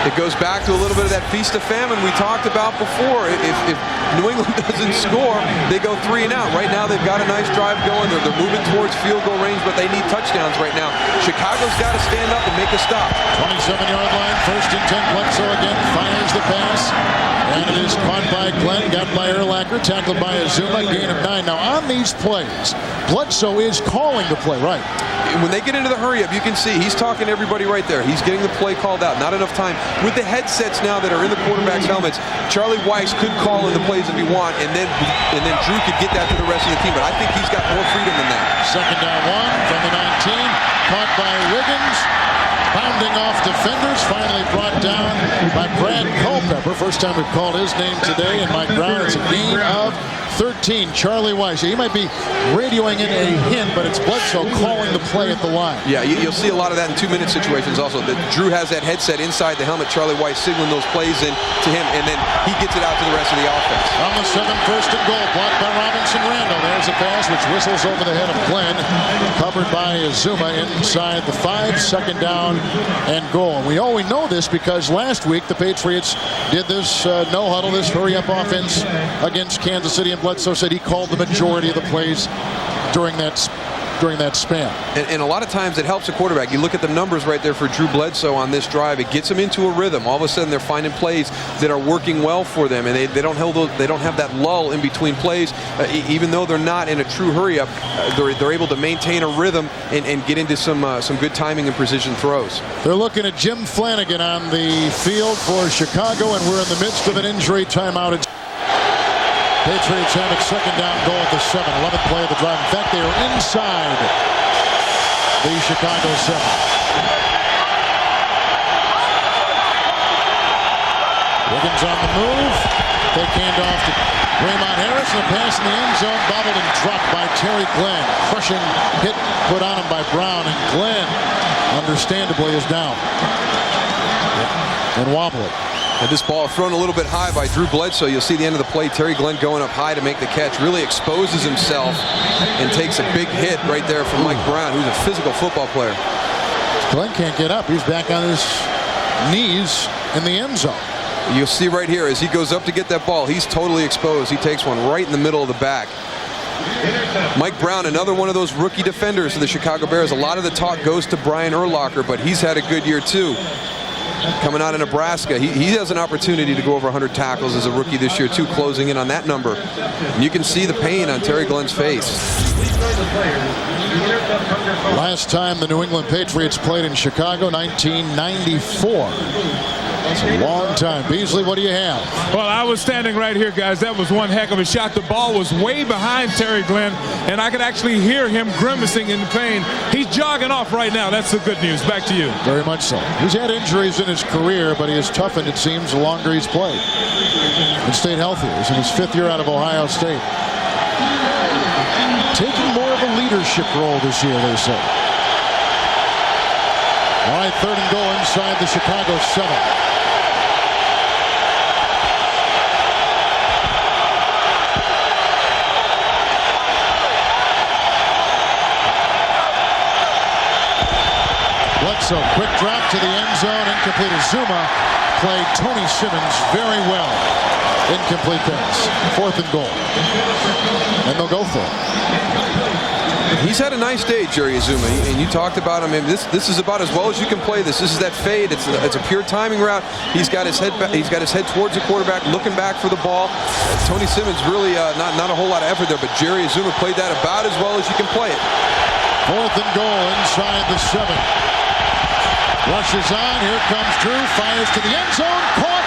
It goes back to a little bit of that feast of famine we talked about before. If New England doesn't score, they go 3 and out. Right now they've got a nice drive going. They're moving towards field goal range, but they need touchdowns right now. Chicago's got to stand up and make a stop. 27-yard line, 1st and 10. Bledsoe again fires the pass. And it is caught by Glenn, got by Urlacher, tackled by Azuma, gain of 9. Now on these plays, Bledsoe is calling the play, right? When they get into the hurry up, you can see he's talking to everybody right there. He's getting the play called out. Not enough time. With the headsets now that are in the quarterback's helmets, Charlie Weiss could call in the plays if he want, and then Drew could get that to the rest of the team. But I think he's got more freedom than that. 2nd down 1 from the 19. Caught by Wiggins. Pounding off defenders, finally brought down by Brad Culpepper. First time we've called his name today, and Mike Brown. It's a gain of 13. Charlie Weiss. He might be radioing in a hint, but it's Bledsoe calling the play at the line. Yeah, you'll see a lot of that in 2-minute situations also. Drew has that headset inside the helmet. Charlie Weiss signaling those plays in to him, and then he gets it out to the rest of the offense. On the 7, 1st and goal, blocked by Robinson Randall. There's a pass which whistles over the head of Glenn, covered by Azuma inside the 5, 2nd down and goal. And we know this because last week the Patriots did this no huddle, this hurry up offense against Kansas City, and Bledsoe said he called the majority of the plays during that span. And a lot of times it helps a quarterback. You look at the numbers right there for Drew Bledsoe on this drive. It gets them into a rhythm. All of a sudden they're finding plays that are working well for them, and they don't have that lull in between plays. Even though they're not in a true hurry up, they're able to maintain a rhythm and get into some good timing and precision throws. They're looking at Jim Flanagan on the field for Chicago, and we're in the midst of an injury timeout. Patriots have a second down goal at the 7. 11th play of the drive. In fact, they are inside the Chicago 7. Wiggins on the move. Fake handoff to Raymond Harris. And a pass in the end zone. Bobbled and dropped by Terry Glenn. Crushing hit put on him by Brown. And Glenn, understandably, is down. And wobbling. And this ball thrown a little bit high by Drew Bledsoe. You'll see the end of the play. Terry Glenn going up high to make the catch. Really exposes himself and takes a big hit right there from Mike Brown, who's a physical football player. Glenn can't get up. He's back on his knees in the end zone. You'll see right here as he goes up to get that ball, he's totally exposed. He takes one right in the middle of the back. Mike Brown, another one of those rookie defenders of the Chicago Bears. A lot of the talk goes to Brian Urlacher, but he's had a good year too. Coming out of Nebraska, he has an opportunity to go over 100 tackles as a rookie this year too, closing in on that number. And you can see the pain on Terry Glenn's face. Last time the New England Patriots played in Chicago, 1994. That's a long time. Beasley, what do you have? Well, I was standing right here, guys. That was one heck of a shot. The ball was way behind Terry Glenn, and I could actually hear him grimacing in pain. He's jogging off right now. That's the good news. Back to you. Very much so. He's had injuries in his career, but he has toughened, it seems, the longer he's played. And stayed healthy. He's in his 5th year out of Ohio State. Taking more of a leadership role this year, they say. All right, 3rd and goal inside the Chicago 7. Bledsoe, quick drop to the end zone, incomplete. Azuma played Tony Simmons very well. Incomplete pass. 4th and goal. And they'll go for it. He's had a nice day, Jerry Azuma, and you talked about him. And this is about as well as you can play this. This is that fade. It's a pure timing route. He's got his head towards the quarterback, looking back for the ball. Tony Simmons really not a whole lot of effort there, but Jerry Azuma played that about as well as you can play it. 4th and goal inside the 7. Rushes on. Here comes Drew. Fires to the end zone. Caught.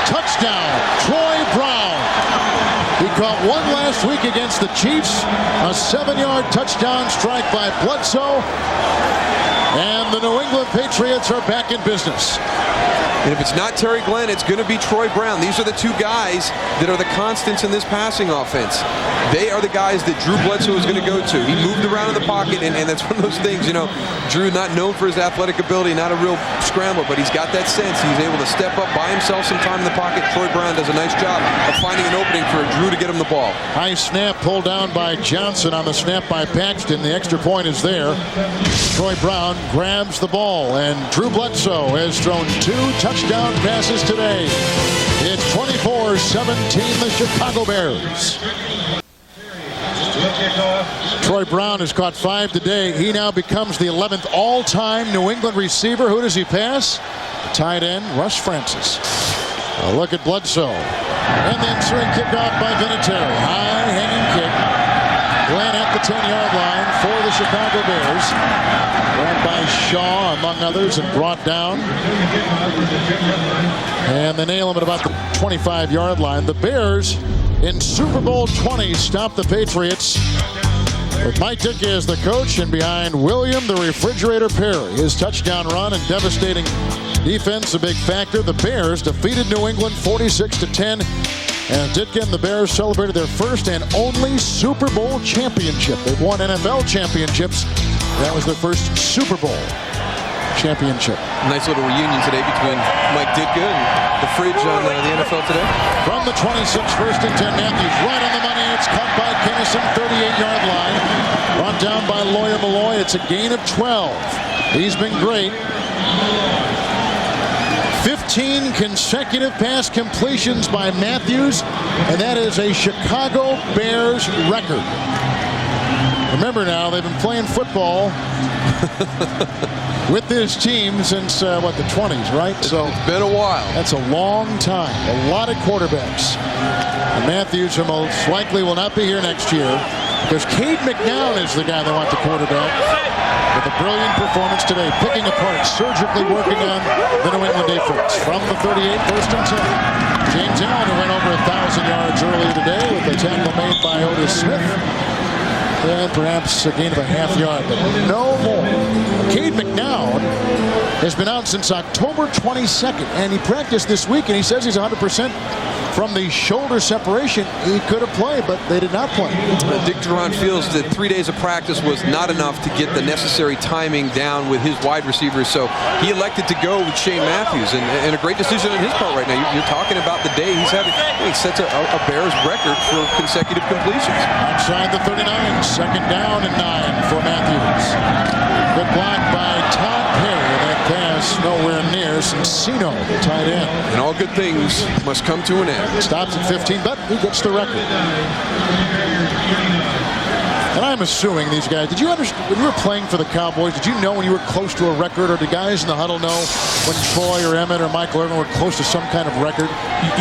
Touchdown. Troy Brown. He caught one last week against the Chiefs. A 7-yard touchdown strike by Bledsoe. And the New England Patriots are back in business. And if it's not Terry Glenn, it's going to be Troy Brown. These are the two guys that are the constants in this passing offense. They are the guys that Drew Bledsoe is going to go to. He moved around in the pocket, and that's one of those things, you know, Drew not known for his athletic ability, not a real scrambler, but he's got that sense. He's able to step up by himself sometime in the pocket. Troy Brown does a nice job of finding an opening for Drew to get him the ball. High snap pulled down by Johnson on the snap by Paxton. The extra point is there. Troy Brown grabs the ball, and Drew Bledsoe has thrown 2 touchdown passes today. It's 24-17 the Chicago Bears. Troy Brown has caught 5 today. He now becomes the 11th all-time New England receiver. Who does he pass? Tight end Russ Francis. A look at Bledsoe. And the ensuing kickoff by Vinatieri. High hanging kick. Glenn at the 10-yard line for the Chicago Bears. Grabbed by Shaw, among others, and brought down. And they nail him at about the 25-yard line. The Bears in Super Bowl 20 stop the Patriots with Mike Ditka as the coach, and behind William the Refrigerator Perry. His touchdown run and devastating defense a big factor. The Bears defeated New England 46-10. And Ditka and the Bears celebrated their first and only Super Bowl championship. They've won NFL championships. That was their first Super Bowl championship. Nice little reunion today between Mike Ditka and the Fridge on the NFL Today. From the 26, 1st and 10, Matthews right on the money. It's caught by Kinnison, 38-yard line. Brought down by Lawyer Malloy. It's a gain of 12. He's been great. 15 consecutive pass completions by Matthews, and that is a Chicago Bears record. Remember now, they've been playing football with this team since, the 20s, right? So it's been a while. That's a long time. A lot of quarterbacks. And Matthews, who most likely will not be here next year, because Cade McNown is the guy they want the quarterback. With a brilliant performance today, picking apart, surgically working on the New England defense. efforts from the 38, first and 10. James Allen, who went over 1,000 yards earlier today with the tackle made by Otis Smith. And perhaps a gain of a half yard, but no more. Cade McNown has been out since October 22nd, and he practiced this week, and he says he's 100% from the shoulder separation. He could have played, but they did not play. Dick Duran feels that 3 days of practice was not enough to get the necessary timing down with his wide receivers, so he elected to go with Shane Matthews, and a great decision on his part right now. You're talking about the day he's having. He sets a Bears record for consecutive completions. Outside the 39, second down and 9 for Matthews. Good block by Todd Perry. That pass nowhere near Cincino, the tight end. And all good things must come to an end. Stops at 15, but he gets the record. And I'm assuming these guys, did you understand, when you were playing for the Cowboys, did you know when you were close to a record, or did guys in the huddle know when Troy or Emmett or Michael Irvin were close to some kind of record?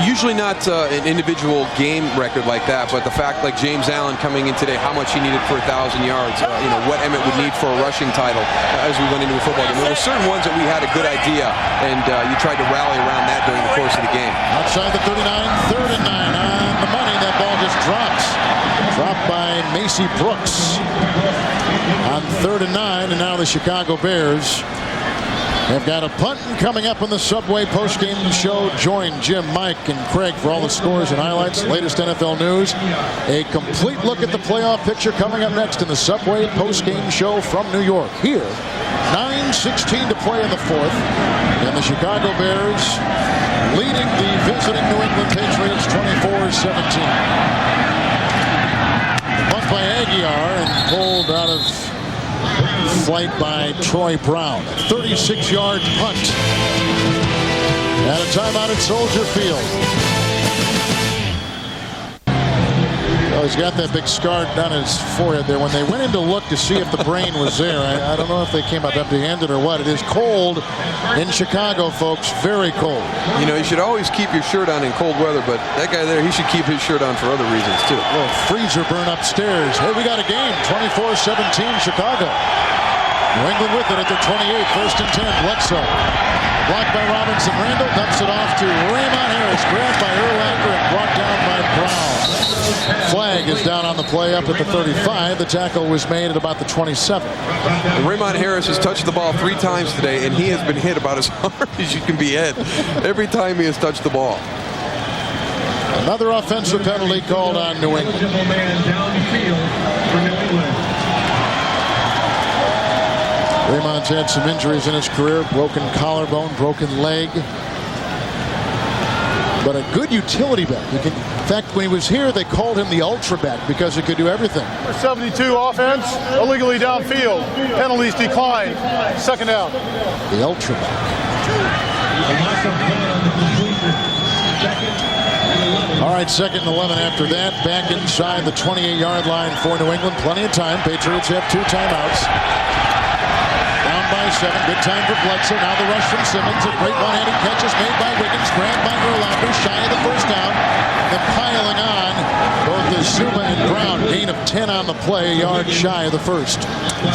Usually not an individual game record like that, but the fact, like James Allen coming in today, how much he needed for 1,000 yards, what Emmett would need for a rushing title as we went into a football game. There were certain ones that we had a good idea, and you tried to rally around that during the course of the game. Outside the 39, third and 9 on the money. That ball just drops. Dropped by Macy Brooks on 3rd and 9, and now the Chicago Bears have got a punt coming up on the Subway postgame show. Join Jim, Mike, and Craig for all the scores and highlights, latest NFL news. A complete look at the playoff picture coming up next in the Subway postgame show from New York. Here, 9:16 to play in the fourth, and the Chicago Bears leading the visiting New England Patriots 24-17. Bumped by Aguiar and pulled out of flight by Troy Brown. 36-yard punt. And a timeout at Soldier Field. Well, he's got that big scar down his forehead there. When they went in to look to see if the brain was there, I don't know if they came up empty-handed or what. It is cold in Chicago, folks. Very cold. You should always keep your shirt on in cold weather, but that guy there, he should keep his shirt on for other reasons, too. Well, freezer burn upstairs. Hey, we got a game. 24-17 Chicago. New England with it at their 28, first and 10. Bledsoe. Blocked by Robinson. Randall dumps it off to Raymond Harris. Grabbed by Urlacher and brought down by Brown. Flag is down on the play up at the 35. The tackle was made at about the 27. Raymond Harris has touched the ball 3 times today, and he has been hit about as hard as you can be hit every time he has touched the ball. Another offensive penalty called on New England. Raymond's had some injuries in his career, broken collarbone, broken leg. But a good utility back. In fact, when he was here, they called him the ultra back because he could do everything. 72 offense, illegally downfield. Penalties declined. Second down. The ultra back. All right, second and 11 after that. Back inside the 28-yard line for New England. Plenty of time. Patriots have 2 timeouts. Down by 7. Good time for Bledsoe. Now the rush from Simmons. A great one-handed catch is made by Wiggins. Grabbed by Urlacher. Shy of the first down. Then piling on. Both Zuma and Brown. Gain of 10 on the play. A yard shy of the first.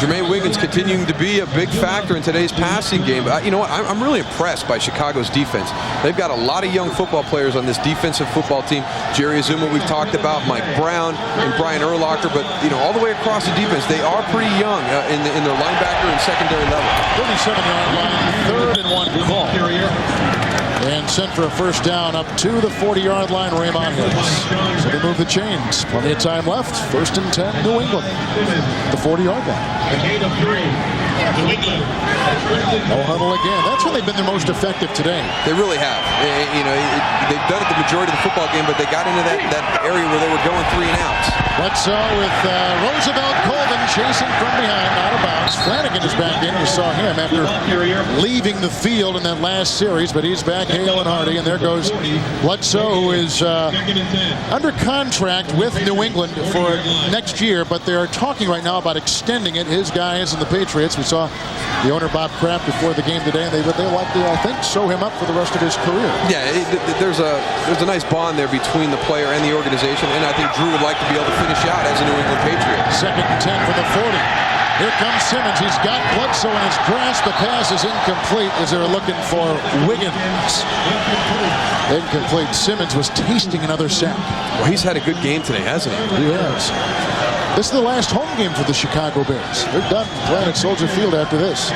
Jermaine Wiggins continuing to be a big factor in today's passing game. You know what? I'm really impressed by Chicago's defense. They've got a lot of young football players on this defensive football team. Jerry Azuma, we've talked about, Mike Brown and Brian Urlacher, but all the way across the defense, they are pretty young in their linebacker and secondary level. 37-yard line, 3rd and 1 call. And sent for a first down up to the 40-yard line, Raymond Harris. So they move the chains. Plenty of time left. 1st and 10, New England. The 40-yard line. No huddle again. That's when they've been their most effective today. They really have. They've done it the majority of the football game, but they got into that area where they were going 3 and outs. Bledsoe with Roosevelt Colvin chasing from behind, out of bounds. Flanagan is back in. You saw him after leaving the field in that last series, but he's back, Hale and Hardy, and there goes Bledsoe, who is under contract with New England for next year, but they're talking right now about extending it. His guys and the Patriots. We saw the owner, Bob Kraft, before the game today, and they like to, I think, sew him up for the rest of his career. Yeah, there's a nice bond there between the player and the organization, and I think Drew would like to be able to finish out as a New England Patriot. 2nd and 10 for the 40. Here comes Simmons. He's got Bledsoe in his grasp. The pass is incomplete as they're looking for Wiggins. Incomplete. Simmons was tasting another sack. Well, he's had a good game today, hasn't he? He has. This is the last home game for the Chicago Bears. They're done playing at Soldier Field after this.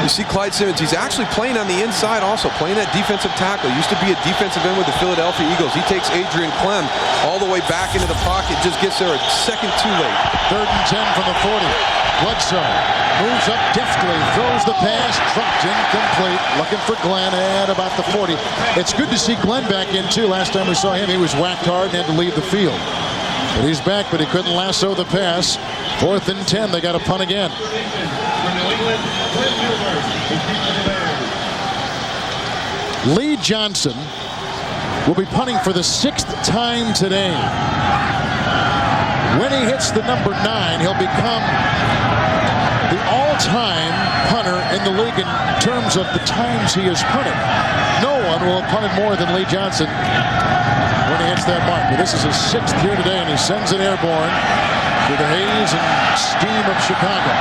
You see Clyde Simmons, he's actually playing on the inside also, playing that defensive tackle. Used to be a defensive end with the Philadelphia Eagles. He takes Adrian Clem all the way back into the pocket, just gets there a second too late. 3rd and 10 from the 40. Bledsoe moves up deftly, throws the pass, dropped incomplete. Looking for Glenn at about the 40. It's good to see Glenn back in too. Last time we saw him, he was whacked hard and had to leave the field. But he's back, but he couldn't lasso the pass. 4th and 10, they got a punt again. Lee Johnson will be punting for the 6th time today. When he hits the number 9, he'll become the all-time punter in the league in terms of the times he has punted. No one will have punted more than Lee Johnson when he hits that mark. But this is his 6th here today, and he sends it airborne to the haze and steam of Chicago.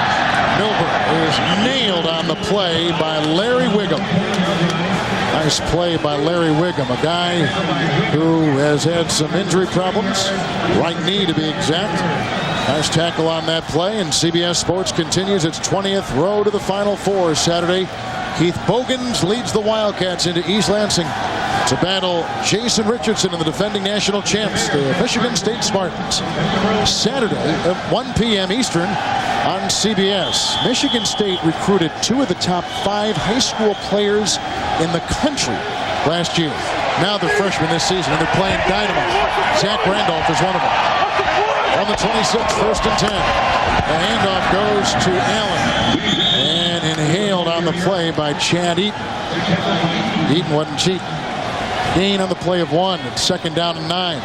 Milburn is nailed on the play by Larry Wiggum. Nice play by Larry Wiggum, a guy who has had some injury problems, right knee to be exact. Nice tackle on that play, and CBS Sports continues its 20th road to the Final Four Saturday. Keith Bogans leads the Wildcats into East Lansing to battle Jason Richardson and the defending national champs, the Michigan State Spartans. Saturday at 1 p.m. Eastern on CBS. Michigan State recruited 2 of the top 5 high school players in the country last year. Now they're freshmen this season, and they're playing dynamite. Zach Randolph is one of them. On the 26th, 1st and 10. The handoff goes to Allen. And inhaled on the play by Chad Eaton. Eaton wasn't cheap. Gain on the play of 1. It's 2nd down and 9.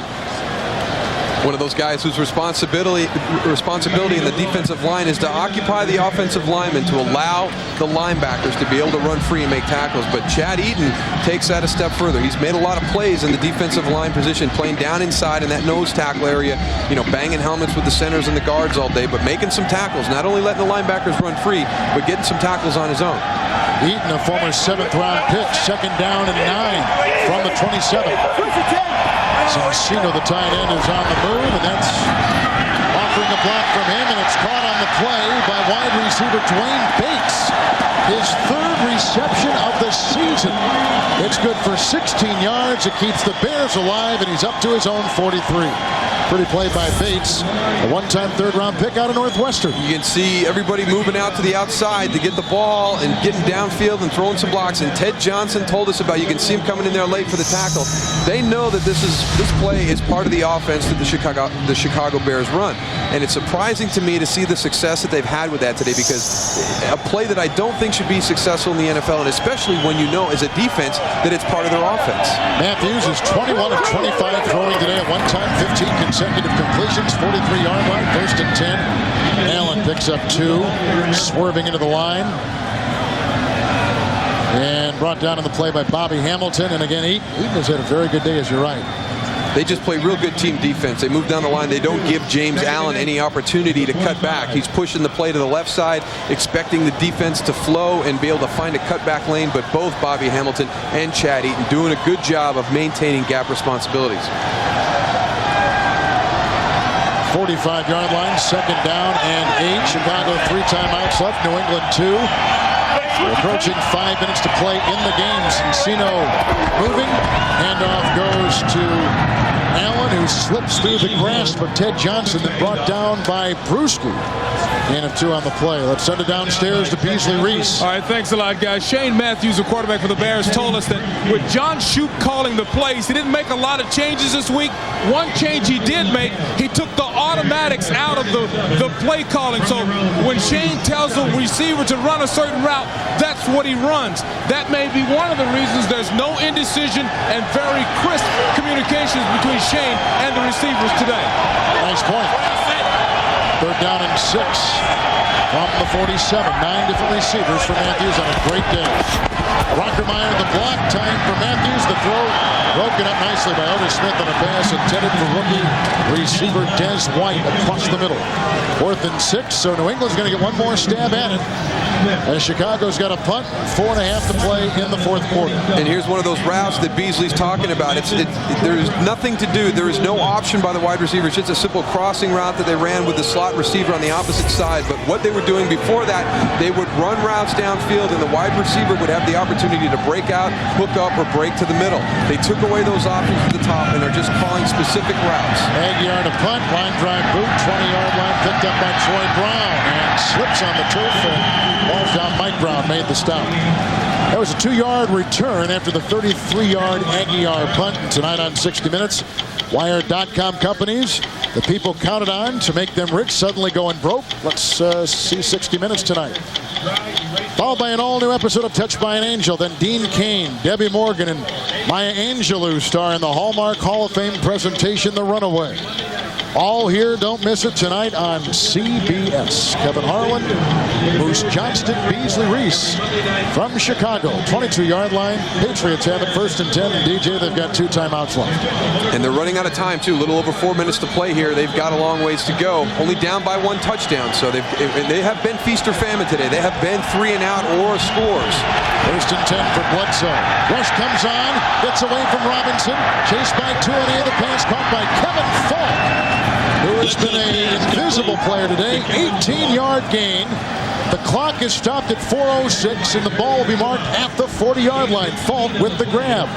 One of those guys whose responsibility in the defensive line is to occupy the offensive linemen, to allow the linebackers to be able to run free and make tackles. But Chad Eaton takes that a step further. He's made a lot of plays in the defensive line position, playing down inside in that nose tackle area, banging helmets with the centers and the guards all day, but making some tackles, not only letting the linebackers run free, but getting some tackles on his own. Eaton, a former 7th-round pick, 2nd down and 9 from the 27. Cincino, the tight end, is on the move, and that's offering a block from him, and it's caught on the play by wide receiver Dwayne Bates. His 3rd reception of the season. It's good for 16 yards. It keeps the Bears alive, and he's up to his own 43. Pretty play by Bates, a one-time 3rd-round pick out of Northwestern. You can see everybody moving out to the outside to get the ball and getting downfield and throwing some blocks. And Ted Johnson told us about, you can see him coming in there late for the tackle. They know that this play is part of the offense that the Chicago Bears run. And it's surprising to me to see the success that they've had with that today, because a play that I don't think should be successful in the NFL, and especially when you know as a defense that it's part of their offense. Matthews is 21 of 25 throwing today at one time, 15 consecutive completions, 43-yard line, 1st and 10. Allen picks up 2, swerving into the line. And brought down in the play by Bobby Hamilton. And again, Eaton has had a very good day, as you're right. They just play real good team defense. They move down the line. They don't give James Allen any opportunity to cut back. He's pushing the play to the left side, expecting the defense to flow and be able to find a cutback lane. But both Bobby Hamilton and Chad Eaton doing a good job of maintaining gap responsibilities. 45-yard line, 2nd down and 8. Chicago 3 timeouts left. New England 2. We're approaching 5 minutes to play in the game. Cincino moving. Handoff goes to Allen, who slips through the grasp of Ted Johnson, and brought down by Brewski. Gain of 2 on the play. Let's send it downstairs to Beasley Reese. All right, thanks a lot, guys. Shane Matthews, the quarterback for the Bears, told us that with John Shoup calling the plays, he didn't make a lot of changes this week. One change he did make, he took the automatics out of the play calling. So when Shane tells the receiver to run a certain route, that's what he runs. That may be one of the reasons there's no indecision and very crisp communications between Shane and the receivers today. Nice point. 3rd down and 6 from the 47. 9 different receivers for Matthews on a great day. Rockermeyer, the block, trying for Matthews. The throw broken up nicely by Otis Smith on a pass intended for rookie receiver Des White across the middle. 4th and 6, so New England's going to get one more stab at it. As Chicago's got a punt, 4.5 to play in the 4th quarter. And here's one of those routes that Beasley's talking about. There's nothing to do. There is no option by the wide receiver. It's just a simple crossing route that they ran with the slot receiver on the opposite side. But what they were doing before that, they would run routes downfield, and the wide receiver would have the opportunity to break out, hook up, or break to the middle. They took away those options at the top, and are just calling specific routes. Aguiar to punt, line drive boot, 20-yard line picked up by Troy Brown, and slips on the turf, and ball's down. Mike Brown made the stop. That was a 2-yard return after the 33-yard Aguiar punt. Tonight on 60 Minutes, Wired.com companies the people counted on to make them rich suddenly going broke. Let's see 60 Minutes tonight. Followed by an all-new episode of Touched by an Angel. Then Dean Cain, Debbie Morgan, and Maya Angelou star in the Hallmark Hall of Fame presentation, The Runaway. All here, don't miss it tonight on CBS. Kevin Harlan, Moose Johnston, Beasley Reese from Chicago. 22-yard line. Patriots have it 1st and 10. And DJ, they've got 2 timeouts left. And they're running out of time, too. A little over 4 minutes to play here. They've got a long ways to go. Only down by 1 touchdown. So they have been feast or famine today. They have been 3 and out or scores. 1st and 10 for Bledsoe. Rush comes on. Gets away from Robinson. Chased by 2 and A. The pass caught by Kevin Falk, who has been an invisible player today. 18-yard gain. The clock is stopped at 4:06, and the ball will be marked at the 40-yard line. Falk with the grab.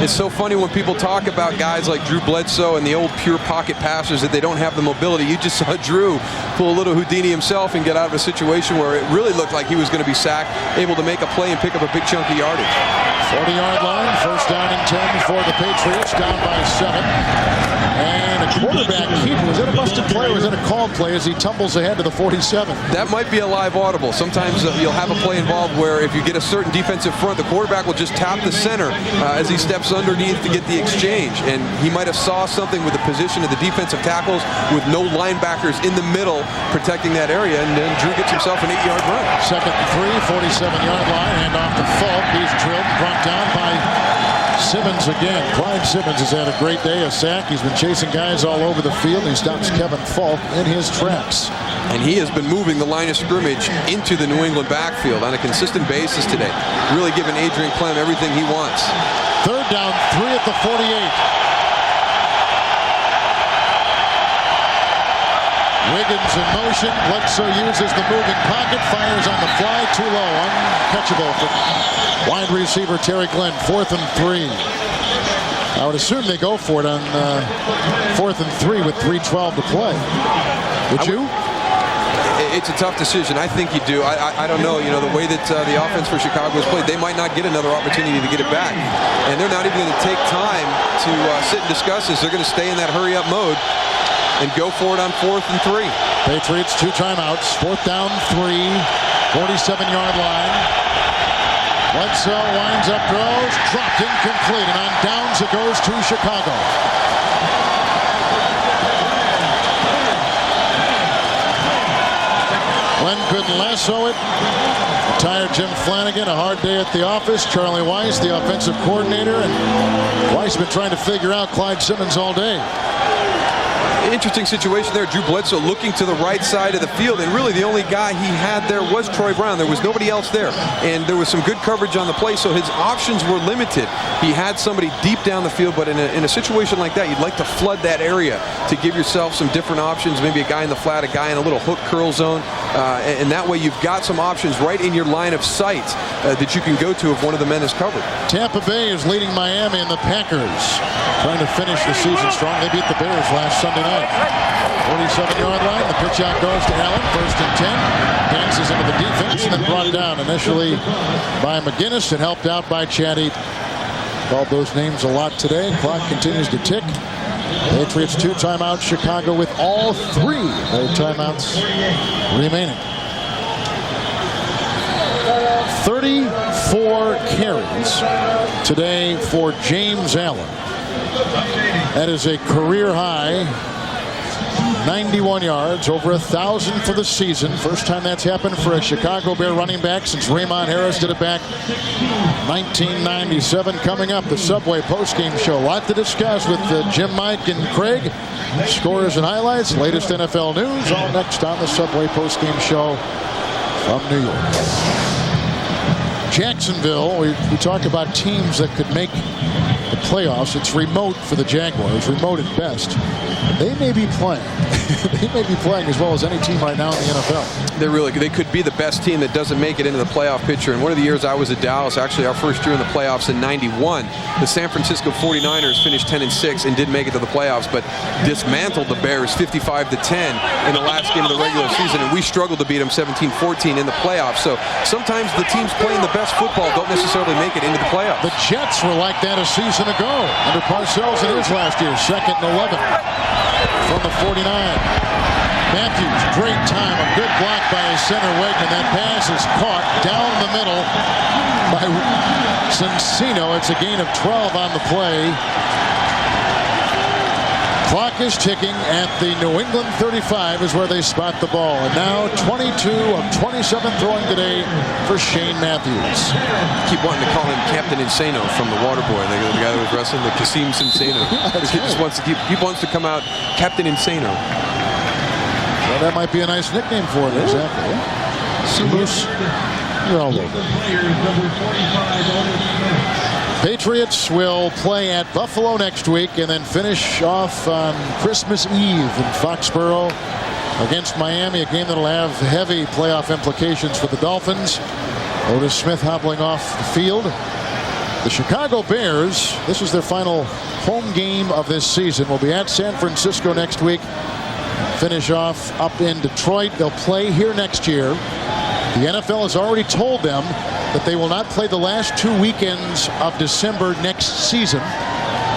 It's so funny when people talk about guys like Drew Bledsoe and the old pure pocket passers that they don't have the mobility. You just saw Drew pull a little Houdini himself and get out of a situation where it really looked like he was going to be sacked, able to make a play and pick up a big chunk of yardage. 40-yard line, 1st down and 10 for the Patriots, down by 7. And a quarterback keep. Was it a busted play or was it a called play as he tumbles ahead to the 47? That might be a live audible. Sometimes you'll have a play involved where if you get a certain defensive front, the quarterback will just tap the center as he steps underneath to get the exchange. And he might have saw something with the position of the defensive tackles with no linebackers in the middle protecting that area, and then Drew gets himself an 8-yard run. 2nd and 3, 47-yard line, hand off to Falk. He's drilled, brought down by Simmons again. Clyde Simmons has had a great day, a sack. He's been chasing guys all over the field. He stops Kevin Falk in his tracks. And he has been moving the line of scrimmage into the New England backfield on a consistent basis today. Really giving Adrian Clem everything he wants. 3rd down, 3 at the 48. Wiggins in motion. Bledsoe uses the moving pocket. Fires on the fly. Too low. Uncatchable for wide receiver Terry Glenn. 4th and 3. I would assume they go for it on 4th and 3 with 3:12 to play. Would you? It's a tough decision. I think you do. I don't know. You know, the way that the offense for Chicago has played, they might not get another opportunity to get it back. And they're not even going to take time to sit and discuss this. They're going to stay in that hurry-up mode and go for it on 4th and 3. Patriots 2 timeouts. 4th down, 3. 47-yard line. Bledsoe winds up, throws, dropped, incomplete, and on downs it goes to Chicago. Glenn couldn't lasso it. Retired Jim Flanagan, a hard day at the office. Charlie Weiss, the offensive coordinator, and Weiss has been trying to figure out Clyde Simmons all day. Interesting situation there. Drew Bledsoe looking to the right side of the field, and really the only guy he had there was Troy Brown. There was nobody else there, and there was some good coverage on the play, so his options were limited. He had somebody deep down the field, but in a situation like that, you'd like to flood that area to give yourself some different options, maybe a guy in the flat, a guy in a little hook curl zone, and that way you've got some options right in your line of sight that you can go to if one of the men is covered. Tampa Bay is leading Miami and the Packers, trying to finish the season strong. They beat the Bears last Sunday night. 47-yard line. The pitch out goes to Allen. 1st and 10. Dances into the defense and then brought down initially by McGinnis and helped out by Chad Eaton. Called those names a lot today. Clock continues to tick. Patriots 2 timeouts. Chicago with all 3 their timeouts remaining. 34 carries today for James Allen. That is a career high 91 yards, over 1,000 for the season. First time that's happened for a Chicago Bear running back since Raymond Harris did it back 1997. Coming up, the Subway postgame show. A lot to discuss with Jim, Mike, and Craig. Scores and highlights, latest NFL news, all next on the Subway postgame show from New York. Jacksonville, we talk about teams that could make the playoffs. It's remote for the Jaguars, remote at best. They may be playing. They may be playing as well as any team right now in the NFL. They could be the best team that doesn't make it into the playoff picture. And one of the years I was at Dallas, actually our first year in the playoffs in '91, the San Francisco 49ers finished 10-6 and didn't make it to the playoffs, but dismantled the Bears 55-10 in the last game of the regular season, and we struggled to beat them 17-14 in the playoffs. So sometimes the teams playing the best football don't necessarily make it into the playoffs. The Jets were like that a season ago under Parcells in his last year, 2nd and 11 from the 49. Matthews, great time, a good block by his center Wegman. That pass is caught down the middle by Cincino. It's a gain of 12 on the play. Clock is ticking at the New England 35 is where they spot the ball. And now 22 of 27 throwing today for Shane Matthews. Keep wanting to call him Captain Insano from the Waterboy, the guy that was wrestling, the Kasim Insano. He just wants to come out Captain Insano. Well, that might be a nice nickname for him, exactly. Bruce, you're all over. Patriots will play at Buffalo next week and then finish off on Christmas Eve in Foxborough against Miami, a game that will have heavy playoff implications for the Dolphins. Otis Smith hobbling off the field. The Chicago Bears, this is their final home game of this season, will be at San Francisco next week. Finish off up in Detroit. They'll play here next year. The NFL has already told them that they will not play the last 2 weekends of December next season.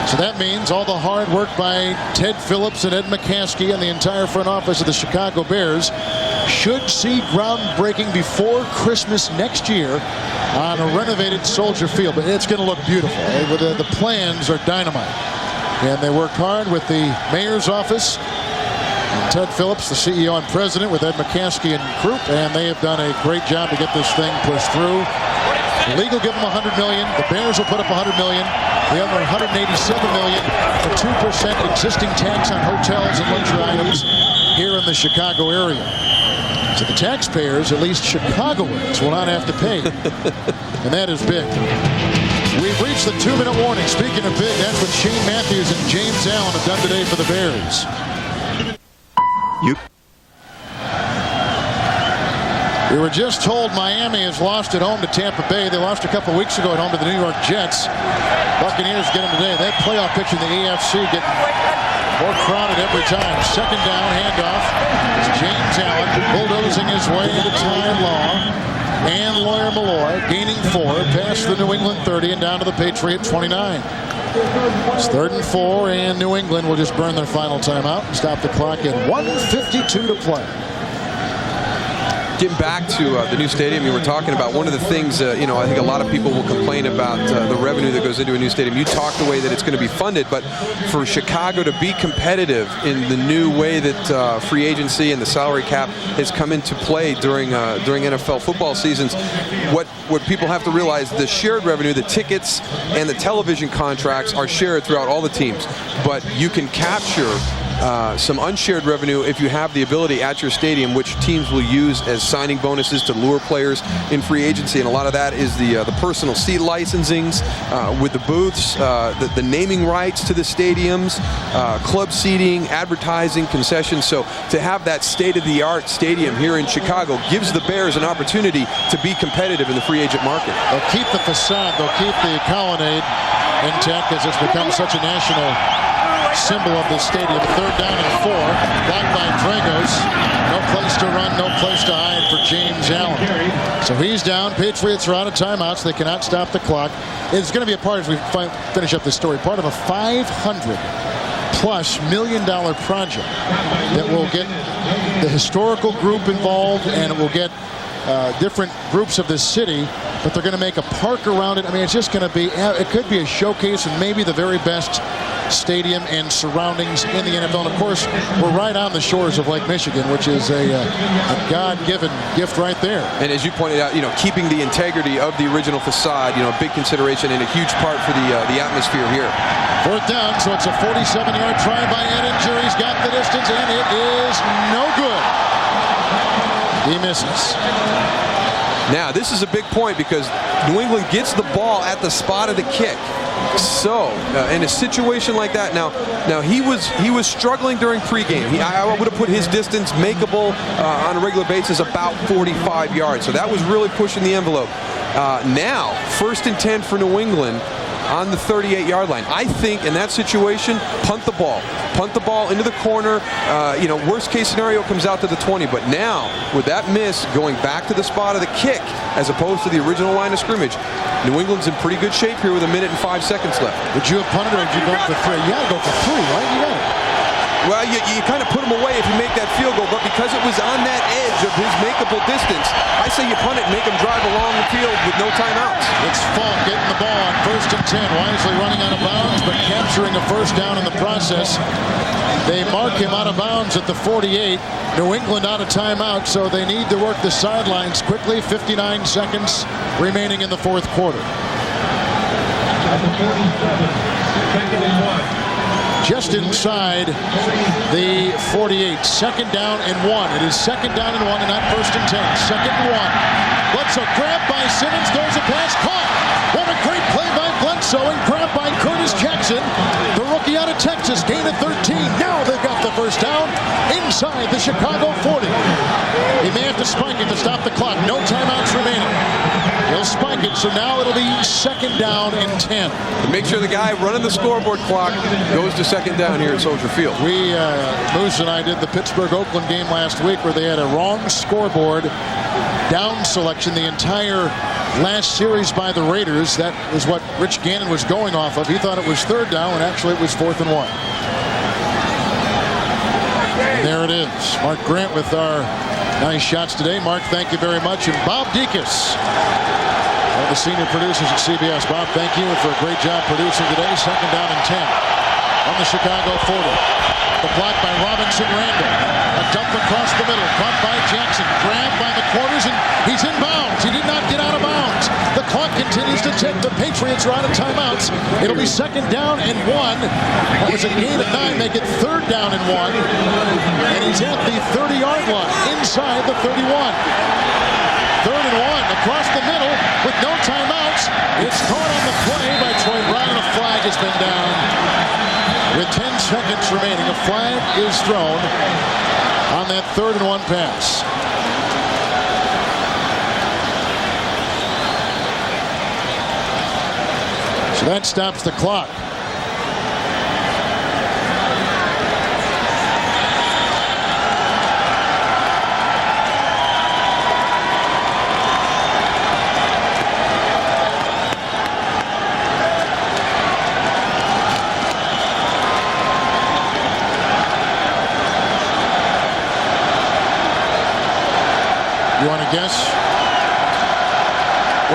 So that means all the hard work by Ted Phillips and Ed McCaskey and the entire front office of the Chicago Bears should see groundbreaking before Christmas next year on a renovated Soldier Field. But it's going to look beautiful. The plans are dynamite. And they worked hard with the mayor's office, Ted Phillips, the CEO and president, with Ed McCaskey and Croup, and they have done a great job to get this thing pushed through. The league will give them $100 million. The Bears will put up $100 million. The other $187 million for 2% existing tax on hotels and luxury items here in the Chicago area. So the taxpayers, at least Chicagoans, will not have to pay. And that is big. We've reached the 2-minute warning. Speaking of big, that's what Shane Matthews and James Allen have done today for the Bears. We were just told Miami has lost at home to Tampa Bay. They lost a couple weeks ago at home to the New York Jets. Buccaneers get them today. That playoff picture in the AFC getting more crowded every time. 2nd down, handoff. It's James Allen bulldozing his way into Ty Law and Lawyer Malloy, gaining 4, past the New England 30 and down to the Patriot 29. It's 3rd and 4, and New England will just burn their final timeout and stop the clock at 1:52 to play. Getting back to the new stadium you were talking about, one of the things, I think a lot of people will complain about the revenue that goes into a new stadium. You talk the way that it's going to be funded, but for Chicago to be competitive in the new way that free agency and the salary cap has come into play during NFL football seasons, what people have to realize, the shared revenue, the tickets and the television contracts are shared throughout all the teams, but you can capture some unshared revenue if you have the ability at your stadium, which teams will use as signing bonuses to lure players in free agency. And a lot of that is the personal seat licensings with the booths, the naming rights to the stadiums, club seating, advertising, concessions. So to have that state-of-the-art stadium here in Chicago gives the Bears an opportunity to be competitive in the free agent market. They'll keep the facade, they'll keep the colonnade intact as it's become such a national symbol of the stadium. 3rd down and 4, blocked by Dragos. No place to run, no place to hide for James Allen. So he's down. Patriots are out of timeouts. They cannot stop the clock. It's going to be a part, as we finish up this story, part of a $500+ million project that will get the historical group involved, and it will get different groups of the city, but they're going to make a park around it. I mean, it's just going to be, it could be a showcase and maybe the very best stadium and surroundings in the NFL. And of course, we're right on the shores of Lake Michigan, which is a God-given gift right there. And as you pointed out, keeping the integrity of the original facade, a big consideration and a huge part for the atmosphere here. 4th down, so it's a 47-yard try by Ettinger. He's got the distance, and it is no good. He misses. Now, this is a big point because New England gets the ball at the spot of the kick. So, in a situation like that, now he was struggling during pregame. I would have put his distance makeable on a regular basis about 45 yards. So that was really pushing the envelope. Now, 1st and 10 for New England on the 38-yard line. I think in that situation, punt the ball. Punt the ball into the corner. Worst case scenario comes out to the 20. But now, with that miss, going back to the spot of the kick as opposed to the original line of scrimmage, New England's in pretty good shape here with 1 minute and 5 seconds left. Would you have punted or did you go for 3? You got to go for 3, right? You got it. Well, you kind of put him away if you make that field goal, but because it was on that edge of his makeable distance, I say you punt it and make him drive along the field with no timeouts. It's Falk getting the ball on 1st and 10. Wisely running out of bounds, but capturing a 1st down in the process. They mark him out of bounds at the 48. New England out of timeout, so they need to work the sidelines quickly. 59 seconds remaining in the 4th quarter. Just inside the 48. 2nd down and 1. It is 2nd down and 1 and not 1st and 10. 2nd and 1. Bledsoe grabbed by Simmons. Goes a pass. Caught. What a great play by Bledsoe and grabbed by Curtis Jackson. The rookie out of Texas. Gain of 13. Now they've got the 1st down inside the Chicago 40. He may have to spike it to stop the clock. No timeouts remaining. He'll spike it, so now it'll be 2nd down and 10. Make sure the guy running the scoreboard clock goes to 2nd down here at Soldier Field. Moose and I did the Pittsburgh-Oakland game last week where they had a wrong scoreboard down selection the entire last series by the Raiders. That was what Rich Gannon was going off of. He thought it was 3rd down, and actually it was 4th and 1. And there it is. Mark Grant with our nice shots today. Mark, thank you very much. And Bob Dekas, one of the senior producers at CBS. Bob, thank you for a great job producing today. 2nd down and 10 on the Chicago 40. The block by Robinson Randall. A dump across the middle. Caught by Jackson. Grabbed by the corners, and he's in bounds. He did not get out of bounds. The clock continues to tick. The Patriots are out of timeouts. It'll be 2nd down and 1. That was a gain of 9. Make it 3rd down and 1. And he's at the 30-yard line, inside the 31. 3rd and 1 across the middle with no timeouts. It's caught on the play by Troy Brown. A flag has been down. With 10 seconds remaining, a flag is thrown on that 3rd and 1 pass. So that stops the clock. You want to guess?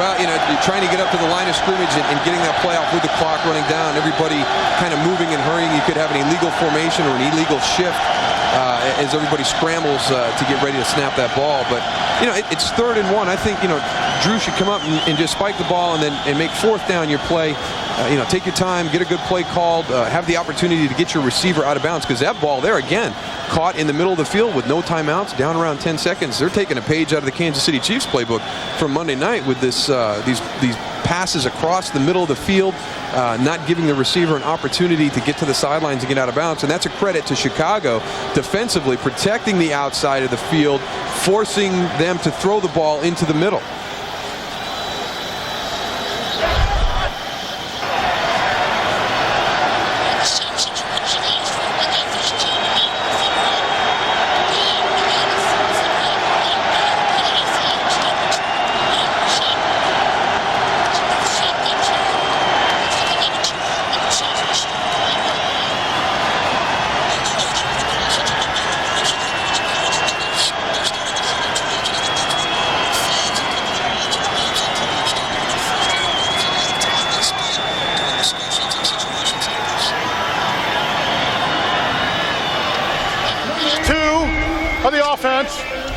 Well, you're trying to get up to the line of scrimmage and getting that play off with the clock running down, everybody kind of moving and hurrying. You could have an illegal formation or an illegal shift as everybody scrambles to get ready to snap that ball. But, it's 3rd and 1. I think, Drew should come up and just spike the ball and make 4th down your play. Take your time, get a good play called, have the opportunity to get your receiver out of bounds, because that ball there, again, caught in the middle of the field with no timeouts, down around 10 seconds. They're taking a page out of the Kansas City Chiefs playbook from Monday night with these passes across the middle of the field, not giving the receiver an opportunity to get to the sidelines and get out of bounds. And that's a credit to Chicago defensively, protecting the outside of the field, forcing them to throw the ball into the middle.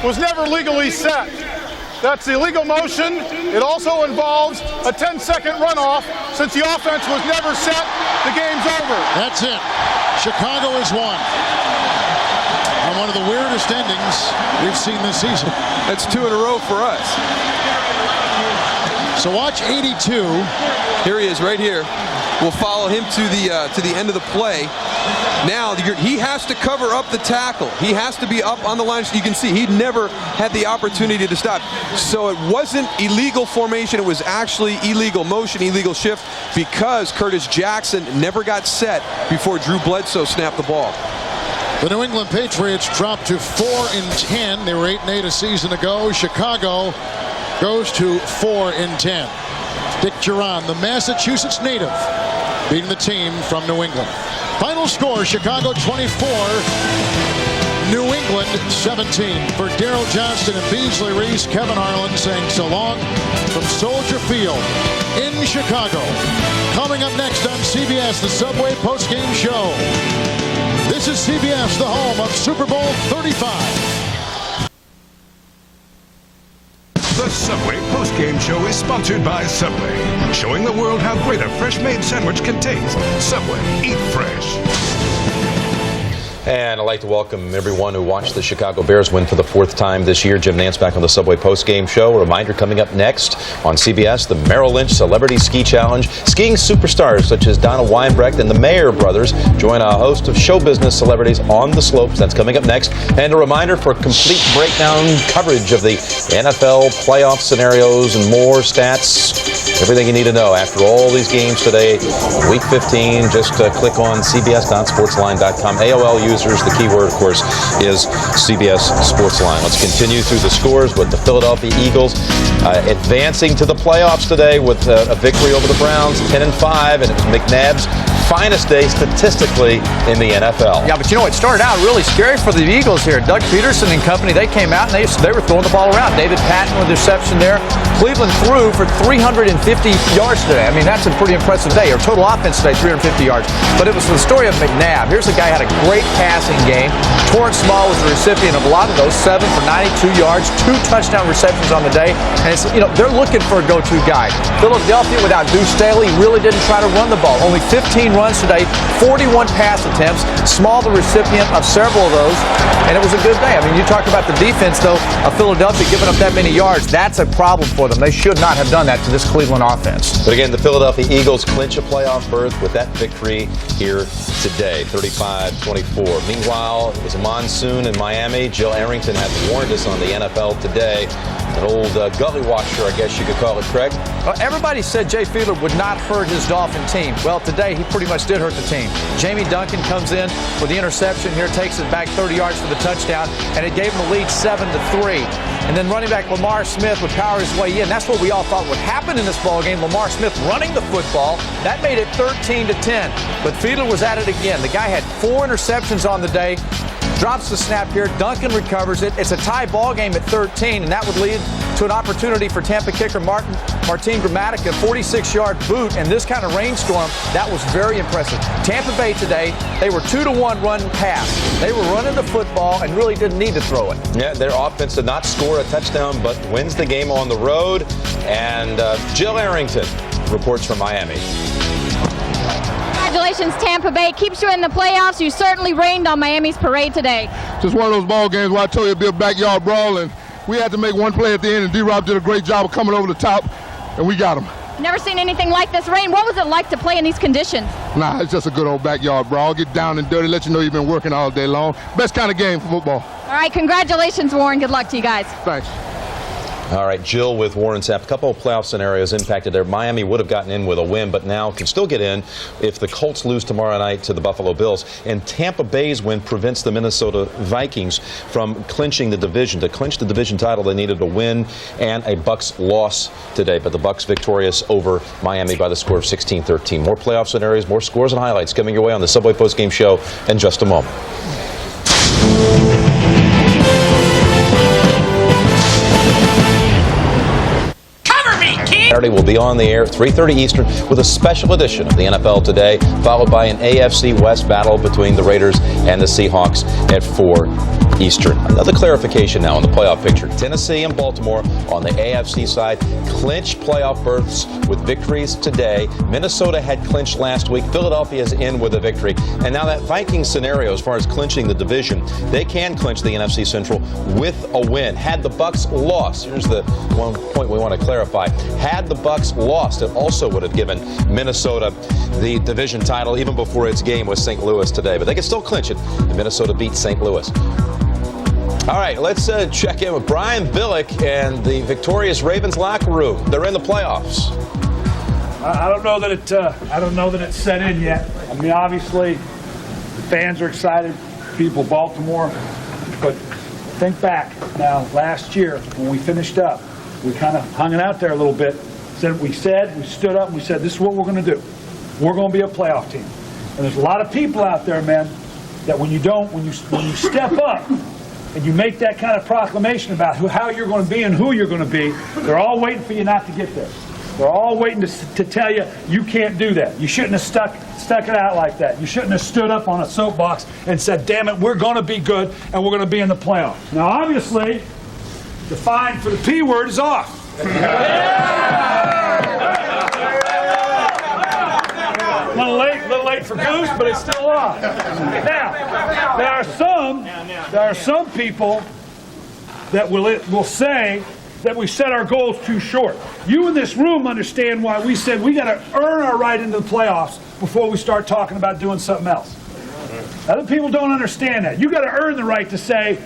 was never legally set. That's illegal motion. It also involves a 10-second runoff. Since the offense was never set, the game's over. That's it. Chicago has won. On one of the weirdest endings we've seen this season. That's 2 in a row for us. So watch 82. Here he is right here. We'll follow him to the end of the play. Now he has to cover up the tackle. He has to be up on the line. You can see he never had the opportunity to stop. So it wasn't illegal formation. It was actually illegal motion, illegal shift, because Curtis Jackson never got set before Drew Bledsoe snapped the ball. The New England Patriots dropped to 4-10. They were 8-8 a season ago. Chicago goes to 4-10. Dick Duran, the Massachusetts native, beating the team from New England. Final score, Chicago 24, New England 17. For Daryl Johnston and Beasley Reese, Kevin Harlan saying so long from Soldier Field in Chicago. Coming up next on CBS, the Subway postgame show. This is CBS, the home of Super Bowl 35. The Subway postgame show is sponsored by Subway, showing the world how great a fresh-made sandwich can taste. Subway, eat fresh. And I'd like to welcome everyone who watched the Chicago Bears win for the 4th time this year. Jim Nantz back on the Subway postgame show. A reminder coming up next on CBS, the Merrill Lynch Celebrity Ski Challenge. Skiing superstars such as Donna Weinbrecht and the Mayer brothers join a host of show business celebrities on the slopes. That's coming up next. And a reminder for complete breakdown coverage of the NFL playoff scenarios and more stats. Everything you need to know after all these games today, Week 15. Just click on cbs.sportsline.com. AOL users, the keyword, of course, is CBS Sportsline. Let's continue through the scores with the Philadelphia Eagles advancing to the playoffs today with a victory over the Browns, 10-5, and it was McNabb's finest day statistically in the NFL. Yeah, but you know, it started out really scary for the Eagles here. Doug Peterson and company, they came out and they were throwing the ball around. David Patton with the reception there. Cleveland threw for 350 yards today. I mean, that's a pretty impressive day. Or total offense today, 350 yards. But it was the story of McNabb. Here's a guy who had a great passing game. Torrance Small was the recipient of a lot of those, 7 for 92 yards, 2 touchdown receptions on the day. And it's, you know, they're looking for a go-to guy. Philadelphia, without Deuce Staley, really didn't try to run the ball. Only 15 runs today, 41 pass attempts. Small, the recipient of several of those, and it was a good day. I mean, you talk about the defense, though, of Philadelphia giving up that many yards. That's a problem for them. They should not have done that to this Cleveland offense. But again, the Philadelphia Eagles clinch a playoff berth with that victory here today, 35-24. Meanwhile, it was a monsoon in Miami. Jill Arrington had warned us on the NFL Today. An old gully washer, I guess you could call it, Craig. Well, everybody said Jay Fiedler would not hurt his Dolphin team. Well, today he pretty much did hurt the team. Jamie Duncan comes in with the interception here, takes it back 30 yards for the touchdown, and it gave him the lead 7-3. And then running back Lamar Smith would power his way in. That's what we all thought would happen in this ball game. Lamar Smith running the football. That made it 13-10. But Fiedler was at it again. The guy had 4 interceptions on the day. Drops the snap here. Duncan recovers it. It's a tie ball game at 13, and that would lead to an opportunity for Tampa kicker Martin Gramatica, 46-yard boot, and this kind of rainstorm, that was very impressive. Tampa Bay today, they were 2-1 run pass. They were running the football and really didn't need to throw it. Yeah, their offense did not score a touchdown, but wins the game on the road. And Jill Arrington reports from Miami. Congratulations, Tampa Bay. Keeps you in the playoffs. You certainly rained on Miami's parade today. Just one of those ball games where I told you it'd be a backyard brawl, and we had to make one play at the end, and D-Rob did a great job of coming over the top, and we got him. Never seen anything like this rain. What was it like to play in these conditions? Nah, it's just a good old backyard brawl. Get down and dirty, let you know you've been working all day long. Best kind of game for football. All right, congratulations, Warren. Good luck to you guys. Thanks. All right, Jill with Warren Sapp. A couple of playoff scenarios impacted there. Miami would have gotten in with a win, but now can still get in if the Colts lose tomorrow night to the Buffalo Bills. And Tampa Bay's win prevents the Minnesota Vikings from clinching the division. To clinch the division title, they needed a win and a Bucs loss today. But the Bucs victorious over Miami by the score of 16-13. More playoff scenarios, more scores and highlights coming your way on the Subway Postgame Show in just a moment. Saturday will be on the air 3:30 Eastern with a special edition of the NFL Today, followed by an AFC West battle between the Raiders and the Seahawks at 4 Eastern. Another clarification now on the playoff picture. Tennessee and Baltimore on the AFC side clinch playoff berths with victories today. Minnesota had clinched last week. Philadelphia is in with a victory. And now that Vikings scenario, as far as clinching the division, they can clinch the NFC Central with a win. Had the Bucks lost, here's the one point we want to clarify. Had the Bucks lost, it also would have given Minnesota the division title even before its game with St. Louis today. But they can still clinch it. And Minnesota beat St. Louis. All right, let's check in with Brian Billick and the victorious Ravens locker room. They're in the playoffs. I don't know that it's set in yet. I mean, obviously, the fans are excited. People, Baltimore, but think back now. Last year, when we finished up, we kind of hung it out there a little bit. We stood up and we said, "This is what we're going to do. We're going to be a playoff team." And there's a lot of people out there, man, that when you step up and you make that kind of proclamation about how you're going to be and who you're going to be, they're all waiting for you not to get there. They're all waiting to tell you you can't do that. You shouldn't have stuck it out like that. You shouldn't have stood up on a soapbox and said, "Damn it, we're going to be good and we're going to be in the playoffs." Now, obviously, the fine for the P word is off. A little late for Goose, but it's still on. Now, there are some people that will say that we set our goals too short. You in this room understand why we said we got to earn our right into the playoffs before we start talking about doing something else. Other people don't understand that. You got to earn the right to say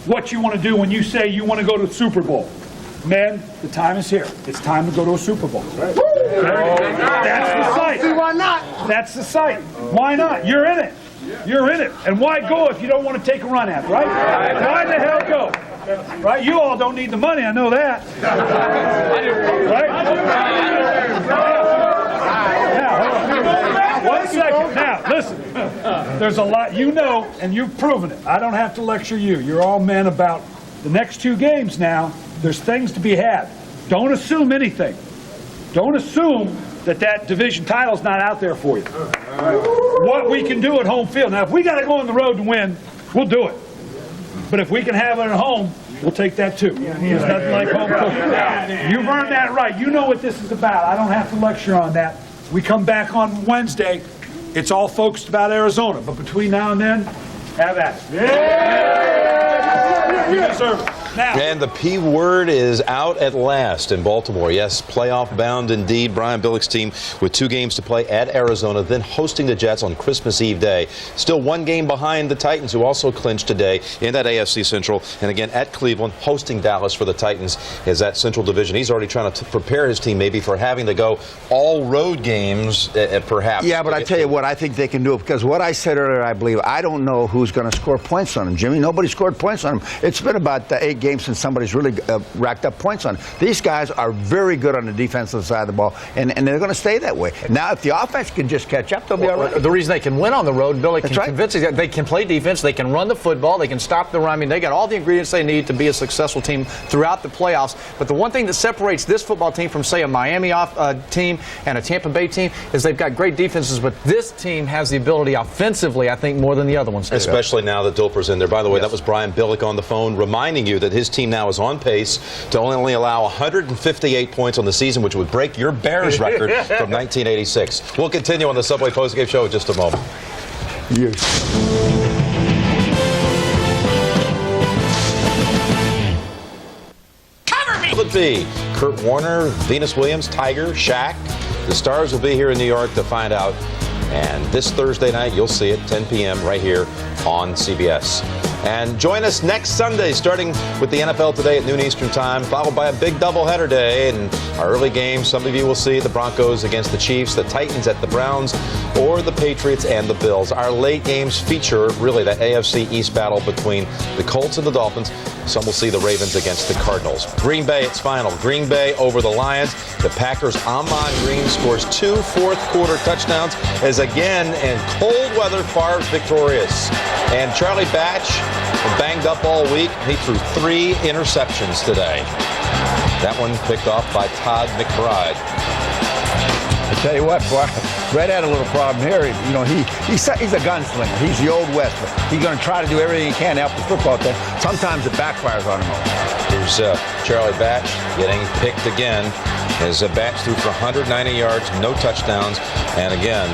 what you want to do when you say you want to go to the Super Bowl. Men, the time is here. It's time to go to a Super Bowl. Right. That's the site. Why not? That's the site. Why not? You're in it. You're in it. And why go if you don't want to take a run at it, right? Why the hell go? Right? You all don't need the money, I know that. Right? Now, 1 second. Now, listen. There's a lot, you know, and you've proven it. I don't have to lecture you. You're all men about the next 2 games now. There's things to be had. Don't assume anything. Don't assume that division title's not out there for you. What we can do at home field. Now, if we got to go on the road and win, we'll do it. But if we can have it at home, we'll take that too. There's nothing like home cooking. You've earned that right. You know what this is about. I don't have to lecture on that. We come back on Wednesday. It's all focused about Arizona. But between now and then, have at it. You deserve it. Now. And the P word is out at last in Baltimore. Yes, playoff bound indeed. Brian Billick's team with 2 games to play at Arizona, then hosting the Jets on Christmas Eve day. Still 1 game behind the Titans, who also clinched today in that AFC Central. And again, at Cleveland, hosting Dallas for the Titans is that Central Division. He's already trying to prepare his team maybe for having to go all road games, perhaps. Yeah, but I tell you what, I think they can do it because what I said earlier, I believe, I don't know who's going to score points on them, Jimmy. Nobody scored points on them. It's been about 8 games since somebody's really racked up points on them. These guys are very good on the defensive side of the ball, and they're going to stay that way. Now, if the offense can just catch up, they'll be all right. The reason they can win on the road, Billy, can convince you that they can play defense, they can run the football, they can stop the run. I mean, they got all the ingredients they need to be a successful team throughout the playoffs. But the one thing that separates this football team from, say, a Miami team and a Tampa Bay team is they've got great defenses, but this team has the ability offensively, I think, more than the other ones do. Especially now that Dilfer's in there. By the way, that was Brian Billick on the phone reminding you that his team now is on pace to only allow 158 points on the season, which would break your Bears record from 1986. We'll continue on the Subway postgame show in just a moment. Cover me! Will it be Kurt Warner, Venus Williams, Tiger, Shaq? The stars will be here in New York to find out. And this Thursday night, you'll see it 10 p.m. right here on CBS. And join us next Sunday, starting with the NFL Today at noon Eastern Time, followed by a big doubleheader day. And our early games, some of you will see the Broncos against the Chiefs, the Titans at the Browns, or the Patriots and the Bills. Our late games feature really that AFC East battle between the Colts and the Dolphins. Some will see the Ravens against the Cardinals. Green Bay, it's final. Green Bay over the Lions. The Packers' Ahman Green scores 2 fourth-quarter touchdowns as again in cold weather, Favre's victorious. And Charlie Batch, banged up all week. He threw 3 interceptions today. That one picked off by Todd McBride. tell you what, boy, Brett had a little problem here. You know, he's a gunslinger. He's the old West. He's going to try to do everything he can to help the football team. Sometimes it backfires on him. Here's Charlie Batch getting picked again. As Batch threw for 190 yards, no touchdowns, and again,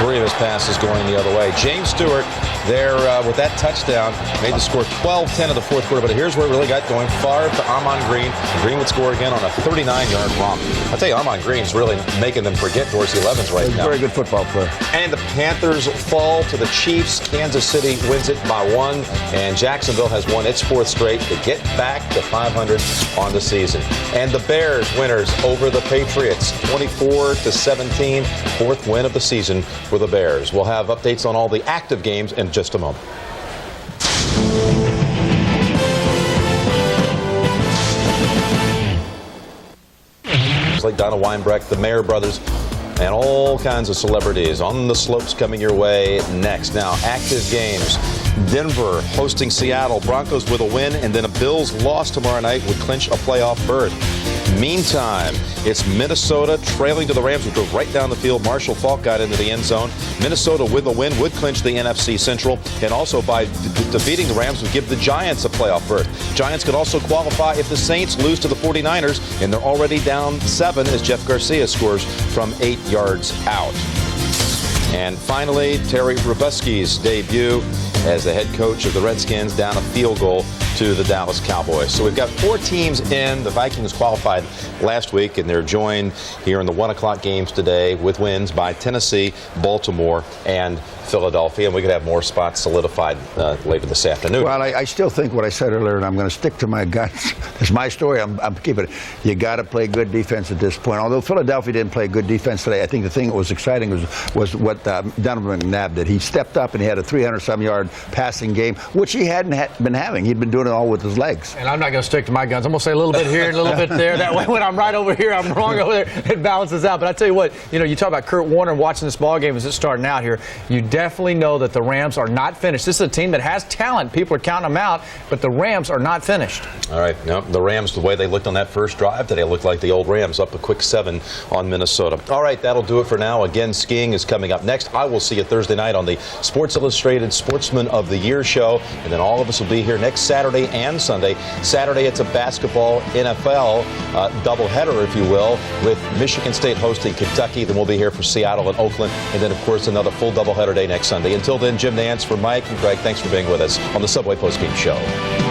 3 of his passes going the other way. James Stewart there with that touchdown made the score 12-10 in the fourth quarter, but here's where it really got going. Favre to Ahman Green. Green would score again on a 39-yard romp. I'll tell you, Ahman Green's really making them forget Dorsey Levens right now. Very good football player. And the Panthers fall to the Chiefs. Kansas City wins it by 1, and Jacksonville has won its 4th straight to get back to 500 on the season. And the Bears winners over the Patriots, 24-17, 4th win of the season for the Bears. We'll have updates on all the active games in just a moment. It's like Donna Weinbrecht, the Mayer brothers, and all kinds of celebrities on the slopes coming your way next. Now, active games. Denver hosting Seattle. Broncos with a win, and then a Bills loss tomorrow night would clinch a playoff berth. Meantime, it's Minnesota trailing to the Rams, who drove right down the field. Marshall Faulk got into the end zone. Minnesota with a win would clinch the NFC Central, and also by defeating the Rams would give the Giants a playoff berth. Giants could also qualify if the Saints lose to the 49ers, and they're already down 7 as Jeff Garcia scores from 8 yards out. And finally, Terry Robusky's debut as the head coach of the Redskins, down a field goal to the Dallas Cowboys. So we've got 4 teams in. The Vikings qualified last week, and they're joined here in the 1 o'clock games today with wins by Tennessee, Baltimore, and Philadelphia. And we could have more spots solidified later this afternoon. Well, I still think what I said earlier, and I'm going to stick to my guns. It's my story. I'm keeping it. You got to play good defense at this point. Although Philadelphia didn't play good defense today, I think the thing that was exciting was what Donovan McNabb did. He stepped up and he had a 300-some-yard passing game, which he hadn't been having. He'd been doing it all with his legs. And I'm not going to stick to my guns. I'm going to say a little bit here and a little bit there. That way, when I'm right over here, I'm wrong over there. It balances out. But I tell you what, you talk about Kurt Warner watching this ball game as it's starting out here. You definitely know that the Rams are not finished. This is a team that has talent. People are counting them out, but the Rams are not finished. All right. No, the Rams, the way they looked on that first drive today, looked like the old Rams, up a quick 7 on Minnesota. All right, that'll do it for now. Again, skiing is coming up next. I will see you Thursday night on the Sports Illustrated Sportsman of the Year show, and then all of us will be here next Saturday and Sunday. Saturday, it's a basketball NFL doubleheader, if you will, with Michigan State hosting Kentucky. Then we'll be here for Seattle and Oakland, and then, of course, another full doubleheader day next Sunday. Until then, Jim Nantz for Mike and Greg, thanks for being with us on the Subway Postgame Show.